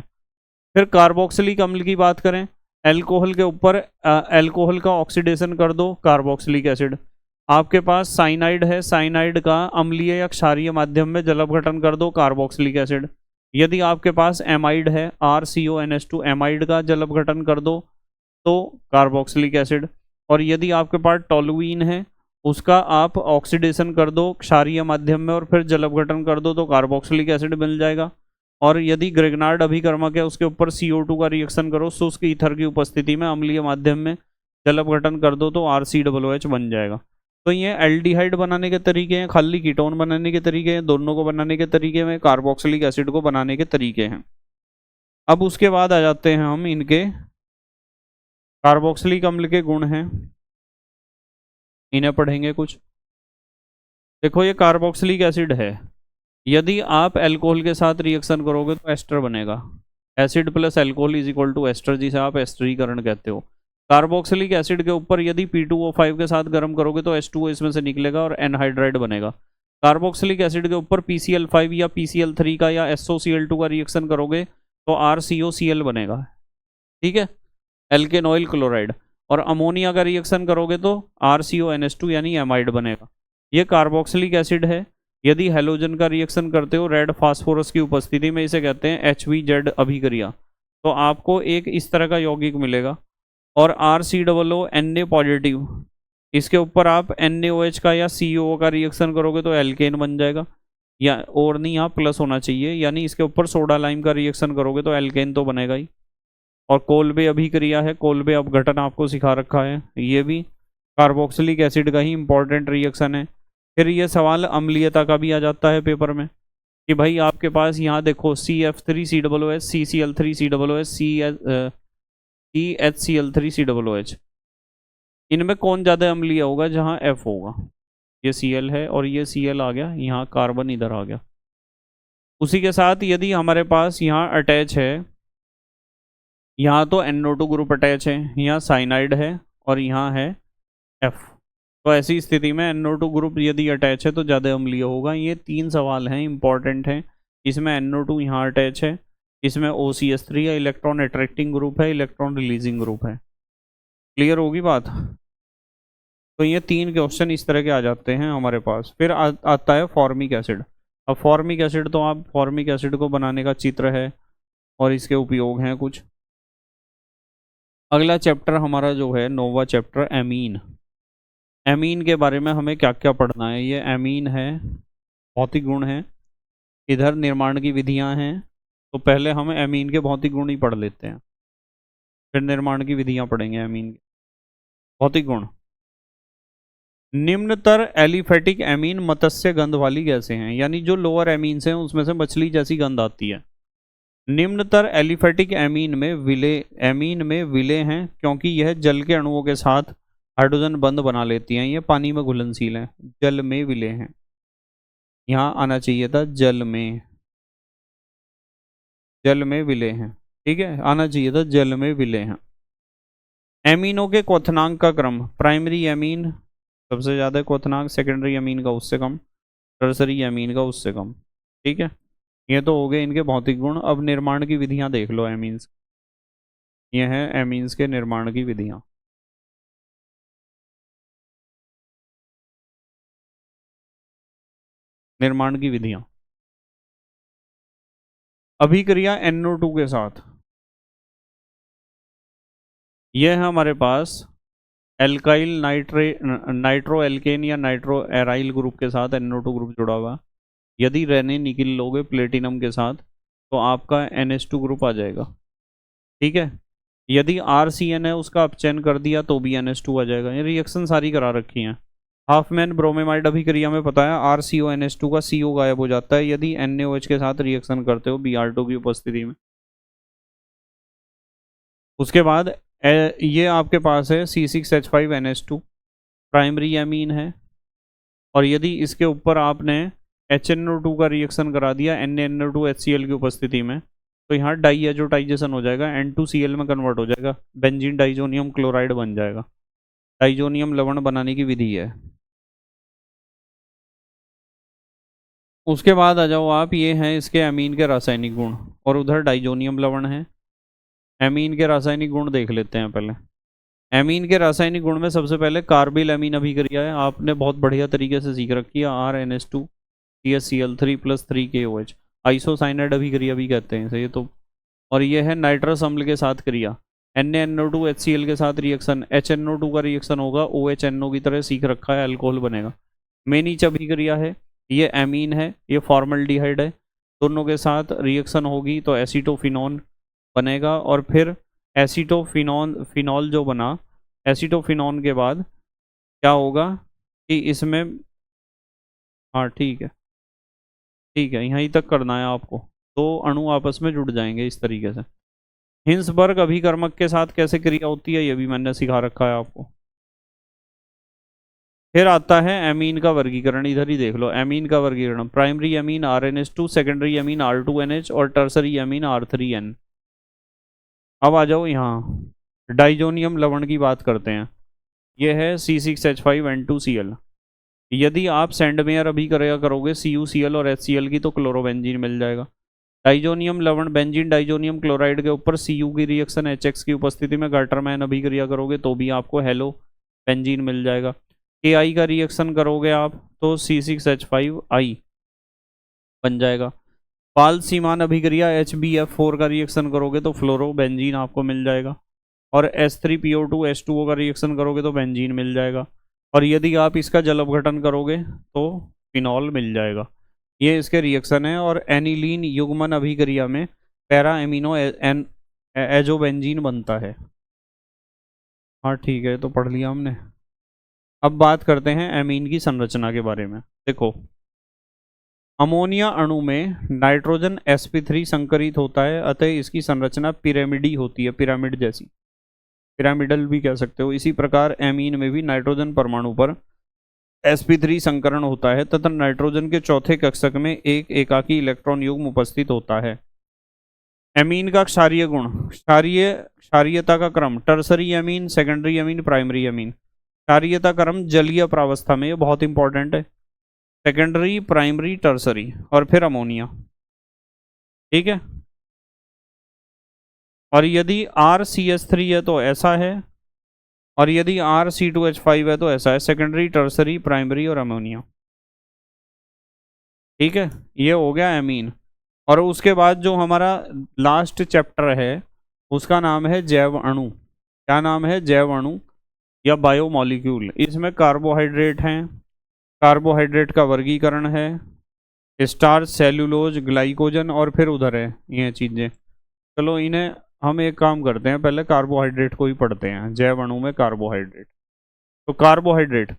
Speaker 1: फिर कार्बोक्सिलिक अम्ल की बात करें, एल्कोहल के ऊपर एल्कोहल का ऑक्सीडेशन कर दो कार्बोक्सिलिक एसिड। आपके पास साइनाइड है, साइनाइड का अम्लीय या क्षारीय माध्यम में जल अपघटन कर दो कार्बोक्सिलिक एसिड। यदि आपके पास एमाइड है, RCONH2 एमाइड का जल अपघटन कर दो तो कार्बोक्सिलिक एसिड। और यदि आपके पास टोलुइन है, उसका आप ऑक्सीडेशन कर दो क्षारीय माध्यम में और फिर जल अपघटन कर दो तो कार्बोक्सिलिक एसिड मिल जाएगा। और यदि ग्रेगनार्ड अभिकर्मक है, उसके ऊपर CO2 का रिएक्शन करो शुष्क ईथर की उपस्थिति में अम्लीय माध्यम में जल अपघटन कर दो तो RCOOH बन जाएगा। तो ये एल्डिहाइड बनाने के तरीके हैं, खाली कीटोन बनाने के तरीके हैं, दोनों को बनाने के तरीके में कार्बोक्सिलिक एसिड को बनाने के तरीके हैं। अब उसके बाद आ जाते हैं हम इनके कार्बोक्सिलिक अम्ल के गुण हैं, इन्हें पढ़ेंगे कुछ। देखो ये कार्बोक्सिलिक एसिड है, यदि आप अल्कोहल के साथ रिएक्शन करोगे तो एस्टर बनेगा। Acid plus alcohol is equal to ester, जिसे आप एस्टरीकरण कहते हो। कार्बोक्सिलिक एसिड के ऊपर यदि P2O5 के साथ गर्म करोगे तो H2O इसमें से निकलेगा और एनहाइड्राइड बनेगा। कार्बोक्सिलिक एसिड के ऊपर PCl5 या PCl3 का या SOCl2 का रिएक्शन करोगे तो RCOCl बनेगा, ठीक है, एल्केनॉइल क्लोराइड। और अमोनिया का रिएक्शन करोगे तो RCONH2 यानी एमाइड बनेगा। ये कार्बोक्सिलिक एसिड है। यदि हेलोजन का रिएक्शन करते हो रेड फास्फोरस की उपस्थिति में, इसे कहते हैं HVZ अभिक्रिया, तो आपको एक इस तरह का यौगिक मिलेगा। और RCOO Na पॉजिटिव, इसके ऊपर आप NaOH का या COO का रिएक्शन करोगे तो एल्केन बन जाएगा, या और नहीं, यहाँ प्लस होना चाहिए, यानी इसके ऊपर सोडा लाइम का रिएक्शन करोगे तो एल्केन तो बनेगा ही। और कोल्बे अभिक्रिया है, कोल्बे अपघटन आपको सिखा रखा है, ये भी कार्बोक्सिलिक एसिड का ही इंपॉर्टेंट रिएक्शन है। फिर ये सवाल अम्लीयता का भी आ जाता है पेपर में कि भाई आपके पास यहाँ देखो CF3COOH, CCl3COOH, CHCl3COOH, इनमें कौन ज़्यादा अम्लीय होगा? जहाँ F होगा। ये Cl है और ये Cl आ गया, यहाँ कार्बन इधर आ गया। उसी के साथ यदि हमारे पास यहाँ अटैच है, यहाँ तो NO2 ग्रुप अटैच है, यहाँ साइनाइड है और यहाँ है F, तो ऐसी स्थिति में NO2 ग्रुप यदि अटैच है तो ज़्यादा अम्लीय होगा। ये 3 सवाल हैं, इंपॉर्टेंट हैं। इसमें NO2 यहाँ अटैच है, इसमें OCH3 या इलेक्ट्रॉन अट्रैक्टिंग ग्रुप है, इलेक्ट्रॉन रिलीजिंग ग्रुप है। क्लियर होगी बात? तो ये 3 क्वेश्चन इस तरह के आ जाते हैं हमारे पास। फिर आता है फॉर्मिक एसिड। अब फॉर्मिक एसिड, तो आप फॉर्मिक एसिड को बनाने का चित्र है और इसके उपयोग हैं कुछ। अगला चैप्टर हमारा जो है नोवा चैप्टर, एमीन। एमीन के बारे में हमें क्या क्या पढ़ना है? ये एमीन है, भौतिक गुण है, इधर निर्माण की विधियां हैं। तो पहले हम एमीन के भौतिक गुण ही पढ़ लेते हैं, फिर निर्माण की विधियां पढ़ेंगे। एमीन के भौतिक गुण, निम्नतर एलिफेटिक एमीन मत्स्य गंध वाली गैसें हैं, यानी जो लोअर एमीन्स हैं उसमें से मछली जैसी गंध आती है। निम्नतर एलिफेटिक एमीन में विलेय हैं क्योंकि यह जल के अणुओं के साथ हाइड्रोजन बंध बना लेती हैं। ये पानी में घुलनशील हैं, जल में विलेय हैं। यहाँ आना चाहिए था जल में विलेय हैं, ठीक है, आना चाहिए था जल में विलेय हैं। एमीनों के क्वथनांक का क्रम, प्राइमरी एमीन सबसे ज़्यादा क्वथनांक, सेकेंडरी एमीन का उससे कम, टर्सरी एमीन का उससे कम, ठीक है। ये तो हो गए इनके भौतिक गुण। अब निर्माण की विधियां देख लो एमीन्स। ये हैं एमीन्स के निर्माण की विधियां। निर्माण की विधियां, अभिक्रिया NO2 के साथ, यह है हमारे पास एल्काइल नाइट्रो एल्केन या नाइट्रो एराइल ग्रुप के साथ NO2 ग्रुप जुड़ा हुआ। यदि रेने निकल लोगे प्लेटिनम के साथ तो आपका NH2 ग्रुप आ जाएगा। ठीक है, यदि RCN है उसका अपचयन कर दिया तो भी NH2 आ जाएगा। ये रिएक्शन सारी करा रखी हैं। हाफमैन ब्रोमेमाइड अभिक्रिया में पता है RCONH2 का CO गायब हो जाता है यदि NaOH के साथ रिएक्शन करते हो Br2 की उपस्थिति में। उसके बाद ये आपके पास है C6H5NH2 प्राइमरी एमीन है, और यदि इसके ऊपर आपने HNO2 का रिएक्शन करा दिया NaNO2HCl की उपस्थिति में तो यहाँ डाईएजोटाइजेशन हो जाएगा, N2Cl में कन्वर्ट हो जाएगा, बेंजीन डाइजोनियम क्लोराइड बन जाएगा। डाइजोनियम लवण बनाने की विधि है। उसके बाद आ जाओ आप, ये हैं इसके अमीन के रासायनिक गुण, और उधर डाइजोनियम लवण है। एमीन के रासायनिक गुण देख लेते हैं पहले। एमीन के रासायनिक गुण में सबसे पहले कार्बिल एमीन अभिक्रिया है, आपने बहुत बढ़िया तरीके से सीख रखी है। RNH2 CSCl3 + 3KOH आइसोसाइनाइड अभिक्रिया भी कहते हैं इसे ये तो। और ये है नाइट्रस अम्ल के साथ क्रिया, NaNO2HCl के साथ रिएक्शन, HNO2 का रिएक्शन होगा OHNO की तरह, सीख रखा है, अल्कोहल बनेगा। मेनीच अभिक्रिया है, ये एमीन है, ये फॉर्मल्डिहाइड है, दोनों के साथ रिएक्शन होगी तो एसीटोफिनॉन बनेगा, और फिर फिनॉल जो बना, एसीटोफिनॉन के बाद क्या होगा कि इसमें, हाँ ठीक है ठीक है, यहीं तक करना है आपको, तो अणु आपस में जुड़ जाएंगे इस तरीके से। हिंसबर्ग अभिकर्मक के साथ कैसे क्रिया होती है ये भी मैंने सिखा रखा है आपको। फिर आता है एमीन का वर्गीकरण, इधर ही देख लो। एमीन का वर्गीकरण, primary amine RNH2, secondary amine R2NH और टर्सरी एमीन R3N। अब आ जाओ यहाँ डाइजोनियम लवण की बात करते हैं। यह है C6H5N2Cl। यदि आप सेंडमेयर अभिक्रिया करोगे CuCl और HCl की तो क्लोरोबेंजीन मिल जाएगा। डाइजोनियम लवण बेंजीन डाइजोनियम क्लोराइड के ऊपर Cu की रिएक्शन HX की उपस्थिति में गाटरमैन अभिक्रिया करोगे तो भी आपको हेलो बेंजीन मिल जाएगा। Ki का रिएक्शन करोगे आप तो C6H5I बन जाएगा। पाल सीमान अभिक्रिया HbF4 का रिएक्शन करोगे तो फ्लोरो बेंजीन आपको मिल जाएगा, और H3PO2 H2O का रिएक्शन करोगे तो बेंजीन मिल जाएगा, और यदि आप इसका जल अपघटन करोगे तो फिनॉल मिल जाएगा। ये इसके रिएक्शन है। और एनिलीन युग्मन अभिक्रिया में पैरा एमिनो एजोबेंजीन बनता है। हाँ ठीक है, तो पढ़ लिया हमने। अब बात करते हैं एमीन की संरचना के बारे में। देखो, अमोनिया अणु में नाइट्रोजन sp3 संकरित होता है, अतः इसकी संरचना पिरामिडी होती है, पिरामिड जैसी, पिरामिडल भी कह सकते हो। इसी प्रकार एमीन में भी नाइट्रोजन परमाणु पर sp3 संकरण होता है तथा नाइट्रोजन के चौथे कक्षक में एक एकाकी इलेक्ट्रॉन युग्म उपस्थित होता है। एमीन का क्षारीय गुण, क्षारीयता का क्रम, tertiary amine, secondary amine, primary amine. क्षारीयता क्रम जलीय प्रावस्था में, ये बहुत इंपॉर्टेंट है, सेकेंडरी, प्राइमरी, टर्सरी, और फिर अमोनिया। ठीक है, और यदि RCH3 है तो ऐसा है, और यदि RC2H5 है तो ऐसा है, सेकेंडरी, टर्सरी, प्राइमरी और अमोनिया। ठीक है, ये हो गया एमीन। और उसके बाद जो हमारा लास्ट चैप्टर है उसका नाम है जैव अणु। क्या नाम है? जैव अणु या बायोमॉलिक्यूल। इसमें कार्बोहाइड्रेट हैं, कार्बोहाइड्रेट का वर्गीकरण है, स्टार्च, सेल्यूलोज, ग्लाइकोजन, और फिर उधर है ये चीज़ें। चलो इन्हें हम एक काम करते हैं, पहले कार्बोहाइड्रेट को ही पढ़ते हैं। जैव अणु में कार्बोहाइड्रेट, तो कार्बोहाइड्रेट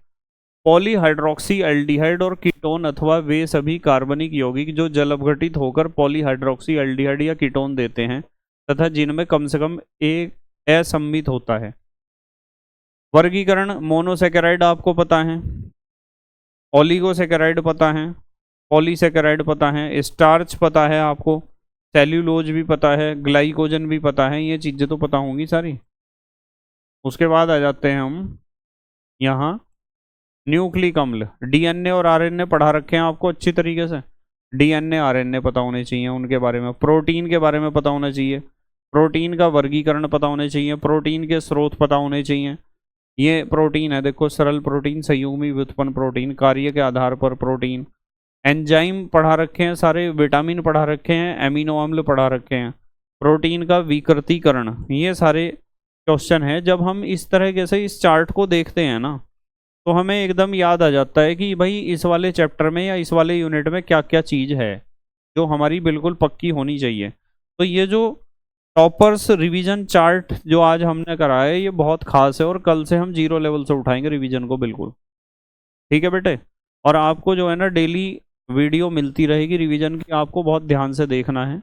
Speaker 1: पॉलीहाइड्रोक्सी एल्डिहाइड और कीटोन अथवा वे सभी कार्बनिक यौगिक जो जल अपघटित होकर पॉलीहाइड्रोक्सी एल्डिहाइड या कीटोन देते हैं तथा जिनमें कम से कम एक असम्मित होता है। वर्गीकरण, मोनोसेकेराइड आपको पता है, ओलिगोसेकेराइड पता है, पॉलीसेकेराइड पता है, स्टार्च पता है आपको, सेल्यूलोज भी पता है, ग्लाइकोजन भी पता है, ये चीज़ें तो पता होंगी सारी। उसके बाद आ जाते हैं हम यहाँ न्यूक्लिक अम्ल। डीएनए और आरएनए पढ़ा रखे हैं आपको अच्छी तरीके से, डीएनए आरएनए पता होने चाहिए उनके बारे में। प्रोटीन के बारे में पता होना चाहिए, प्रोटीन का वर्गीकरण पता होने चाहिए, प्रोटीन के स्रोत पता होने चाहिए। ये प्रोटीन है, देखो, सरल प्रोटीन, संयुग्मी व्युत्पन्न प्रोटीन, कार्य के आधार पर प्रोटीन। एंजाइम पढ़ा रखे हैं सारे, विटामिन पढ़ा रखे हैं, एमिनो अम्ल पढ़ा रखे हैं, प्रोटीन का विकृतीकरण, ये सारे क्वेश्चन है, जब हम इस तरीके से इस चार्ट को देखते हैं ना, तो हमें एकदम याद आ जाता है कि भाई इस वाले चैप्टर में या इस वाले यूनिट में क्या क्या चीज़ है जो हमारी बिल्कुल पक्की होनी चाहिए। तो ये जो टॉपर्स रिवीजन चार्ट जो आज हमने करा है, ये बहुत खास है, और कल से हम 0 लेवल से उठाएंगे रिवीजन को बिल्कुल। ठीक है बेटे। और आपको जो है ना डेली वीडियो मिलती रहेगी रिवीजन की, आपको बहुत ध्यान से देखना है।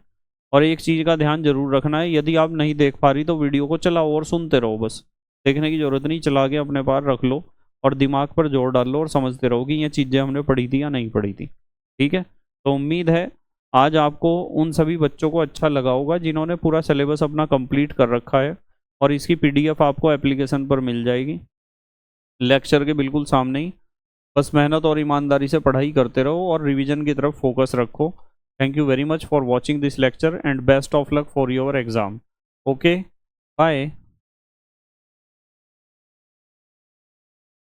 Speaker 1: और एक चीज़ का ध्यान जरूर रखना है, यदि आप नहीं देख पा रही तो वीडियो को चलाओ और सुनते रहो, बस देखने की जरूरत नहीं, चला के अपने पास रख लो और दिमाग पर जोर डाल लो और समझते रहो कि ये चीज़ें हमने पढ़ी थी या नहीं पढ़ी थी। ठीक है। तो उम्मीद है आज आपको उन सभी बच्चों को अच्छा लगा होगा जिन्होंने पूरा सिलेबस अपना कंप्लीट कर रखा है, और इसकी पीडीएफ आपको एप्लीकेशन पर मिल जाएगी लेक्चर के बिल्कुल सामने ही। बस मेहनत और ईमानदारी से पढ़ाई करते रहो और रिवीजन की तरफ फोकस रखो। Thank you very much for watching this lecture and best of luck for your exam. Okay, bye.